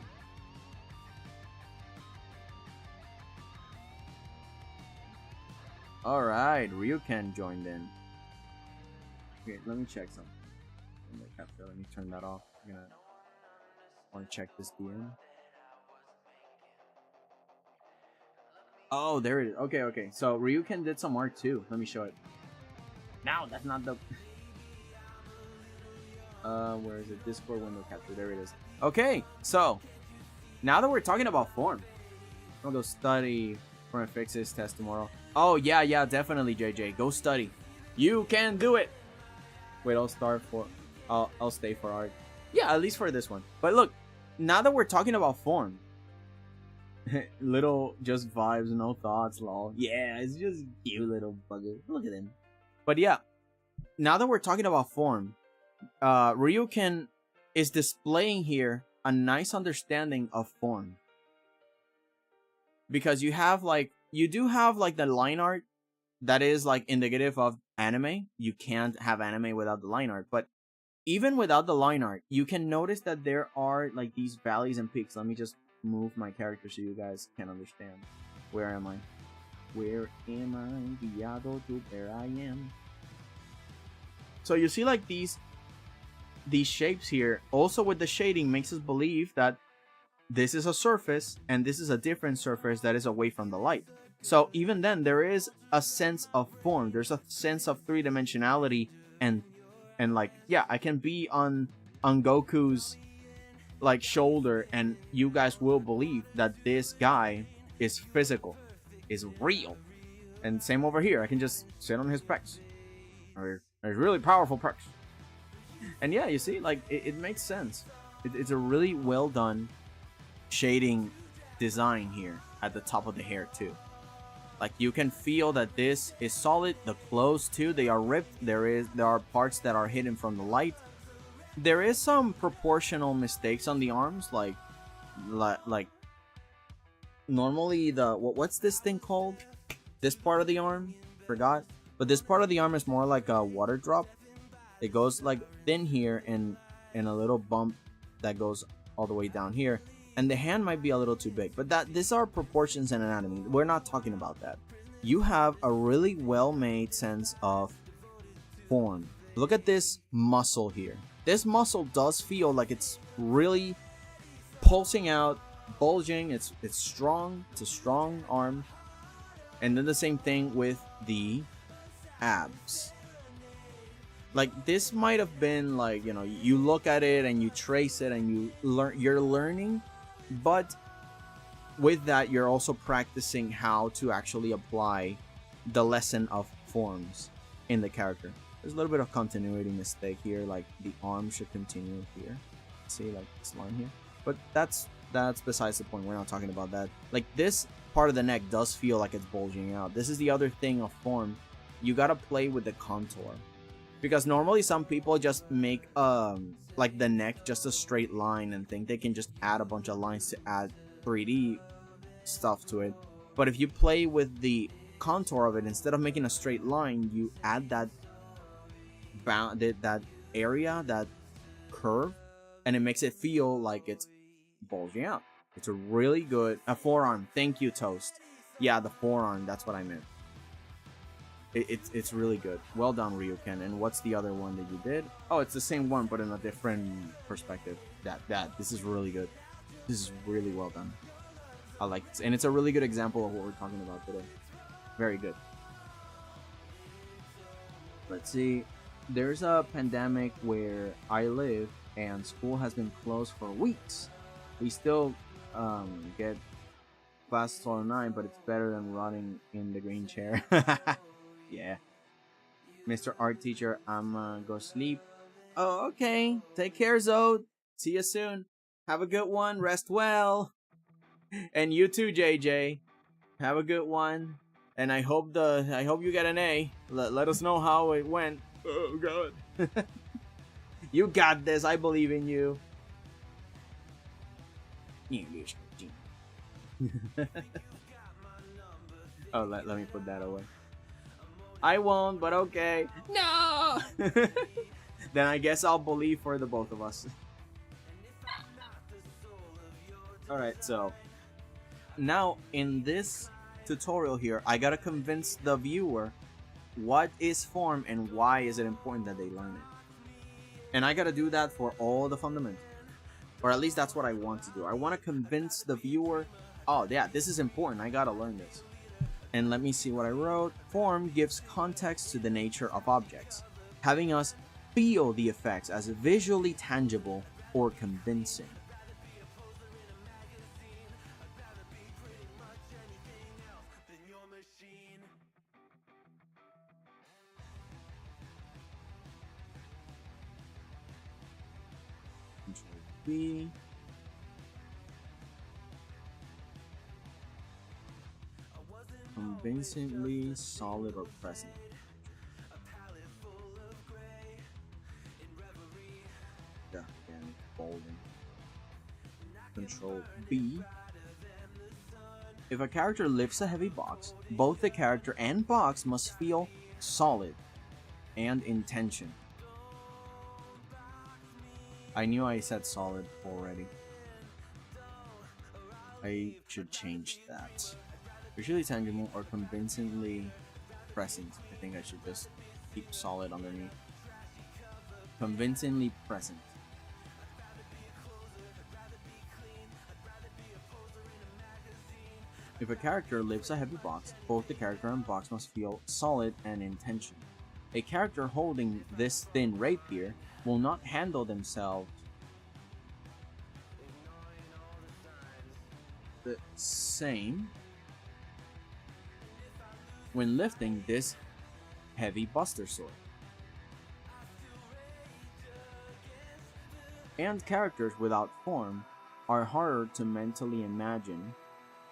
All right, 𝐸𝐭𝐢𝐭 joined in. Okay, let me check something. Let me turn that off. I'm gonna want to check this DM. Oh, there it is. Okay, okay. So 𝐸𝐿𝐭𝐢𝐭 did some art too. Let me show it. No, that's not the. Where is it? Discord window capture. There it is. Okay, so now that we're talking about form, I'm gonna go study for my fixes test tomorrow. Oh yeah, definitely, JJ. Go study. You can do it. Wait, I'll start for. I'll stay for art. Yeah, at least for this one. But look, now that we're talking about form, little just vibes, no thoughts, lol. Yeah, it's just cute little bugger. Look at him. But yeah, now that we're talking about form, 𝐸𝐿𝐭𝐢𝐭 is displaying here a nice understanding of form. Because you do have like the line art that is like indicative of anime. You can't have anime without the line art, but even without the line art, you can notice that there are like these valleys and peaks. Let me just move my character so you guys can understand. Where am I? Where am I? Guiado to where I am. So you see like these shapes here. Also with the shading makes us believe that this is a surface and this is a different surface that is away from the light. So even then there is a sense of form. There's a sense of three-dimensionality and like, yeah, I can be on Goku's like shoulder and you guys will believe that this guy is physical, is real. And same over here, I can just sit on his pecs. Or there's really powerful pecs. And yeah, you see, like it makes sense. It's a really well done shading design here at the top of the hair too. Like you can feel that this is solid. The clothes too, they are ripped. There are parts that are hidden from the light. There is some proportional mistakes on the arms, like normally the what's this thing called? This part of the arm, forgot. But this part of the arm is more like a water drop. It goes like thin here and a little bump that goes all the way down here. And the hand might be a little too big, but these are proportions and anatomy. We're not talking about that. You have a really well-made sense of form. Look at this muscle here. This muscle does feel like it's really pulsing out, bulging. It's strong. It's a strong arm. And then the same thing with the abs. Like this might have been like, you know, you look at it and you trace it and you're learning. But with that, you're also practicing how to actually apply the lesson of forms in the character. There's a little bit of continuity mistake here, like the arm should continue here. See, like this line here. But that's besides the point. We're not talking about that. Like this part of the neck does feel like it's bulging out. This is the other thing of form. You gotta play with the contour. Because normally some people just make like the neck just a straight line and think they can just add a bunch of lines to add 3D stuff to it. But if you play with the contour of it, instead of making a straight line, you add that area, that curve, and it makes it feel like it's bulging out. It's a really good forearm. Thank you, Toast. Yeah, the forearm. That's what I meant. It's really good. Well done, 𝐸𝐿𝐭𝐢𝐭. And what's the other one that you did? Oh, it's the same one, but in a different perspective. This is really good. This is really well done. I like this. And it's a really good example of what we're talking about today. Very good. Let's see. There's a pandemic where I live and school has been closed for weeks. We still get classes online, but it's better than running in the green chair. Yeah. Mr. Art Teacher, I'm go sleep. Oh, okay. Take care, 𝐬𝐸. See you soon. Have a good one. Rest well. And you too, JJ. Have a good one. And I hope you get an A. Let us know how it went. Oh god. You got this. I believe in you. Oh, let me put that away. I won't, but okay. No. Then I guess I'll believe for the both of us. Alright, so now in this tutorial here, I gotta convince the viewer what is form and why is it important that they learn it. And I gotta do that for all the fundamentals. Or at least that's what I want to do. I want to convince the viewer, oh yeah, this is important, I gotta learn this. And let me see what I wrote. Form gives context to the nature of objects, having us feel the effects as visually tangible or convincing. Control B. Convincingly solid or present. Yeah, again, bolding. Control B. If a character lifts a heavy box, both the character and box must feel solid and in tension. I knew I said solid already. I should change that. Visually tangible or convincingly present. I think I should just keep solid underneath. Convincingly present. If a character lifts a heavy box, both the character and box must feel solid and in tension. A character holding this thin rapier will not handle themselves the same when lifting this heavy buster sword. And characters without form are harder to mentally imagine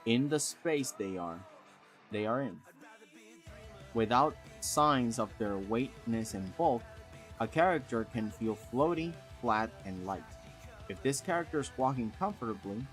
in the space they are in. Without signs of their weightness and bulk, a character can feel floaty, flat, and light. If this character is walking comfortably,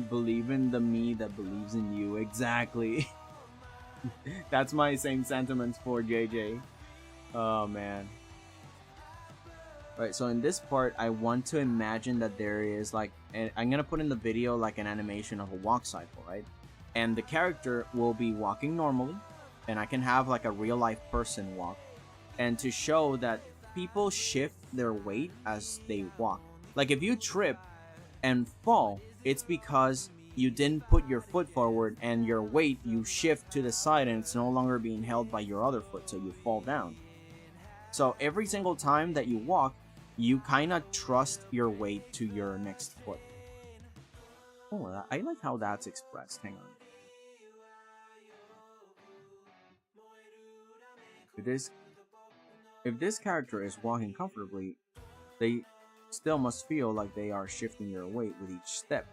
believe in the me that believes in you. Exactly. That's my same sentiments for JJ. Oh man. Right, so in this part, I want to imagine that there is like, and I'm gonna put in the video like an animation of a walk cycle, right? And the character will be walking normally, and I can have like a real life person walk, and to show that people shift their weight as they walk. Like if you trip and fall, it's because you didn't put your foot forward and your weight, you shift to the side and it's no longer being held by your other foot, so you fall down. So every single time that you walk, you kind of trust your weight to your next foot. Oh, I like how that's expressed. Hang on. If this character is walking comfortably, they still must feel like they are shifting their weight with each step.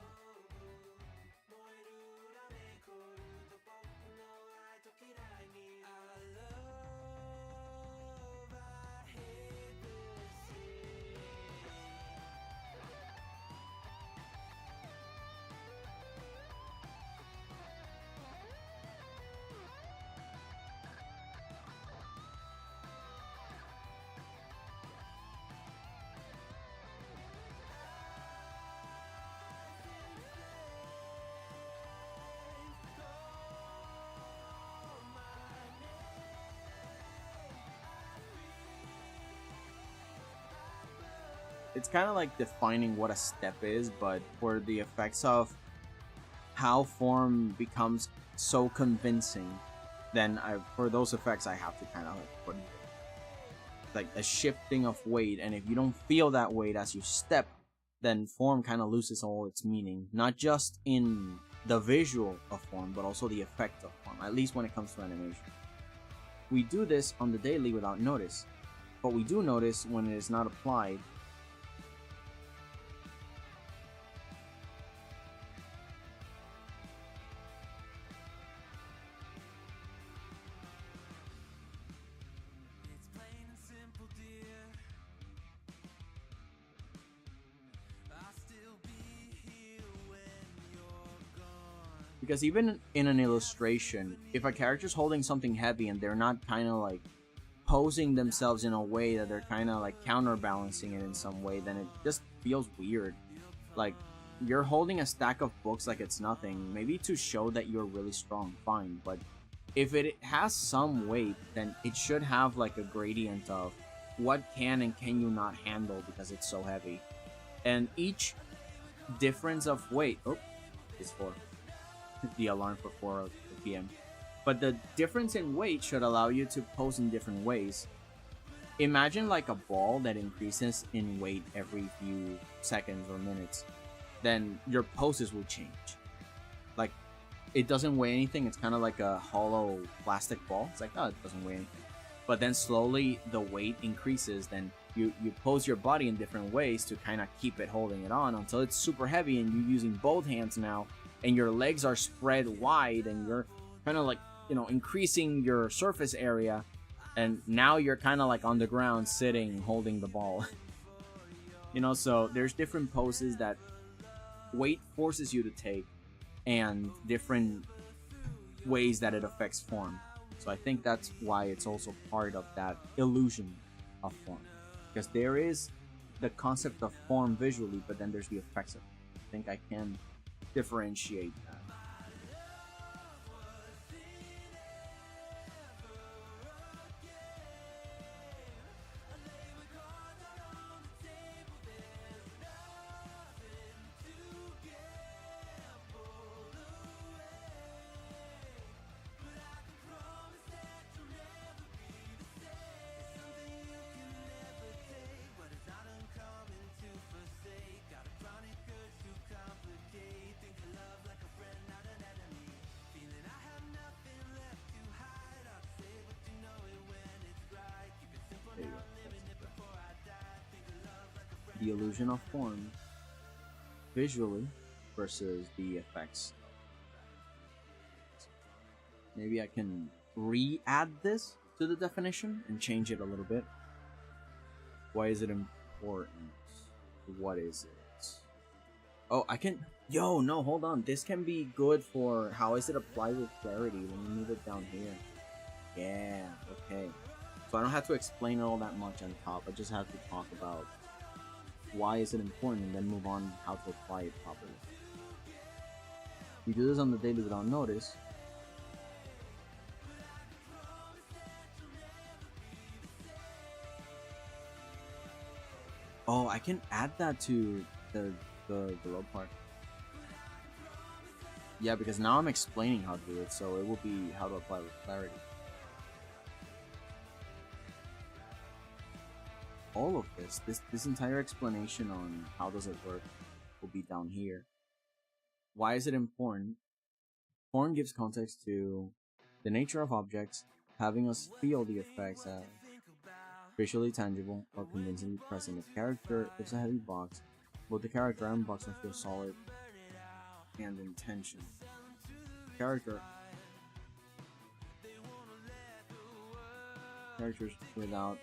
It's kind of like defining what a step is, but for the effects of how form becomes so convincing, then for those effects I have to kind of like put like a shifting of weight, and if you don't feel that weight as you step, then form kind of loses all its meaning, not just in the visual of form, but also the effect of form, at least when it comes to animation. We do this on the daily without notice, but we do notice when it is not applied. Because even in an illustration, if a character's holding something heavy and they're not kind of like posing themselves in a way that they're kind of like counterbalancing it in some way, then it just feels weird. Like, you're holding a stack of books like it's nothing, maybe to show that you're really strong, fine, but if it has some weight, then it should have like a gradient of what can and can you not handle because it's so heavy. And each difference of weight, it's 4. The alarm for 4 p.m. But the difference in weight should allow you to pose in different ways. Imagine like a ball that increases in weight every few seconds or minutes. Then your poses will change. Like, it doesn't weigh anything. It's kind of like a hollow plastic ball. It's like, oh, it doesn't weigh anything. But then slowly the weight increases. Then you pose your body in different ways to kind of keep it holding it on until it's super heavy and you're using both hands now. And your legs are spread wide and you're kind of like, increasing your surface area. And now you're kind of like on the ground sitting, holding the ball. So there's different poses that weight forces you to take and different ways that it affects form. So I think that's why it's also part of that illusion of form. Because there is the concept of form visually, but then there's the effects of it. I think I can differentiate that. The illusion of form visually versus the effects. Maybe I can re-add this to the definition and change it a little bit. Why is it important? What is it? Oh, I can... Yo, no, hold on. This can be good for how is it applied with clarity when you move it down here. Yeah, okay. So I don't have to explain all that much on top. I just have to talk about why is it important and then move on how to apply it properly. We do this on the daily without notice. Oh, I can add that to the below part. Yeah, because now I'm explaining how to do it, so it will be how to apply with clarity. all of this entire explanation on how does it work will be down here. Why is it important? Form gives context to the nature of objects, having us feel the effects as visually tangible or convincingly present. If character is a heavy box, both the character and box must feel solid and intention. Characters without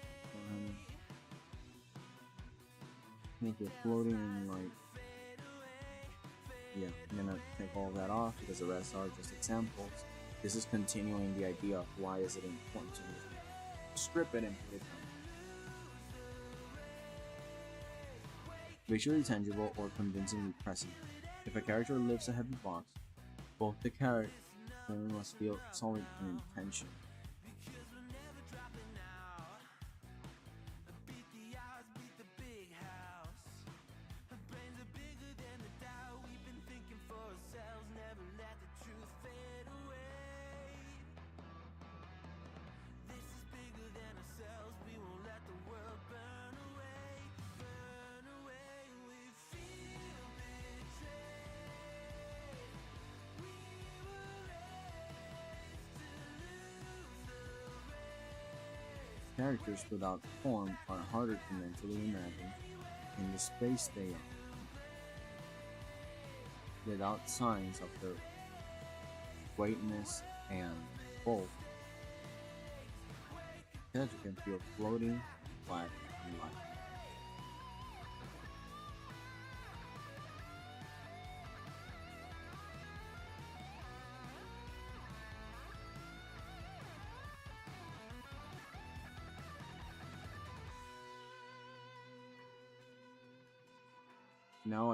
make it floating and like, yeah, I'm gonna take all of that off because the rest are just examples. This is continuing the idea of why is it important to strip it and put it down. Visually tangible or convincingly present. If a character lifts a heavy box, both the character must feel solid in intention. Characters without form are harder to mentally imagine in the space they are, without signs of their weightness and bulk. Character can feel floating, flat, and light. Now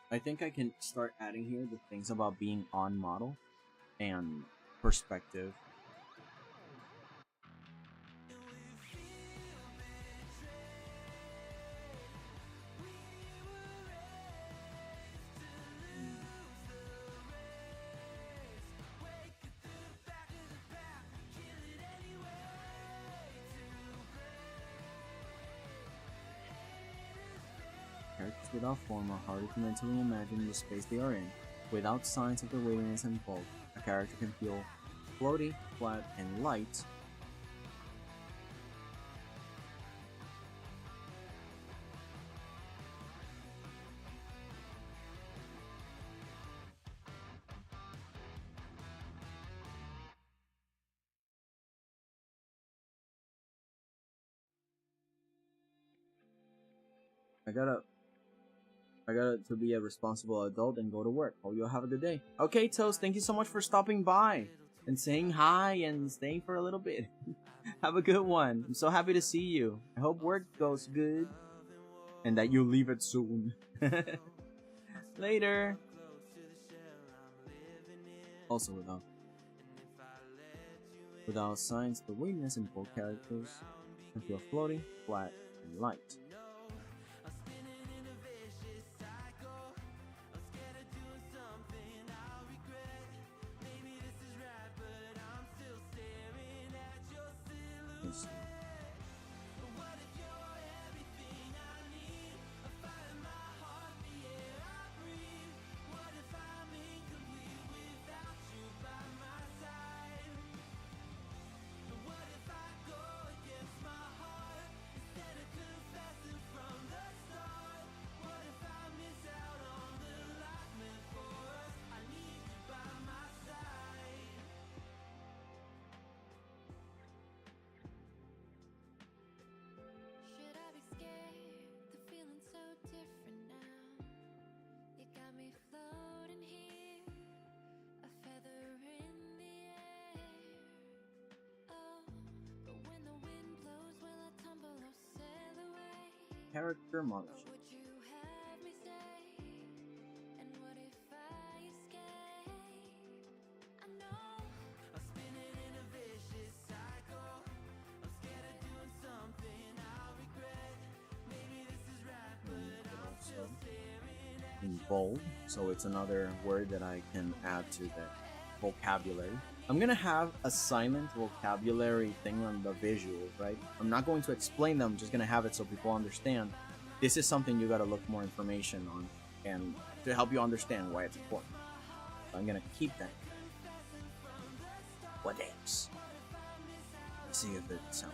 I think I can start adding here the things about being on model and perspective. Characters without form are harder to mentally imagine the space they are in, without signs of their weightiness and bulk. A character can feel floaty, flat, and light. I gotta to be a responsible adult and go to work. Hope you'll have a good day. Okay, Toast, thank you so much for stopping by and saying hi and staying for a little bit. Have a good one. I'm so happy to see you. I hope work goes good and that you leave it soon. Later. Also without signs, the weakness in both characters can feel floating, flat, and light. Yes. Should I be scared? The feeling's so different now. You got me floating here, a feather in the air. Oh, but when the wind blows, will I tumble or sail away? Character model. What would you have me say? And what if I escape? I know I'm spinning in a vicious cycle. I'm scared of doing something I'll regret. Maybe this is right, but I'm still staring at In bold, so it's another word that I can add to the vocabulary. I'm gonna have a silent vocabulary thing on the visuals, right? I'm not going to explain them, I'm just gonna have it so people understand. This is something you gotta look more information on and to help you understand why it's important. So I'm gonna keep that. What else? Let's see if it sounds.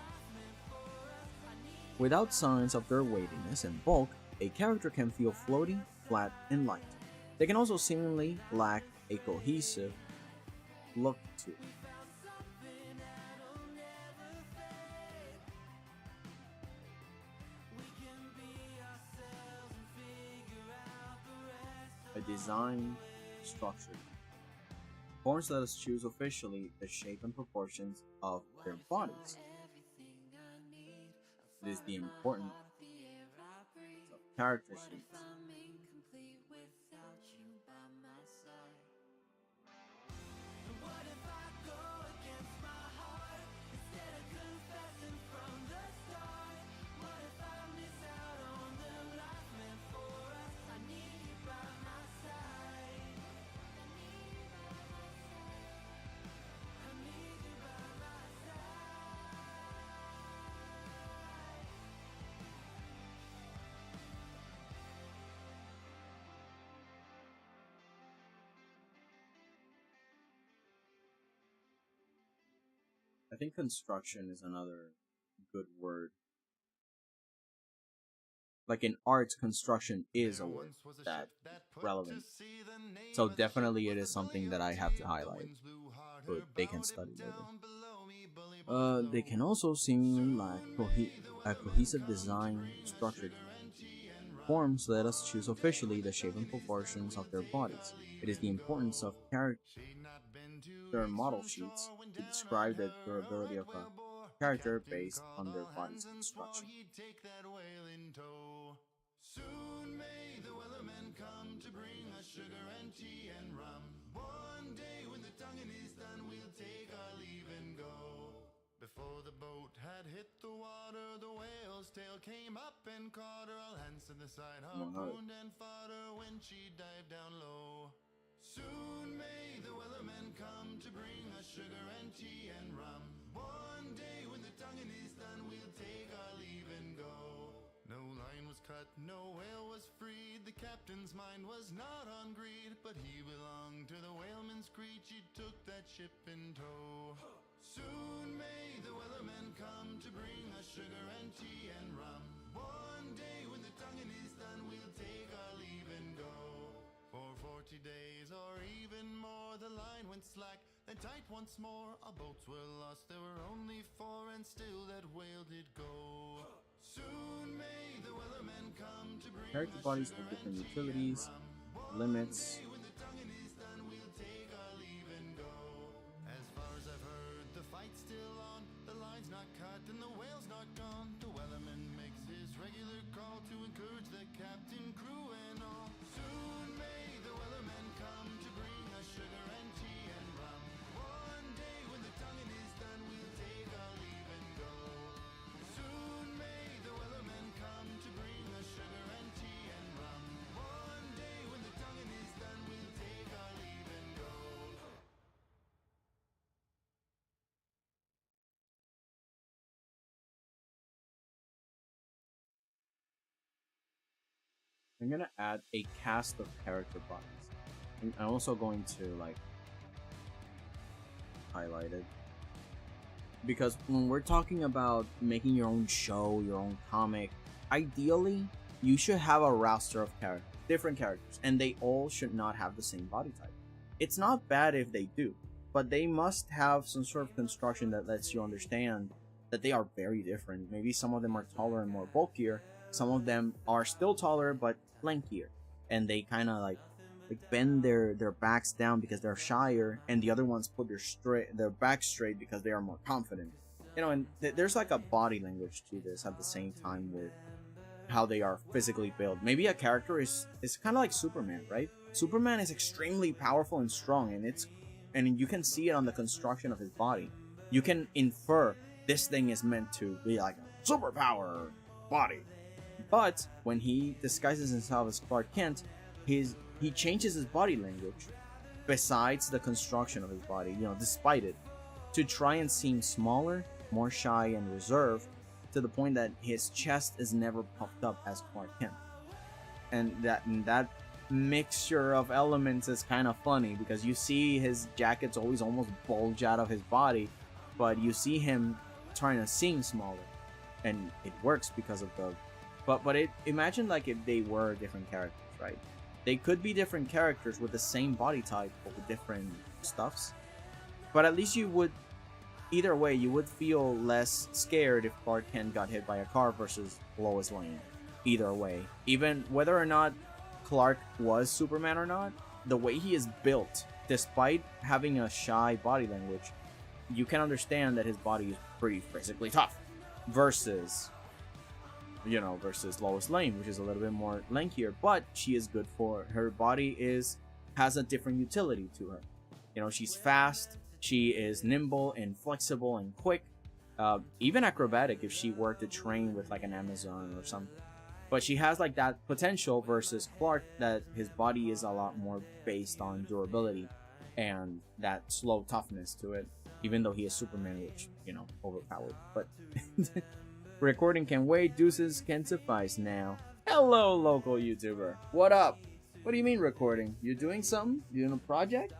Without signs of their weightiness and bulk, a character can feel floaty, flat, and light. They can also seemingly lack a cohesive look to it. A design structure. Forms let us choose officially the shape and proportions of their bodies. It is the importance of character sheets. I think construction is another good word. Like in art, construction is a word that's relevant. So definitely it is something that I have to highlight, but they can study later. They can also seemingly lack a cohesive design structure. Forms let us choose officially the shape and proportions of their bodies. It is the importance of character model sheets to describe the durability of a character based on their body's construction. Soon may the wellerman come to bring us sugar and tea and rum. One day when the tonguing is done, we'll take our leave and go. Before the boat had hit the water, the whale's tail came up and caught her. All hands to the side, harpooned and fought her when she dived down low. Soon may the wellerman come to bring us sugar and tea and rum. One day when the tonguing is done, we'll take our leave and go. No line was cut, no whale was freed. The captain's mind was not on greed, but he belonged to the whaleman's creed. She took that ship in tow. Soon may the wellerman come to bring us sugar and tea and rum. One day when the tonguing is done, we'll take our leave and go. For 40 days or even more, the line went slack, then tight once more. Our boats were lost, there were only 4, and still that whale did go. Soon may the wellerman come to bring Character bodies have different utilities, limits. when the tonguing is done, we'll take our leave and go. As far as I've heard, the fight's still on. The line's not cut and the whale's not gone. The wellerman makes his regular call to encourage the captain, crew, and all. Soon may the wellerman come to bring us sugar and tea and rum. One day when the tonguing is done, we'll take our leave and go. Soon may the wellerman come to bring us sugar and tea and rum. One day when the tonguing is done, we'll take our leave and go. I'm gonna add a cast of character bodies. And I'm also going to like highlight it. Because when we're talking about making your own show, your own comic, ideally you should have a roster of different characters, and they all should not have the same body type. It's not bad if they do, but they must have some sort of construction that lets you understand that they are very different. Maybe some of them are taller and more bulkier, some of them are still taller but lankier, and they kind of like bend their backs down because they're shyer, and the other ones put their back straight because they are more confident. You know, and there's like a body language to this at the same time with how they are physically built. Maybe a character is kind of like Superman, right? Superman is extremely powerful and strong, and you can see it on the construction of his body. You can infer this thing is meant to be like a superpower body. But when he disguises himself as Clark Kent, he changes his body language besides the construction of his body, you know, despite it, to try and seem smaller, more shy and reserved, to the point that his chest is never puffed up as Clark Kent. And that mixture of elements is kind of funny, because you see his jackets always almost bulge out of his body, but you see him trying to seem smaller, and it works because of the imagine like if they were different characters, right? They could be different characters with the same body type but with different stuffs, but at least you would, either way, you would feel less scared if Clark Kent got hit by a car versus Lois Lane. Either way, even whether or not Clark was Superman or not, the way he is built, despite having a shy body language, you can understand that his body is pretty physically tough versus, you know, versus Lois Lane, which is a little bit more lankier, but she is good for her body has a different utility to her. You know, she's fast, she is nimble and flexible and quick, even acrobatic if she were to train with like an Amazon or something. But she has like that potential versus Clark, that his body is a lot more based on durability and that slow toughness to it, even though he is Superman, which, you know, overpowered. But recording can wait, deuces can suffice now. Hello, local YouTuber. What up? What do you mean recording? You doing something? You doing a project?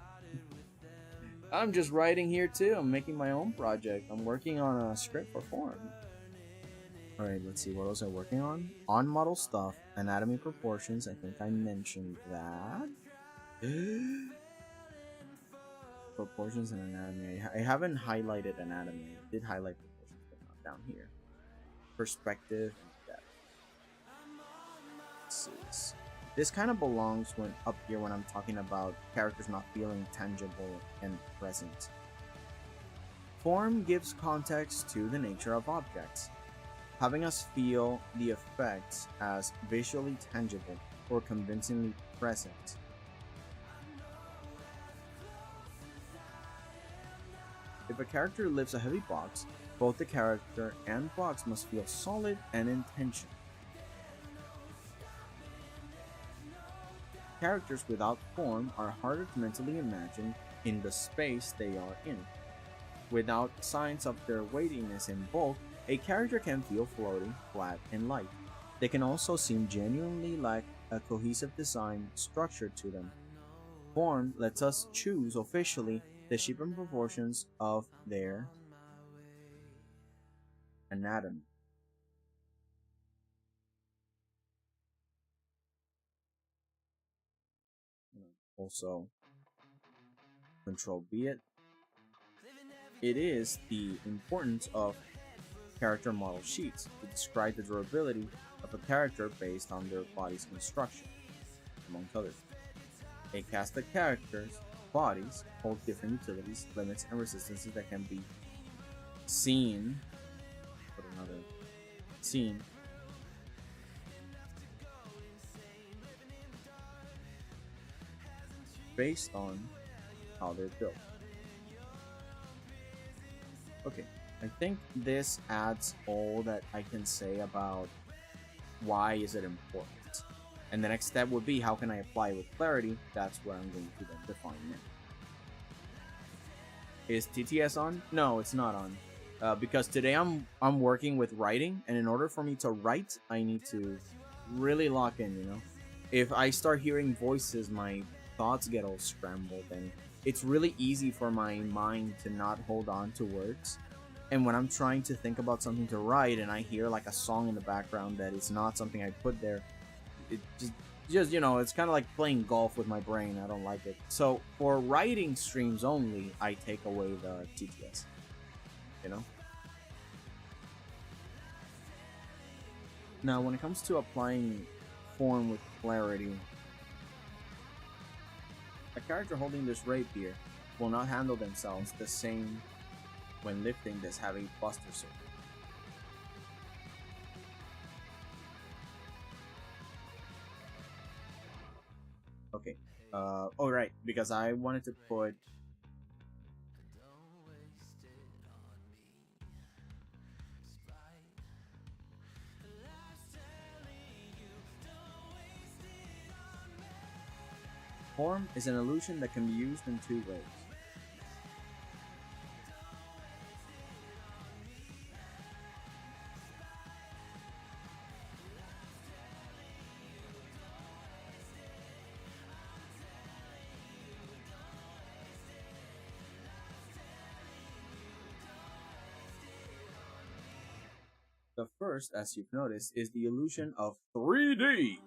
I'm just writing here too. I'm making my own project. I'm working on a script for Form. Alright, let's see, what else I'm working on? On model stuff, anatomy proportions, I think I mentioned that. Proportions and anatomy. I haven't highlighted anatomy. I did highlight proportions, but not down here. Perspective and depth. This kind of belongs when up here when I'm talking about characters not feeling tangible and present. Form gives context to the nature of objects, having us feel the effects as visually tangible or convincingly present. If a character lifts a heavy box, both the character and box must feel solid and intentional. Characters without form are harder to mentally imagine in the space they are in. Without signs of their weightiness and bulk, a character can feel floating, flat, and light. They can also seem genuinely lack a cohesive design structure to them. Form lets us choose officially the shape and proportions of their anatomy. Also, Control B it. It is the importance of character model sheets to describe the durability of a character based on their body's construction, amongst others. A cast of characters' bodies hold different utilities, limits, and resistances that can be seen based on how they're built. Okay, I think this adds all that I can say about why is it important. And the next step would be, how can I apply it with clarity? That's where I'm going to then define it. Is TTS on? No, it's not on. Because today I'm working with writing, and in order for me to write, I need to really lock in, you know? If I start hearing voices, my thoughts get all scrambled, and it's really easy for my mind to not hold on to words. And when I'm trying to think about something to write and I hear like a song in the background that is not something I put there, it just you know, it's kind of like playing golf with my brain. I don't like it. So for writing streams only, I take away the TTS, you know? Now when it comes to applying form with clarity, a character holding this rapier will not handle themselves the same when lifting this heavy buster sword. Okay, oh right, because I wanted to put Form is an illusion that can be used in two ways. The first, as you've noticed, is the illusion of 3D.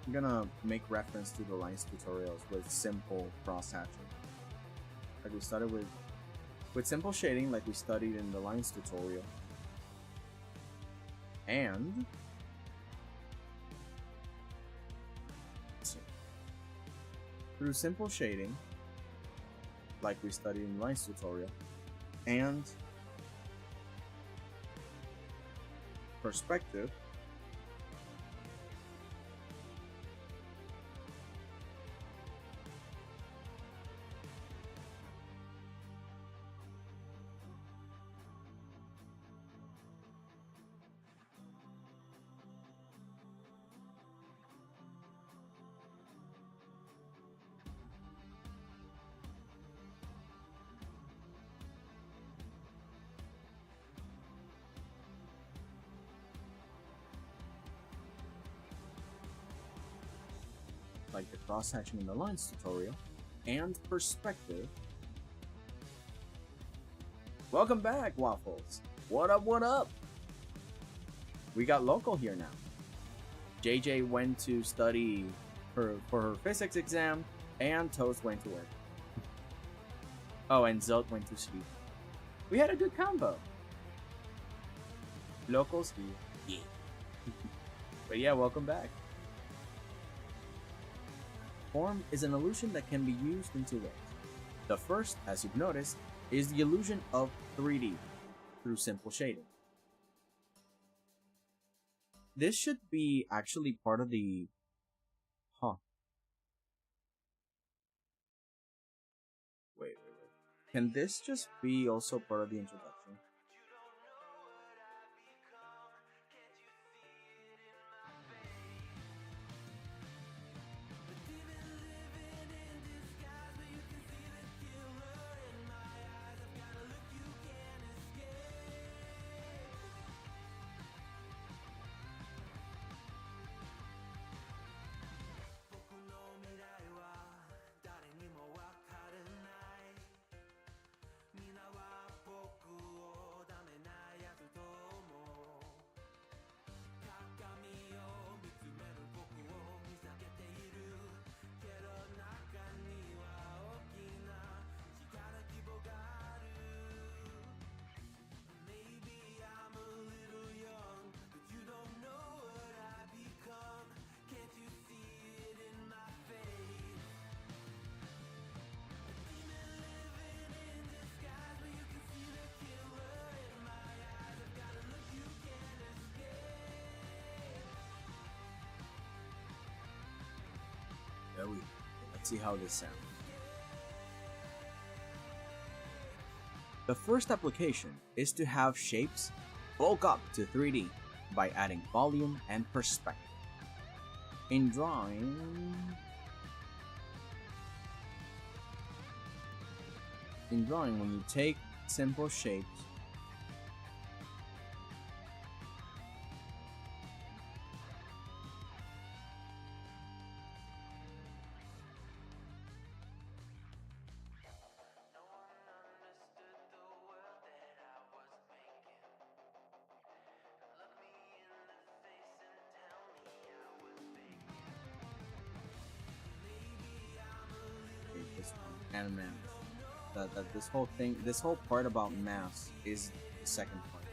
I'm gonna make reference to the lines tutorials with simple cross-hatching. Like we started with simple shading, like we studied in the lines tutorial. And through simple shading, like we studied in the lines tutorial, and perspective, like the cross-hatching in the lines tutorial, and perspective. Welcome back, Waffles! What up, what up? We got local here now. JJ went to study for her physics exam, and Toast went to work. Oh, and Zelt went to sleep. We had a good combo. Locals here. Yeah. But yeah, welcome back. Form is an illusion that can be used in two ways. The first, as you've noticed, is the illusion of 3D through simple shading. This should be actually part of the... Wait. Can this just be also part of the introduction? There we go. Let's see how this sounds. The first application is to have shapes bulk up to 3D by adding volume and perspective. In drawing, when you take simple shapes and math. This whole part about math is the second part.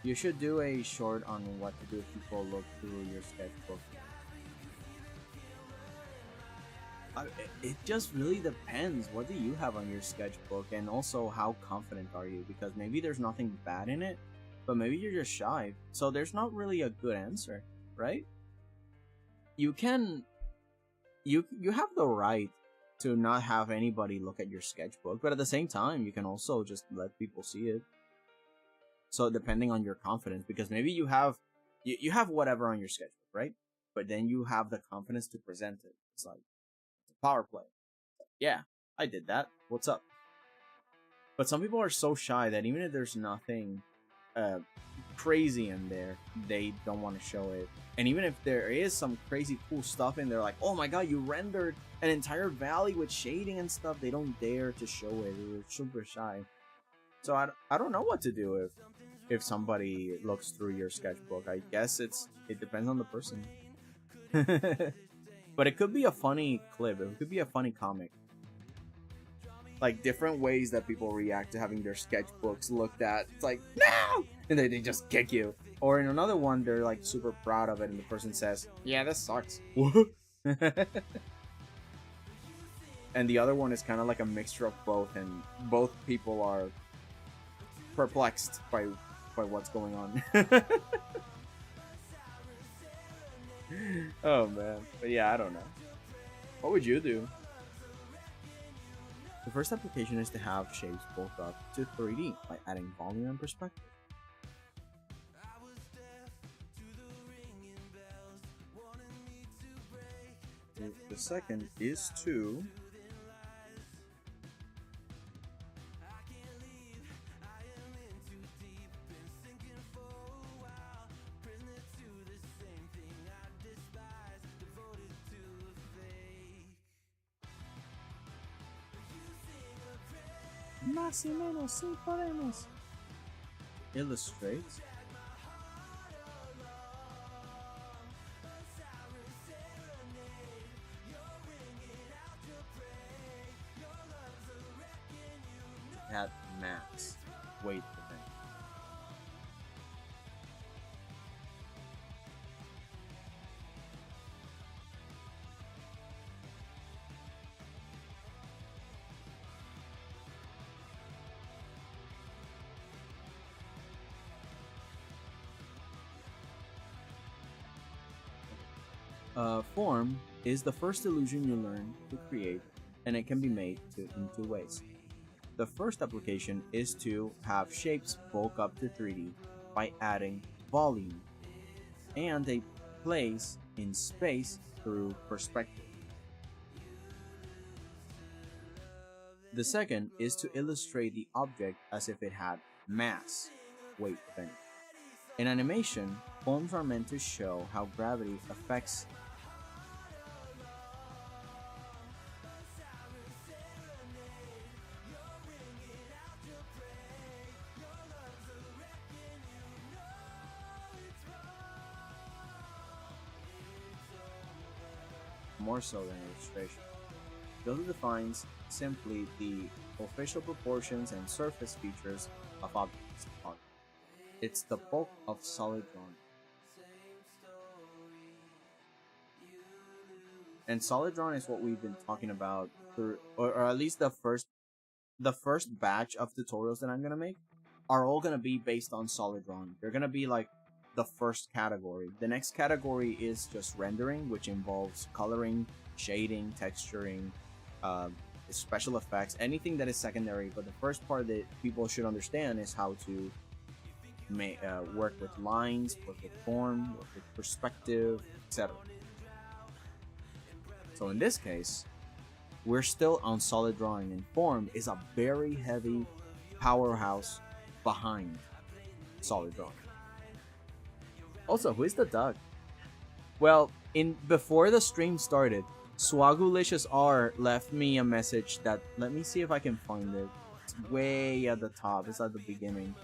You should do a short on what to do if people look through your sketchbook. It just really depends. What do you have on your sketchbook, and also how confident are you? Because maybe there's nothing bad in it, but maybe you're just shy. So there's not really a good answer, right? You can, you have the right to not have anybody look at your sketchbook, but at the same time, you can also just let people see it. So depending on your confidence, because maybe you have whatever on your sketchbook, right? But then you have the confidence to present it. It's like power play. Yeah, I did that. What's up? But some people are so shy that even if there's nothing crazy in there, they don't want to show it. And even if there is some crazy cool stuff in there, like, oh my god, you rendered an entire valley with shading and stuff, they don't dare to show it. They're super shy. So I don't know what to do if somebody looks through your sketchbook. I guess it depends on the person. But it could be a funny clip. It could be a funny comic. Like different ways that people react to having their sketchbooks looked at. It's like, no! And they just kick you. Or in another one, they're like super proud of it and the person says, yeah, this sucks. And the other one is kind of like a mixture of both, and both people are perplexed by what's going on. Oh man. But yeah, I don't know. What would you do? The first application is to have shapes bulk up to 3D by adding volume and perspective. The second is to más y menos si podemos illustrate at max weight event. Form is the first illusion you learn to create, and it can be made in two ways. The first application is to have shapes bulk up to 3D by adding volume and a place in space through perspective. The second is to illustrate the object as if it had mass, weight of energy. In animation, forms are meant to show how gravity affects more so than illustration. It also defines simply the official proportions and surface features of objects. It's the bulk of solid drawing. And solid drawing is what we've been talking about through, or at least the first batch of tutorials that I'm gonna make are all gonna be based on solid drawing. They're gonna be like the first category. The next category is just rendering, which involves coloring, shading, texturing, special effects, anything that is secondary. But the first part that people should understand is how to work with lines, work with form, work with perspective, etc. So in this case, we're still on solid drawing, and form is a very heavy powerhouse behind solid drawing. Also, who is the dog? Well, before the stream started, 𝐲𝐿𝐿𝐿𝐴𝐺𝐻𝑆 left me a message that, let me see if I can find it. It's way at the top. It's at the beginning.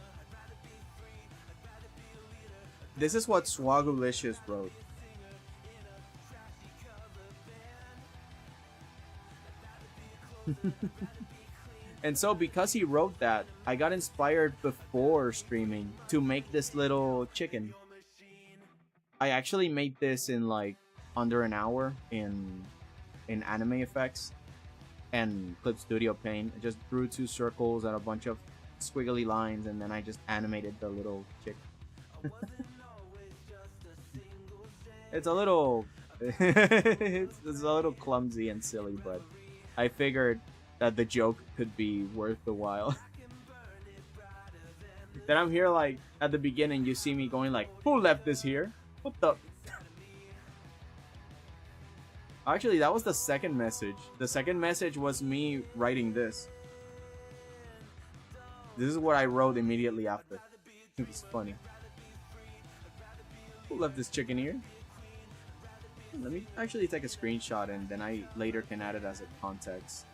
This is what 𝐲𝐿𝐿𝐴𝐺𝐻𝑆 wrote. And so because he wrote that, I got inspired before streaming to make this little chicken. I actually made this in like under an hour in in anime effects and Clip Studio Paint. I just drew 2 circles and a bunch of squiggly lines, and then I just animated the little chick. It's a little it's a little clumsy and silly, but I figured that the joke could be worth the while. Then I'm here, like, at the beginning, you see me going like, who left this here? What the? Actually, that was the second message. The second message was me writing this. This is what I wrote immediately after. It was funny. Who left this chicken here? Let me actually take a screenshot, and then I later can add it as a context.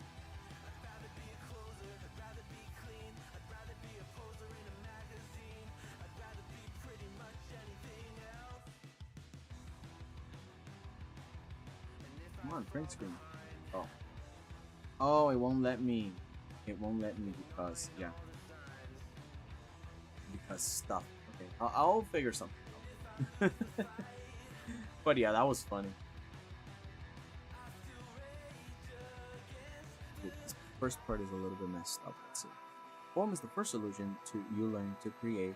Come on, print screen. Oh. Oh, it won't let me. It won't let me because, yeah. Because stuff. Okay, I'll figure something out. But yeah, that was funny. Dude, this first part is a little bit messed up. Let's see. Form is the first solution to you learn to create,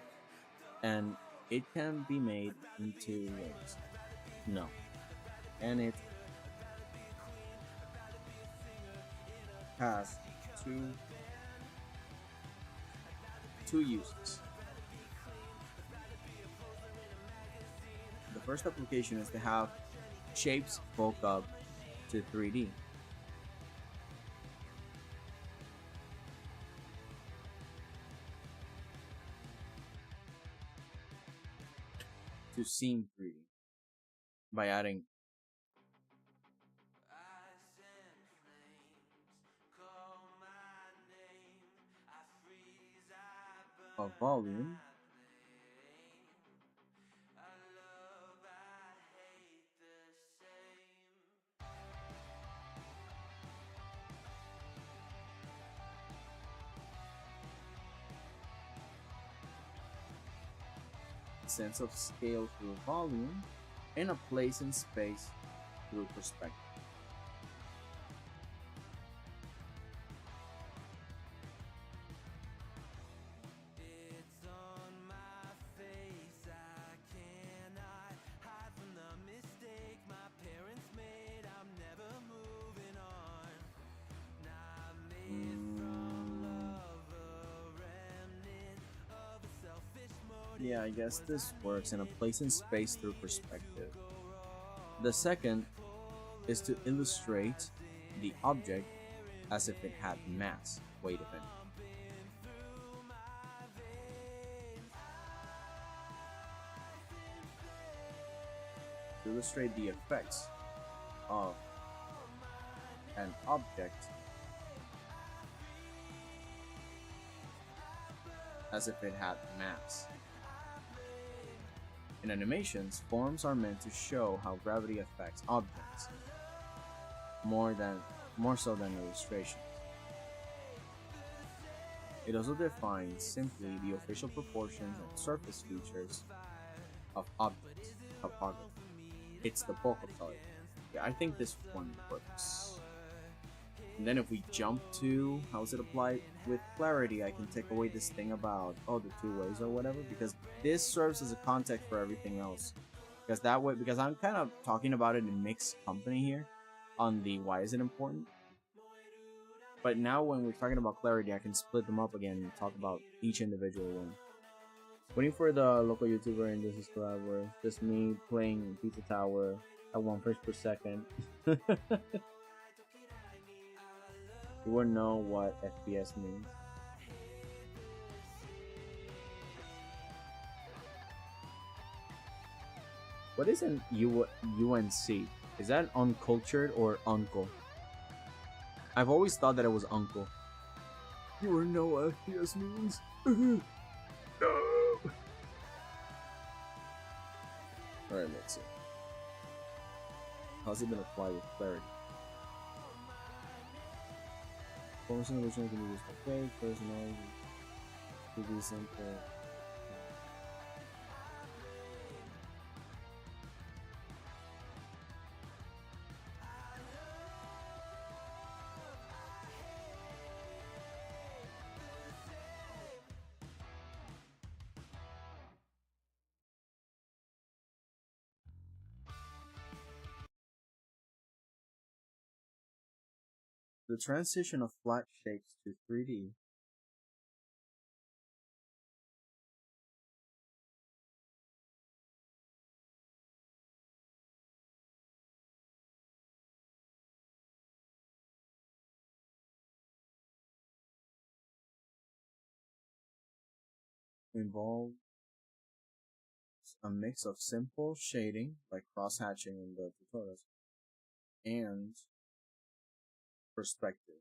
and it can be made in 2 ways. No. And it has two uses. The first application is to have shapes bulk up to 3D. To seem 3D by adding a volume sense of scale through volume, and a place in space through perspective. Yeah, I guess this works in a place in space through perspective. The second is to illustrate the object as if it had mass. Wait a minute. To illustrate the effects of an object as if it had mass. In animations, forms are meant to show how gravity affects objects, more so than illustrations. It also defines simply the official proportions and surface features of objects, topography. It's the bulk of color. Yeah, I think this one works. And then if we jump to how is it applied with clarity, I can take away this thing about the 2 ways or whatever, because this serves as a context for everything else. Because that way, because I'm kind of talking about it in mixed company here on the why is it important. But now when we're talking about clarity, I can split them up again and talk about each individual one. Waiting for the local YouTuber, and this is Collaborator. Just me playing Pizza Tower at 1 frames per second. You wouldn't know what FPS means. What is an UNC? Is that uncultured or uncle? I've always thought that it was uncle. You wouldn't know what FPS means. No! Alright, let's see. How's it been applied with clarity? Function originally can be used for fake, personal, to be simple. The transition of flat shapes to 3D involves a mix of simple shading, like cross-hatching in the tutorials, and perspective.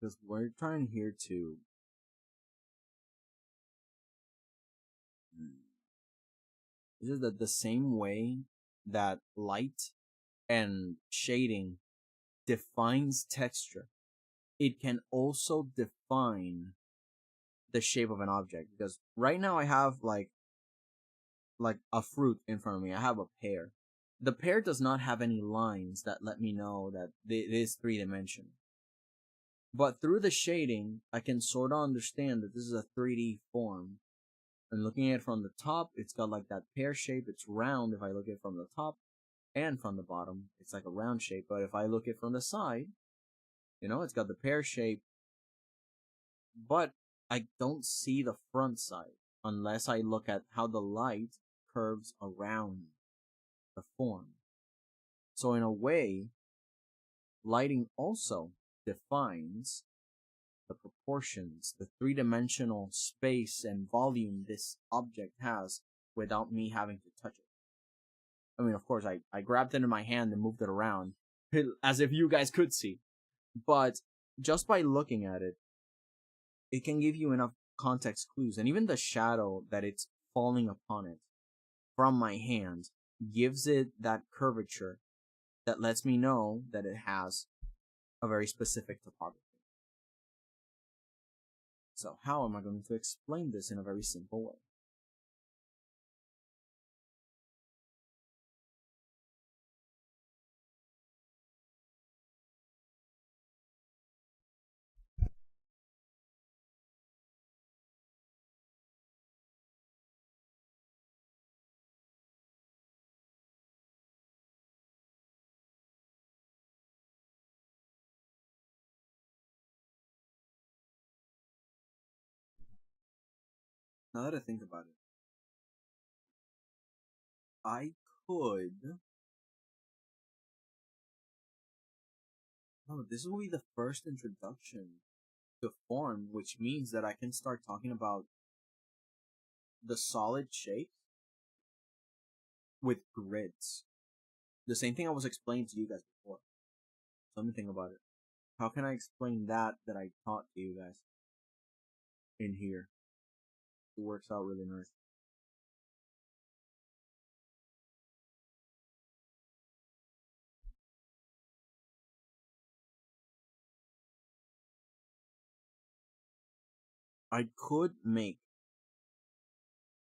Because we're trying here to this is the same way that light and shading defines texture. It can also define the shape of an object. Because right now I have like a fruit in front of me. I have a pear. The pear does not have any lines that let me know that it is 3-dimensional. But through the shading, I can sort of understand that this is a 3D form. And looking at it from the top, it's got like that pear shape. It's round if I look at it from the top, and from the bottom, it's like a round shape. But if I look at it from the side, it's got the pear shape, but I don't see the front side unless I look at how the light curves around the form. So in a way, lighting also defines the proportions, the 3-dimensional space and volume this object has without me having to touch it. I mean, of course, I grabbed it in my hand and moved it around, as if you guys could see. But just by looking at it, it can give you enough context clues. And even the shadow that it's falling upon it from my hand gives it that curvature that lets me know that it has a very specific topography. So how am I going to explain this in a very simple way? Now that I think about it, I could... No, this will be the first introduction to form, which means that I can start talking about the solid shapes with grids. The same thing I was explaining to you guys before. So let me think about it. How can I explain that I taught to you guys in here? It works out really nice. I could make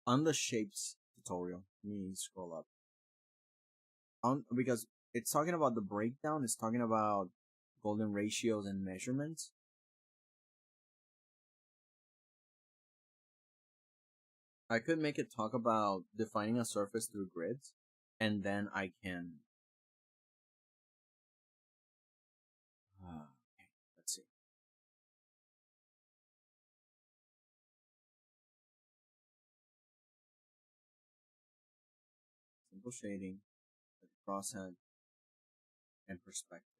on the shapes tutorial. Let me scroll up. Because it's talking about the breakdown, it's talking about golden ratios and measurements. I could make it talk about defining a surface through grids, and then I can okay, let's see. Simple shading, crosshead, and perspective.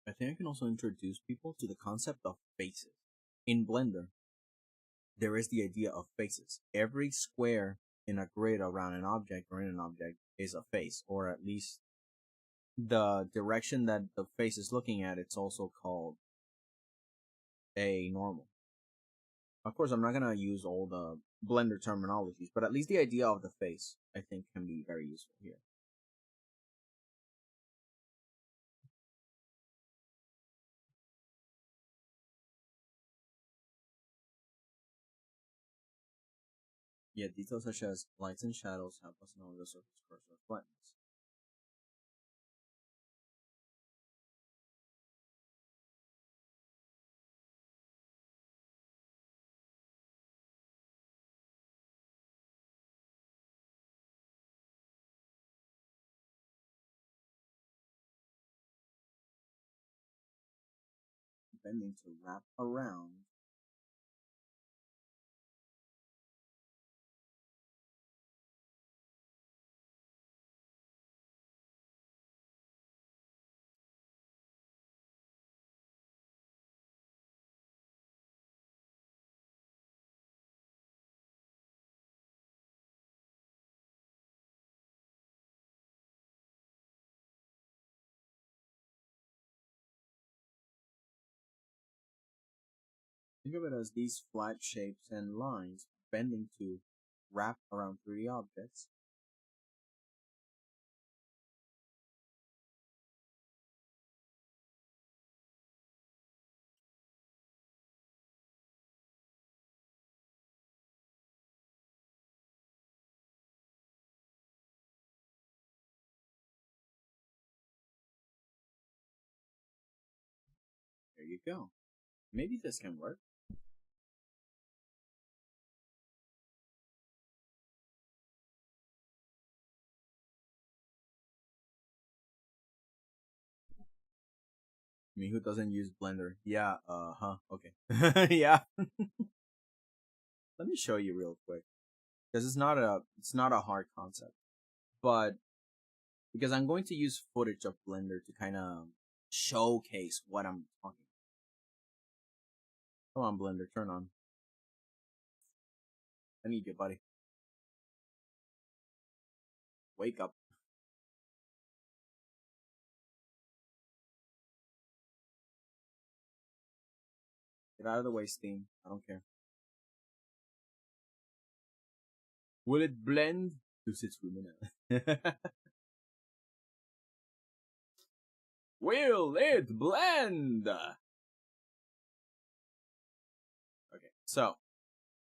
I think I can also introduce people to the concept of faces. In Blender, there is the idea of faces. Every square in a grid around an object or in an object is a face, or at least the direction that the face is looking at, it's also called a normal. Of course, I'm not gonna use all the Blender terminologies, but at least the idea of the face, I think, can be very useful here. Yeah, details such as lights and shadows help us know the surface cursor flattens. Bending to wrap around. Think of it as these flat shapes and lines bending to wrap around 3D objects. There you go. Maybe this can work. I mean, who doesn't use Blender? Yeah, okay. Yeah. Let me show you real quick. Because it's not a hard concept. But because I'm going to use footage of Blender to kind of showcase what I'm talking about. Come on, Blender, turn on. I need you, buddy. Wake up. Get out of the way, Steam. I don't care. Will it blend? Will it blend? Okay, so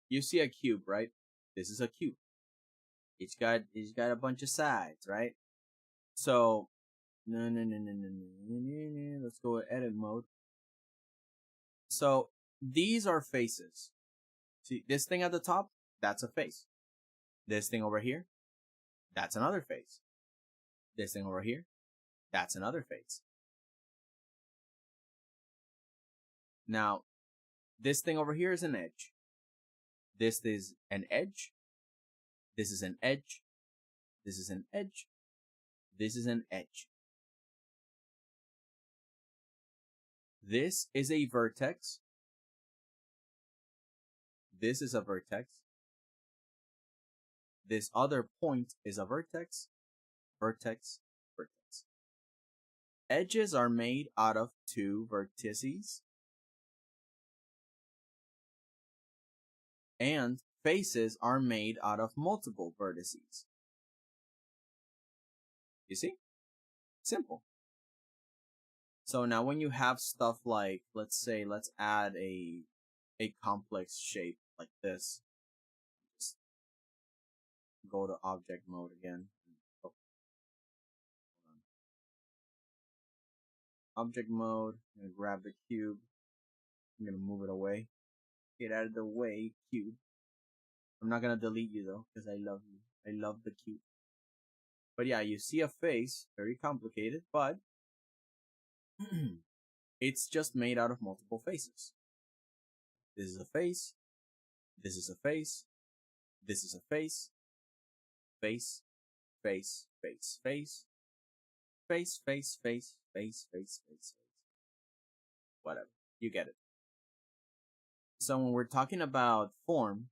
you see a cube, right? This is a cube. It's got a bunch of sides, right? So no. Let's go with edit mode. So these are faces. See this thing at the top? That's a face. This thing over here? That's another face. This thing over here? That's another face. Now, this thing over here is an edge. This is an edge. This is an edge. This is an edge. This is an edge. This is a vertex. This is a vertex. This other point is a vertex. Vertex. Vertex. Edges are made out of two vertices. And faces are made out of multiple vertices. You see? Simple. So now when you have stuff like, let's add a complex shape like this. Just go to object mode again. Oh. Object mode, I'm gonna grab the cube. I'm gonna move it away. Get out of the way, cube. I'm not gonna delete you though, because I love you. I love the cute. But yeah, you see a face, very complicated, but it's just made out of multiple faces. This is a face, this is a face, this is a face, face, face, face, face, face, face, face, face, face, face. Whatever. You get it. So when we're talking about form,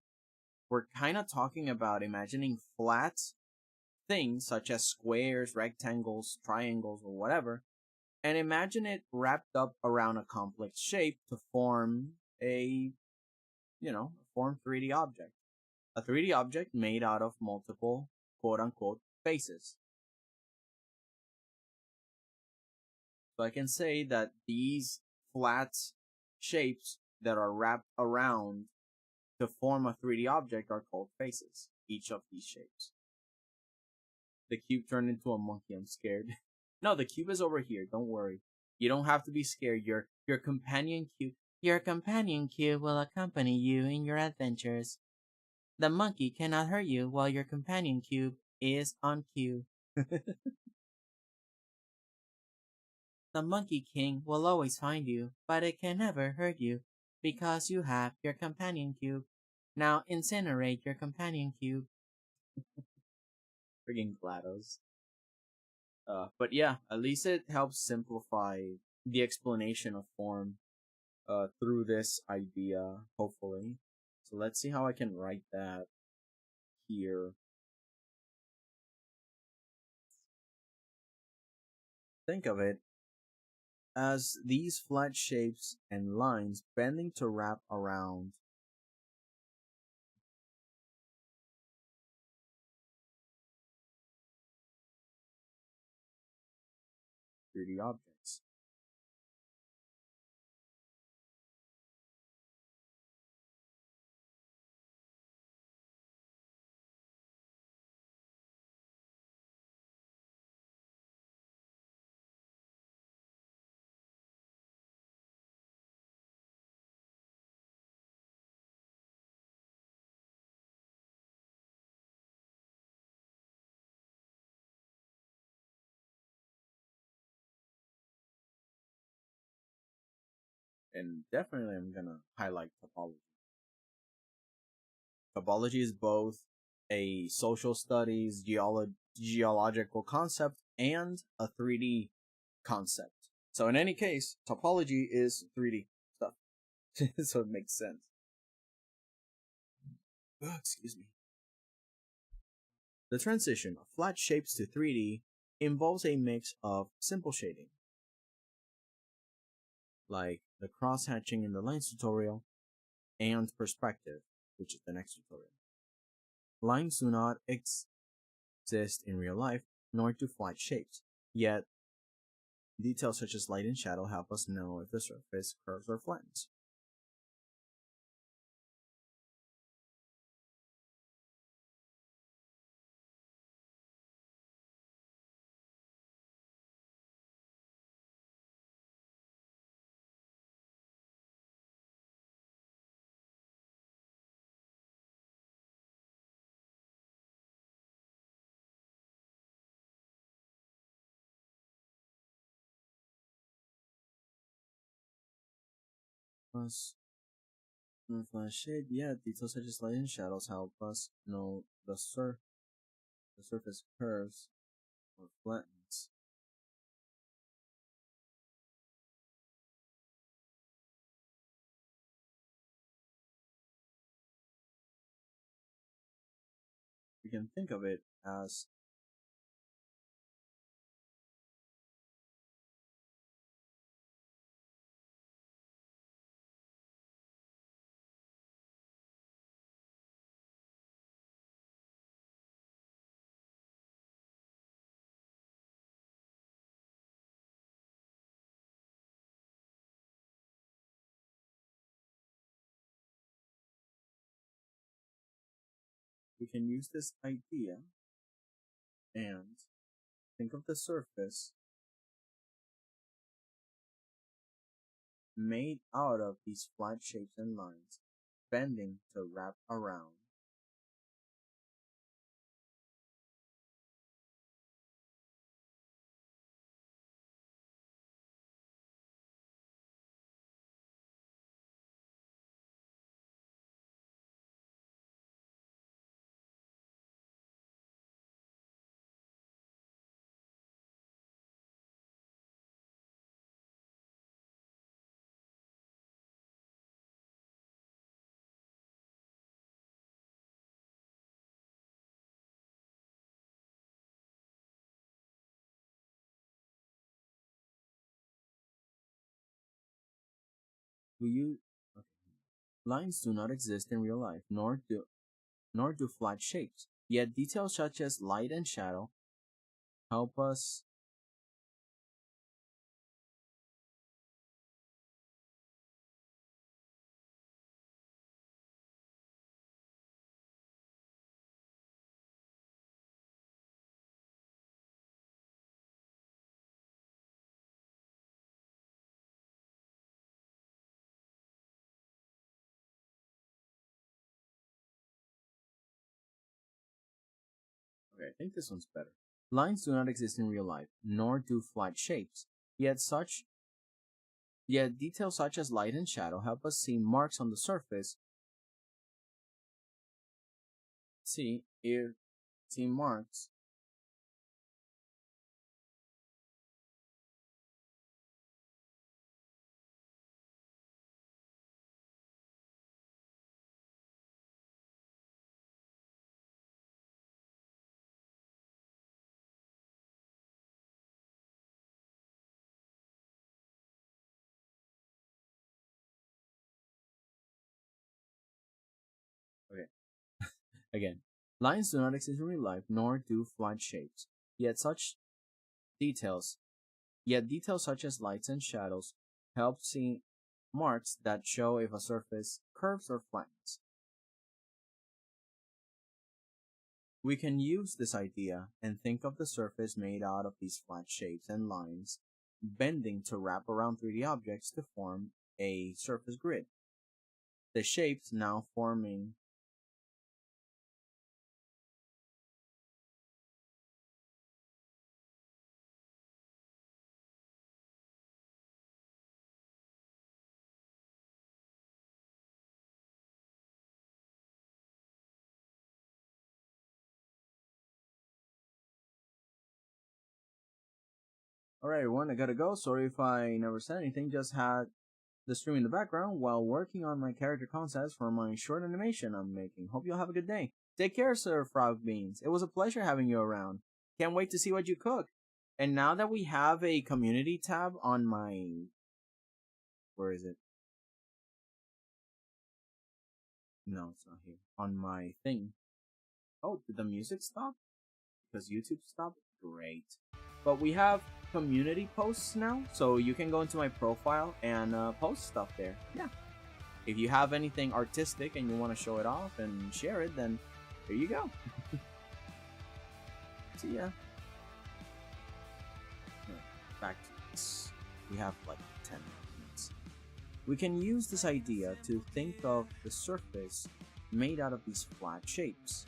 we're kind of talking about imagining flat things such as squares, rectangles, triangles, or whatever, and imagine it wrapped up around a complex shape to form a, form 3D object. A 3D object made out of multiple quote-unquote faces. So I can say that these flat shapes that are wrapped around to form a 3D object are called faces, each of these shapes. The cube turned into a monkey. I'm scared. No, the cube is over here. Don't worry. You don't have to be scared. Your companion cube. Your companion cube will accompany you in your adventures. The monkey cannot hurt you while your companion cube is on cue. The Monkey King will always find you, but it can never hurt you, because you have your companion cube. Now incinerate your companion cube. Friggin' GLaDOS. But yeah, at least it helps simplify the explanation of form through this idea, hopefully. So let's see how I can write that here. Think of it as these flat shapes and lines bending to wrap around the objects. And definitely I'm gonna highlight topology. Topology is both a social studies, geological concept, and a 3D concept. So in any case, topology is 3D stuff. So it makes sense. Oh, excuse me. The transition of flat shapes to 3D involves a mix of simple shading, like the cross-hatching in the lines tutorial, and perspective, which is the next tutorial. Lines do not exist in real life, nor do flat shapes, yet details such as light and shadow help us know if the surface curves or flattens. Plus, in flat shape, yeah, details such as light and shadows help us know the surface curves or flattens. We can think of it as we can use this idea and think of the surface made out of these flat shapes and lines, bending to wrap around We use okay. Lines do not exist in real life, nor do flat shapes. Yet details such as light and shadow help us. Okay, I think this one's better. Lines do not exist in real life, nor do flat shapes. Yet details such as light and shadow help us see marks on the surface. See marks. Okay, again. Lines do not exist in real life, nor do flat shapes. Yet such details, Yet details such as lights and shadows help see marks that show if a surface curves or flattens. We can use this idea and think of the surface made out of these flat shapes and lines bending to wrap around 3D objects to form a surface grid. The shapes now forming Alright everyone, I gotta go. Sorry if I never said anything, just had the stream in the background while working on my character concepts for my short animation I'm making. Hope you'll have a good day. Take care, Sir Frog Beans. It was a pleasure having you around. Can't wait to see what you cook. And now that we have a community tab on my... Where is it? No, it's not here. On my thing. Oh, did the music stop? Because YouTube stopped? Great. But we have community posts now, so you can go into my profile and post stuff there. Yeah. If you have anything artistic and you want to show it off and share it, then there you go. See ya. Back to this. We have like 10 minutes. We can use this idea to think of the surface made out of these flat shapes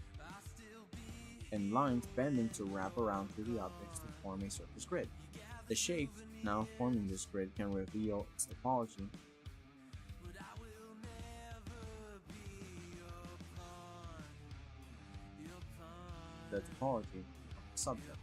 and lines bending to wrap around 3D objects to form a surface grid. The shape now forming this grid can reveal its topology. The topology of the subject.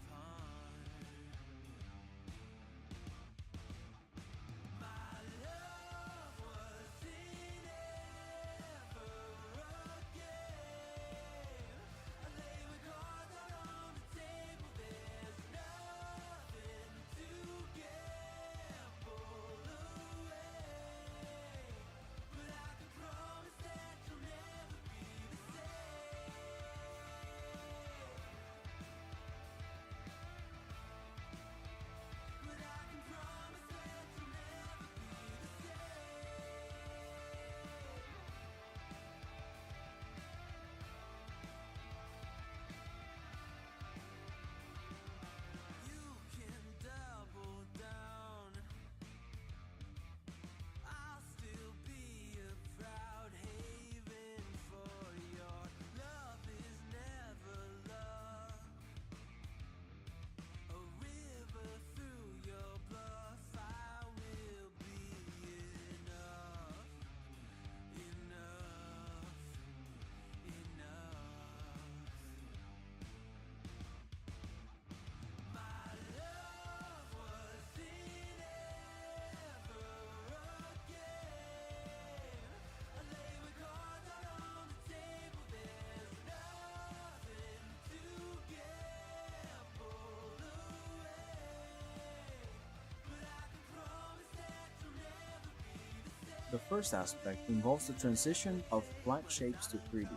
The first aspect involves the transition of flat shapes to 3D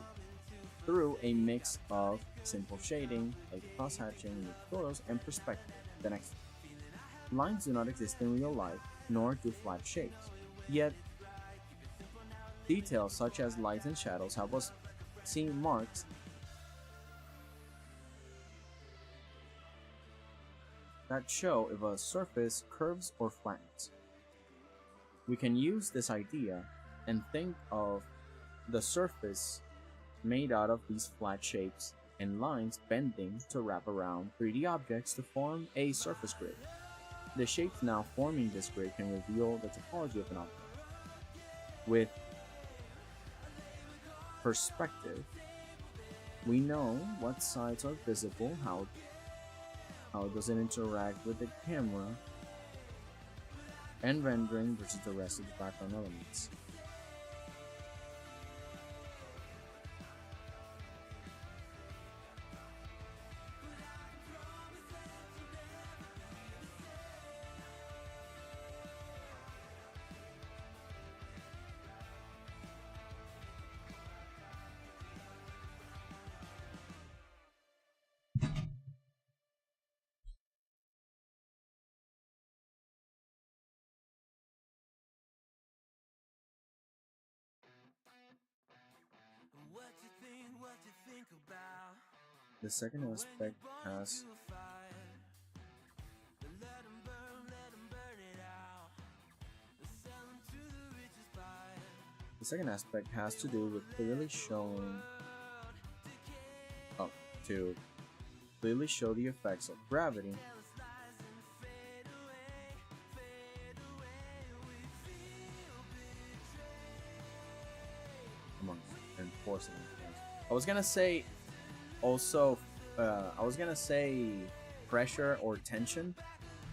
through a mix of simple shading, like cross-hatching in photos, and perspective. The next, lines do not exist in real life, nor do flat shapes. Yet, details such as lights and shadows help us see marks that show if a surface curves or flattens. We can use this idea and think of the surface made out of these flat shapes and lines bending to wrap around 3D objects to form a surface grid. The shapes now forming this grid can reveal the topology of an object. With perspective, we know what sides are visible, how does it interact with the camera, and rendering versus the rest of the background elements. The second aspect has to do with clearly showing to clearly show the effects of gravity among and force. I was gonna say pressure or tension,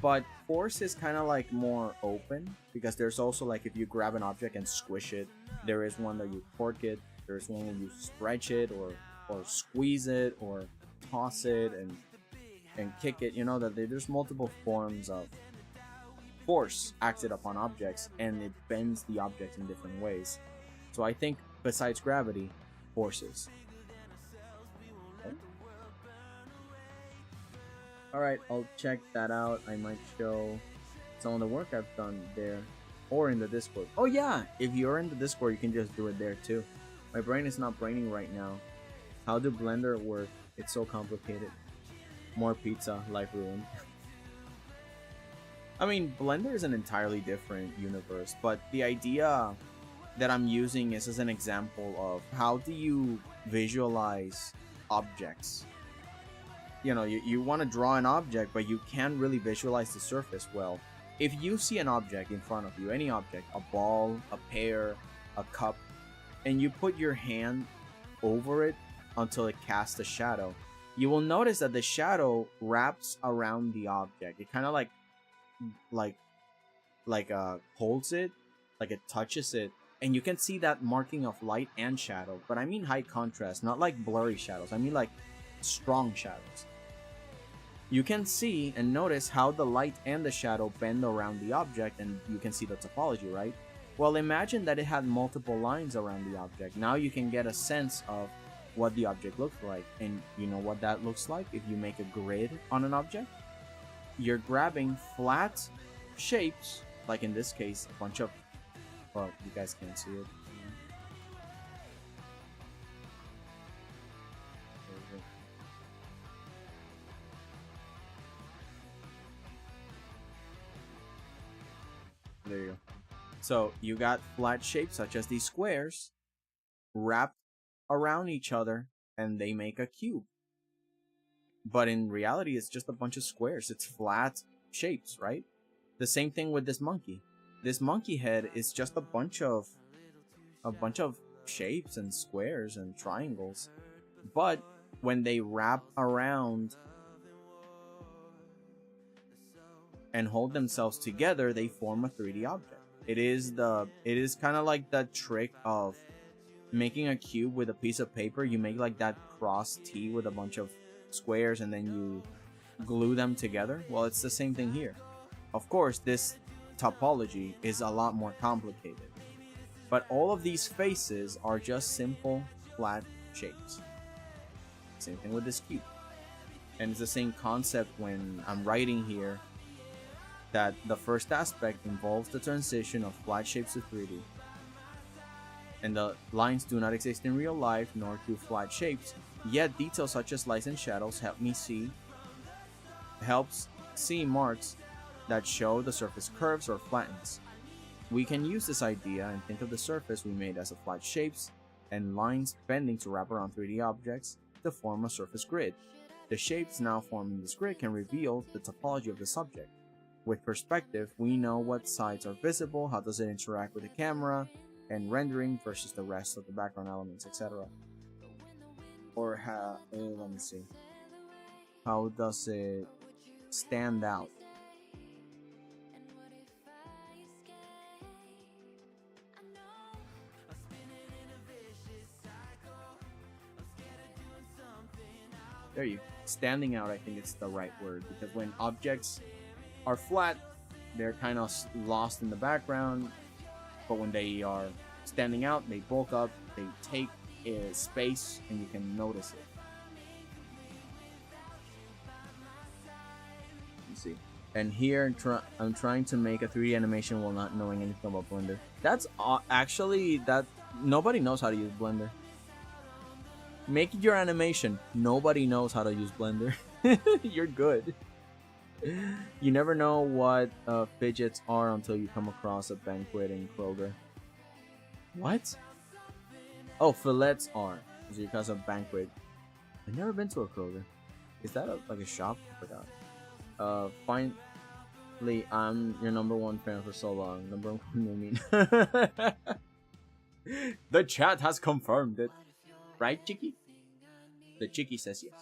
but force is kind of like more open, because there's also like if you grab an object and squish it, there is one that you torque it, there's one where you stretch it or squeeze it or toss it and kick it. You know that there's multiple forms of force acted upon objects, and it bends the object in different ways. So I think besides gravity, forces. Alright, I'll check that out. I might show some of the work I've done there or in the Discord. Oh yeah, if you're in the Discord, you can just do it there too. My brain is not braining right now. How do Blender work? It's so complicated. More pizza, life ruined. I mean, Blender is an entirely different universe, but the idea that I'm using is as an example of how do you visualize objects. You know, you want to draw an object, but you can't really visualize the surface well. If you see an object in front of you, any object, a ball, a pear, a cup, and you put your hand over it until it casts a shadow, you will notice that the shadow wraps around the object. It kind of holds it, like it touches it, and you can see that marking of light and shadow. But I mean high contrast, not like blurry shadows. I mean like strong shadows. You can see and notice how the light and the shadow bend around the object, and you can see the topology, right? Well, imagine that it had multiple lines around the object. Now you can get a sense of what the object looks like. And you know what that looks like if you make a grid on an object? You're grabbing flat shapes, like in this case, a bunch of, well, you guys can't see it. There you go. So you got flat shapes such as these squares wrapped around each other, and they make a cube. But in reality, it's just a bunch of squares. It's flat shapes, right? The same thing with this monkey. This monkey head is just a bunch of shapes and squares and triangles. But when they wrap around and hold themselves together, they form a 3D object. It is kind of like the trick of making a cube with a piece of paper. You make like that cross T with a bunch of squares, and then you glue them together. Well, it's the same thing here. Of course, this topology is a lot more complicated. But all of these faces are just simple flat shapes. Same thing with this cube. And it's the same concept when I'm writing here, that the first aspect involves the transition of flat shapes to 3D. And the lines do not exist in real life, nor do flat shapes, yet details such as lights and shadows helps see marks that show the surface curves or flattens. We can use this idea and think of the surface we made as a flat shapes and lines bending to wrap around 3D objects to form a surface grid. The shapes now forming this grid can reveal the topology of the subject. With perspective, we know what sides are visible, how does it interact with the camera, and rendering versus the rest of the background elements, etc. Or let me see. How does it stand out? There you go. Standing out, I think it's the right word, because when objects are flat, they're kind of lost in the background, but when they are standing out, they bulk up, they take space, and you can notice it. You see. And here, I'm trying to make a 3D animation while not knowing anything about Blender. That's actually, that nobody knows how to use Blender. Make your animation. Nobody knows how to use Blender. You're good. You never know what fidgets are until you come across a banquet in Kroger. What? Oh, fillets are. Is it because of banquet? I've never been to a Kroger. Is that like a shop? I forgot. Finally, I'm your #1 fan for so long. #1, I mean. The chat has confirmed it. Right, Chicky? The Chicky says yes.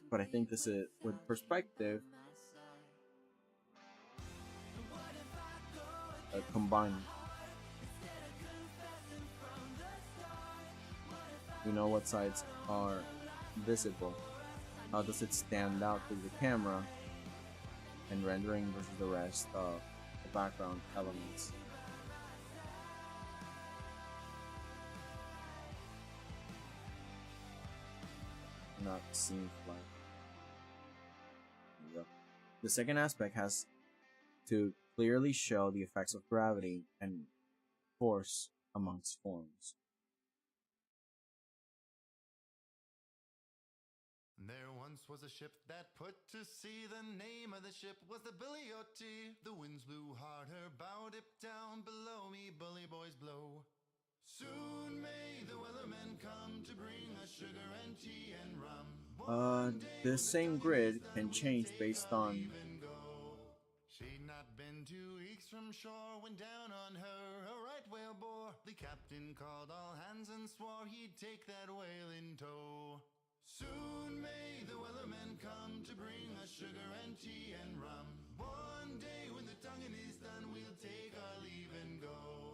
But I think this is, with perspective, combined. We know what sides are visible. How does it stand out to the camera? And rendering versus the rest of the background elements. Not seen flat. The second aspect has to clearly show the effects of gravity and force amongst forms. There once was a ship that put to sea. The name of the ship was the Violating. The winds blew hard, her bow dipped down. Below me, bully boys blow. Soon may the weathermen come to bring us sugar and tea and rum. The same grid can change based on. She'd not been 2 weeks from shore when down on her a right whale bore. The captain called all hands and swore he'd take that whale in tow. Soon may the weathermen come to bring us sugar and tea and rum. One day when the tonguing is done, we'll take our leave and go.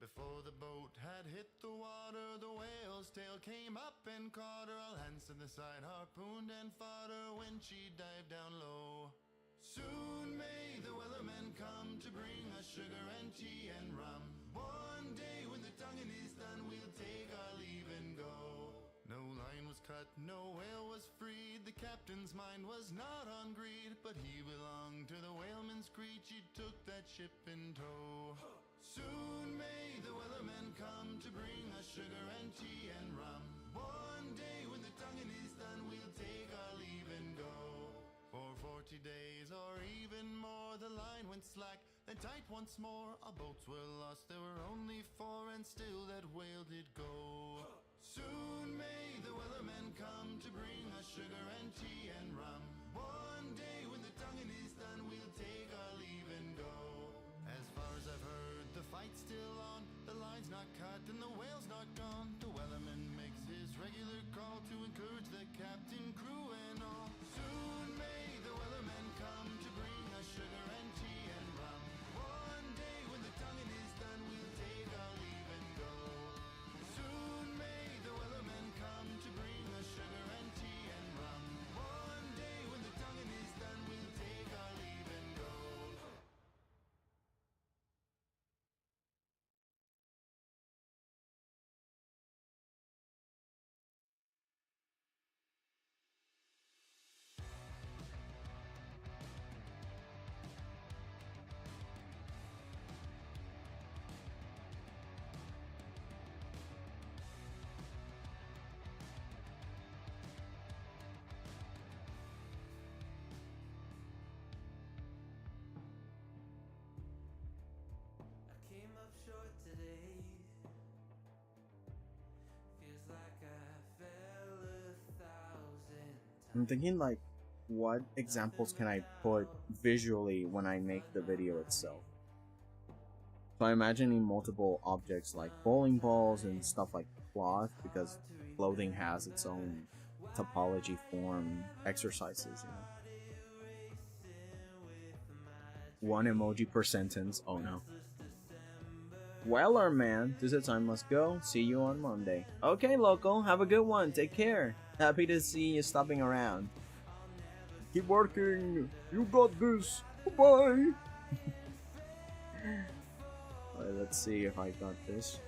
Before the boat had hit the water, the whale's tail came up and caught her. All hands to the side harpooned and fought her when she dived down low. Soon may the weathermen come to bring us sugar and tea and rum. One day when the tonguing is done, we'll take our leave and go. No line was cut, no whale was freed. The captain's mind was not on greed, but he belonged to the whaleman's creed. She took that ship in tow. Soon may the weathermen come to bring us sugar and tea and rum. One day when the tonguing is done, we'll take our leave and go. For 40 days or even more, the line went slack, then tight once more. Our boats were lost, there were only 4, and still that whale did go. Soon may the weathermen come to bring us sugar and tea and rum. One day when the tonguing is done, we'll take our leave and go. As far as I've heard, the fight's still on. The line's not cut and the whale's not gone. The weatherman makes his regular call to encourage the captain, crew and all. Soon may the weathermen come to bring us sugar and tea and rum. One day when the tonguing is done, we'll take our leave and go. Soon may the weathermen come I'm thinking like, what examples can I put visually when I make the video itself? So I'm imagining multiple objects like bowling balls and stuff like cloth, because clothing has its own topology, form, exercises, you know? One emoji per sentence, oh no. Well, our man, this is time, must go. See you on Monday. Okay, local, have a good one, take care. Happy to see you stopping around. Keep working, you got this, bye. Alright, let's see if I got this.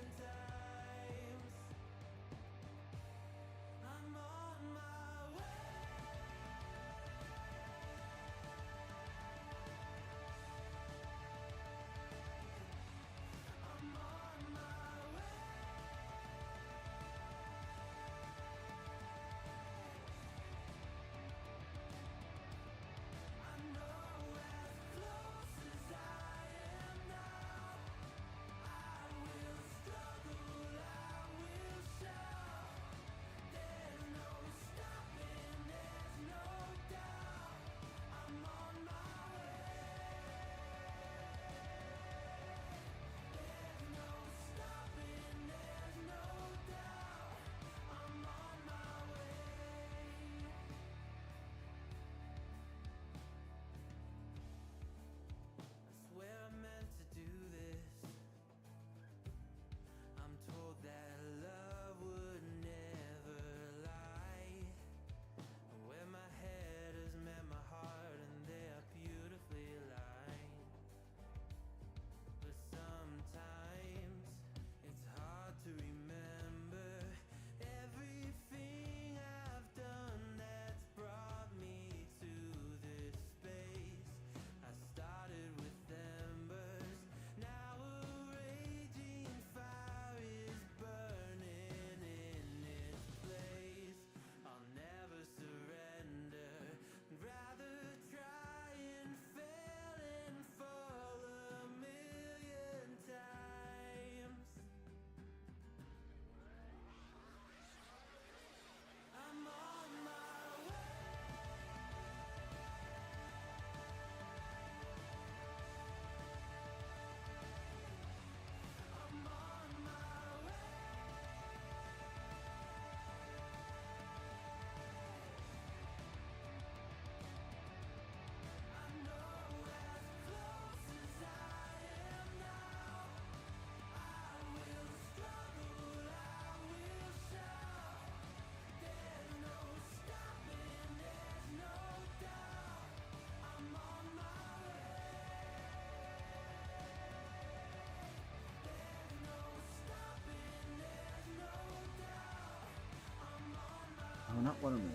Oh, not watermelon.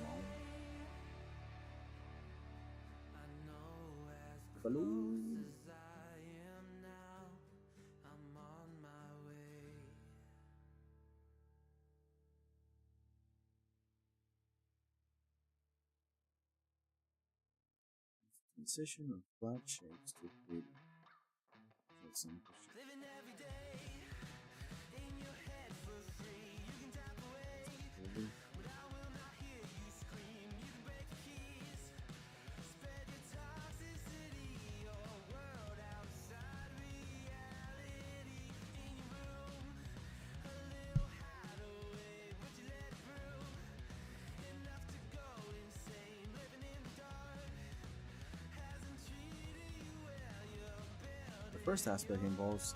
Balloon. Transition of flat shapes to 3D. Living every day in your head for free. You can tap away, but I will not hear you scream. You can break the keys, spread your toxicity, your world outside reality. In your room, a little hideaway, but you let it through. Enough to go insane, living in the dark. The first aspect involves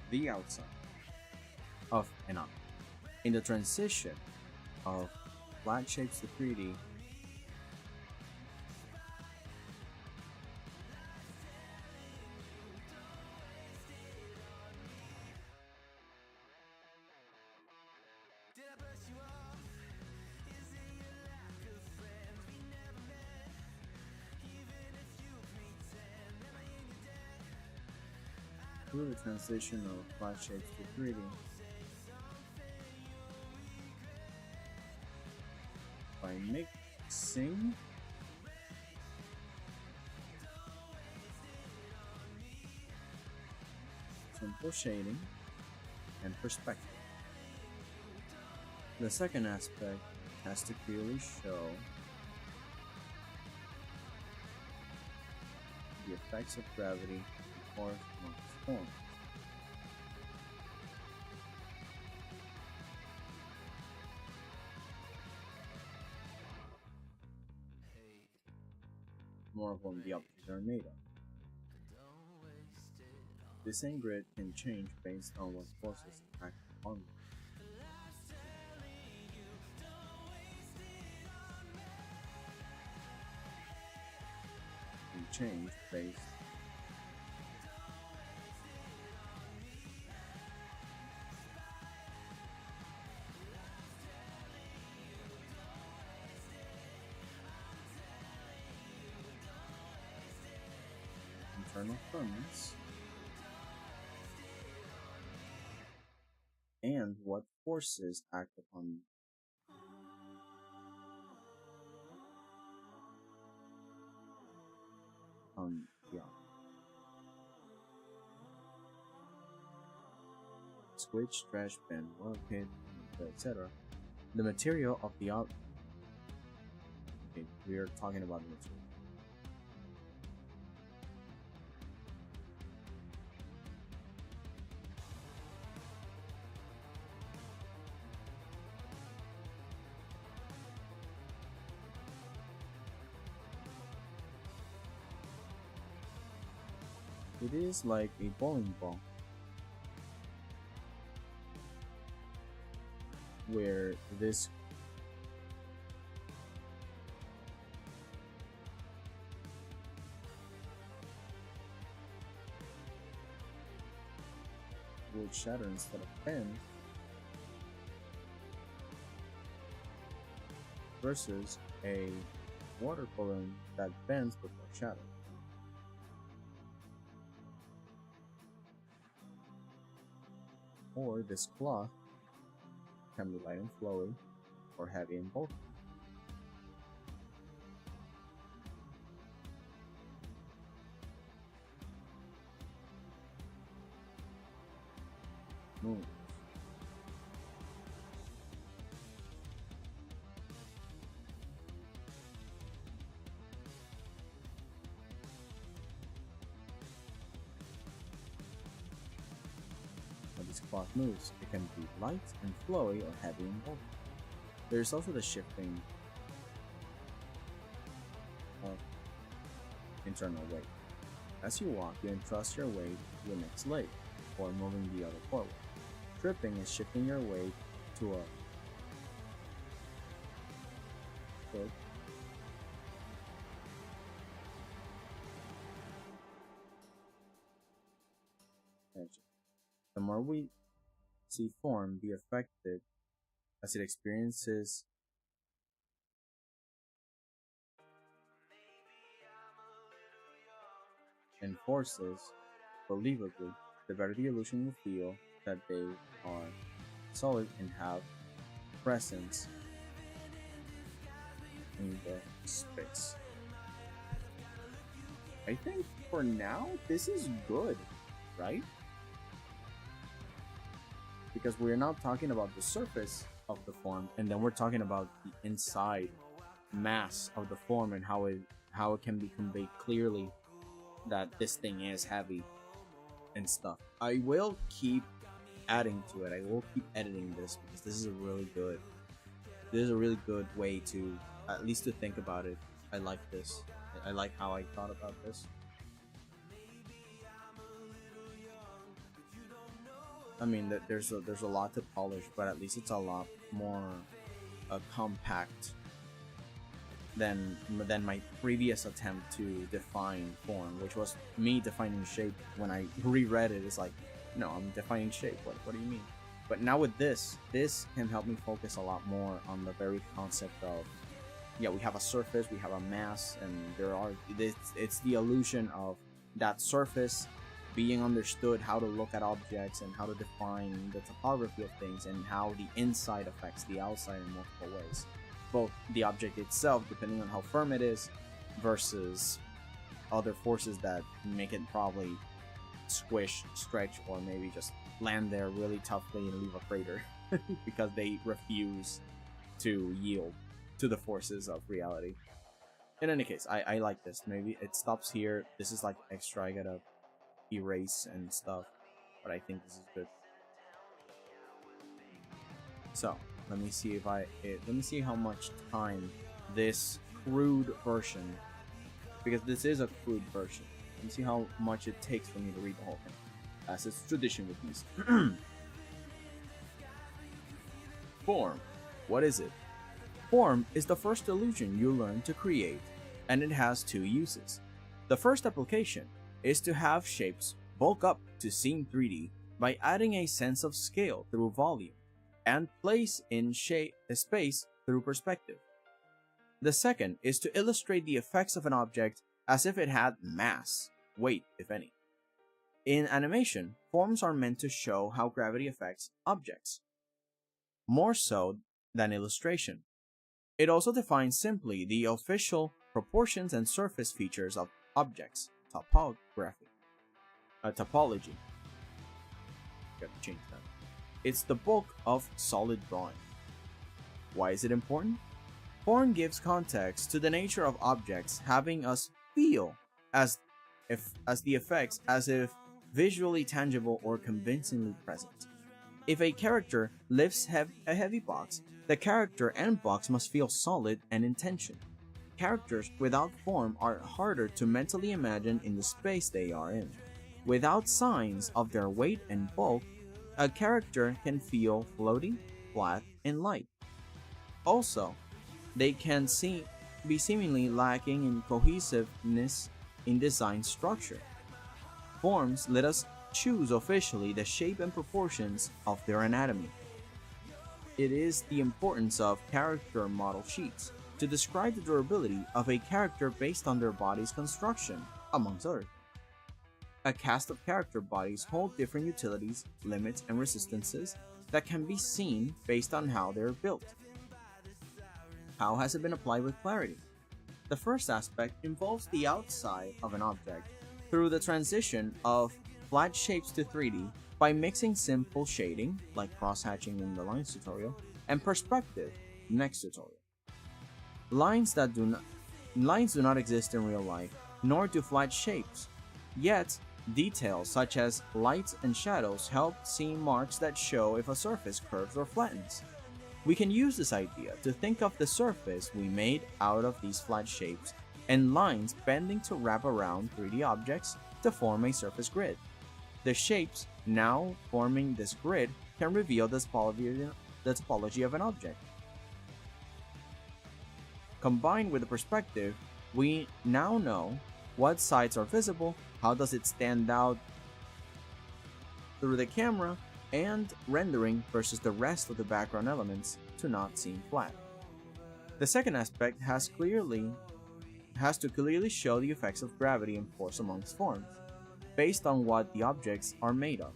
the outside of an object. In the transition of flat shapes to 3D, through the transition of flat shapes to 3D, by mixing simple shading and perspective. The second aspect has to clearly show the effects of gravity or form. More of what the objects are made of. This same grid can change based on what forces act on it. Can change based internal firmness and what forces act upon the object. Switch, stretch, bend, rotate, etc. The material of the object. Okay, we are talking about the material. It is like a bowling ball, where this would shatter instead of bend, versus a water balloon that bends before shattering. Or this cloth can be light and flowy, or heavy and bulky. Moves. When this cloth moves, it can be light and flowy or heavy and bulky. There is also the shifting of internal weight. As you walk, you entrust your weight to the next leg, or moving the other forward. Tripping is shifting your weight to a foot, edge. The more we see form be affected as it experiences and forces, believably, the better the illusion will feel that they are solid and have presence in the space. I think for now, this is good, right? Because we're now talking about the surface of the form, and then we're talking about the inside mass of the form and how it can be conveyed clearly that this thing is heavy and stuff. I will keep adding to it. I will keep editing this because this is a really good way to at least to think about it. I like this. I like how I thought about this. I mean, there's a lot to polish, but at least it's a lot more compact than my previous attempt to define form, which was me defining shape. When I reread it, it's like, no, I'm defining shape. What do you mean? But now with this can help me focus a lot more on the very concept of, yeah, we have a surface, we have a mass, and it's the illusion of that surface being understood, how to look at objects and how to define the topography of things, and how the inside affects the outside in multiple ways. Both the object itself, depending on how firm it is, versus other forces that make it probably squish, stretch, or maybe just land there really toughly and leave a crater because they refuse to yield to the forces of reality. In any case, I like this. Maybe it stops here. This is like extra. I gotta erase and stuff, but I think this is good. So let me see if let me see how much time this crude version, because this is a crude version. Let me see how much it takes for me to read the whole thing, as it's tradition with these. Form. What is it? Form is the first illusion you learn to create, and it has two uses. The first application is to have shapes bulk up to seem 3D by adding a sense of scale through volume, and place in space through perspective. The second is to illustrate the effects of an object as if it had mass, weight if any. In animation, forms are meant to show how gravity affects objects, more so than illustration. It also defines simply the official proportions and surface features of objects, topology. Gotta change that. It's the bulk of solid drawing. Why is it important? Form gives context to the nature of objects, having us feel as the effects as if visually tangible or convincingly present. If a character lifts a heavy box, the character and box must feel solid and in tension. Characters without form are harder to mentally imagine in the space they are in. Without signs of their weight and bulk, a character can feel floaty, flat, and light. Also, they can be seemingly lacking in cohesiveness in design structure. Forms let us choose officially the shape and proportions of their anatomy. It is the importance of character model sheets to describe the durability of a character based on their body's construction, amongst others. A cast of character bodies hold different utilities, limits, and resistances that can be seen based on how they're built. How has it been applied with clarity? The first aspect involves the outside of an object through the transition of flat shapes to 3D by mixing simple shading, like cross-hatching in the lines tutorial, and perspective, next tutorial. Lines do not exist in real life, nor do flat shapes. Yet, details such as lights and shadows help see marks that show if a surface curves or flattens. We can use this idea to think of the surface we made out of these flat shapes and lines bending to wrap around 3D objects to form a surface grid. The shapes now forming this grid can reveal the topology of an object. Combined with the perspective, we now know what sides are visible, how does it stand out through the camera, and rendering versus the rest of the background elements to not seem flat. The second aspect has to clearly show the effects of gravity and force amongst forms, based on what the objects are made of.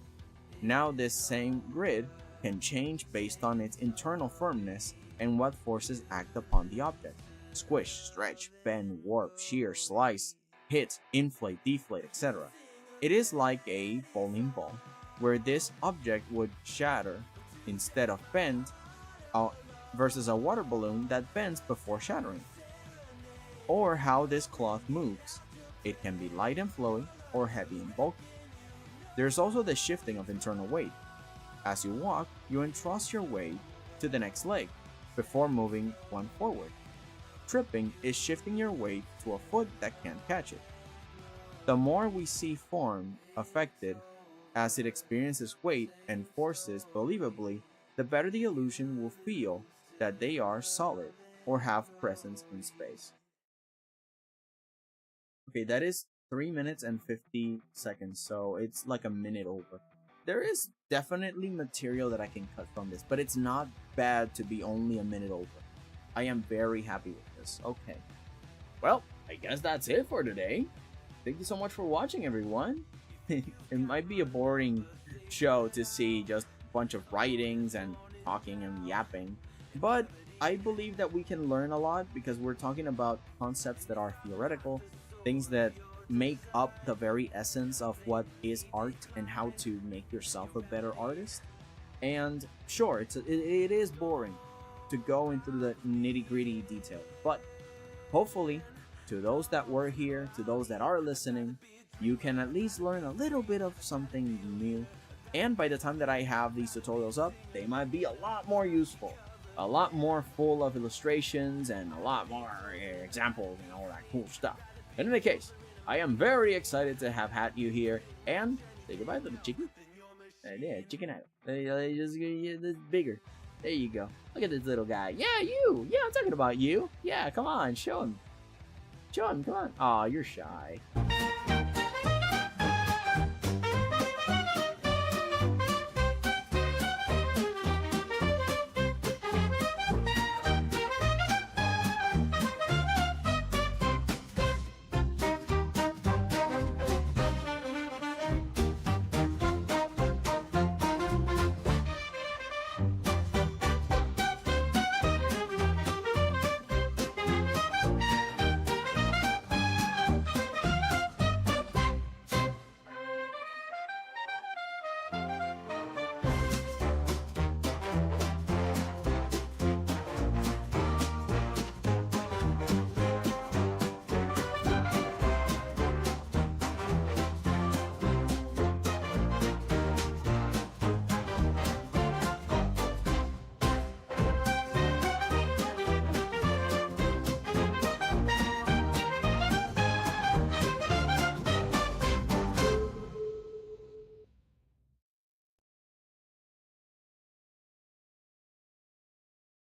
Now this same grid can change based on its internal firmness and what forces act upon the object. Squish, stretch, bend, warp, shear, slice, hit, inflate, deflate, etc. It is like a bowling ball, where this object would shatter instead of bend, versus a water balloon that bends before shattering. Or how this cloth moves. It can be light and flowy, or heavy and bulky. There's also the shifting of internal weight. As you walk, you entrust your weight to the next leg, before moving one forward. Tripping is shifting your weight to a foot that can't catch it. The more we see form affected as it experiences weight and forces believably, the better the illusion will feel that they are solid or have presence in space. Okay, that is 3 minutes and 50 seconds, so it's like a minute over. There is definitely material that I can cut from this, but it's not bad to be only a minute over. I am very happy with this. Okay. Well, I guess that's it for today. Thank you so much for watching, everyone. It might be a boring show to see just a bunch of writings and talking and yapping, but I believe that we can learn a lot because we're talking about concepts that are theoretical, things that make up the very essence of what is art and how to make yourself a better artist. And sure, it is boring, to go into the nitty-gritty detail. But hopefully, to those that were here, to those that are listening, you can at least learn a little bit of something new. And by the time that I have these tutorials up, they might be a lot more useful, a lot more full of illustrations, and a lot more examples and all that cool stuff. In any case, I am very excited to have had you here, and say goodbye, little chicken. Yeah, chicken out. Just get bigger. There you go. Look at this little guy. Yeah, you. Yeah, I'm talking about you. Yeah, come on, show him. Show him, come on. Aw, you're shy.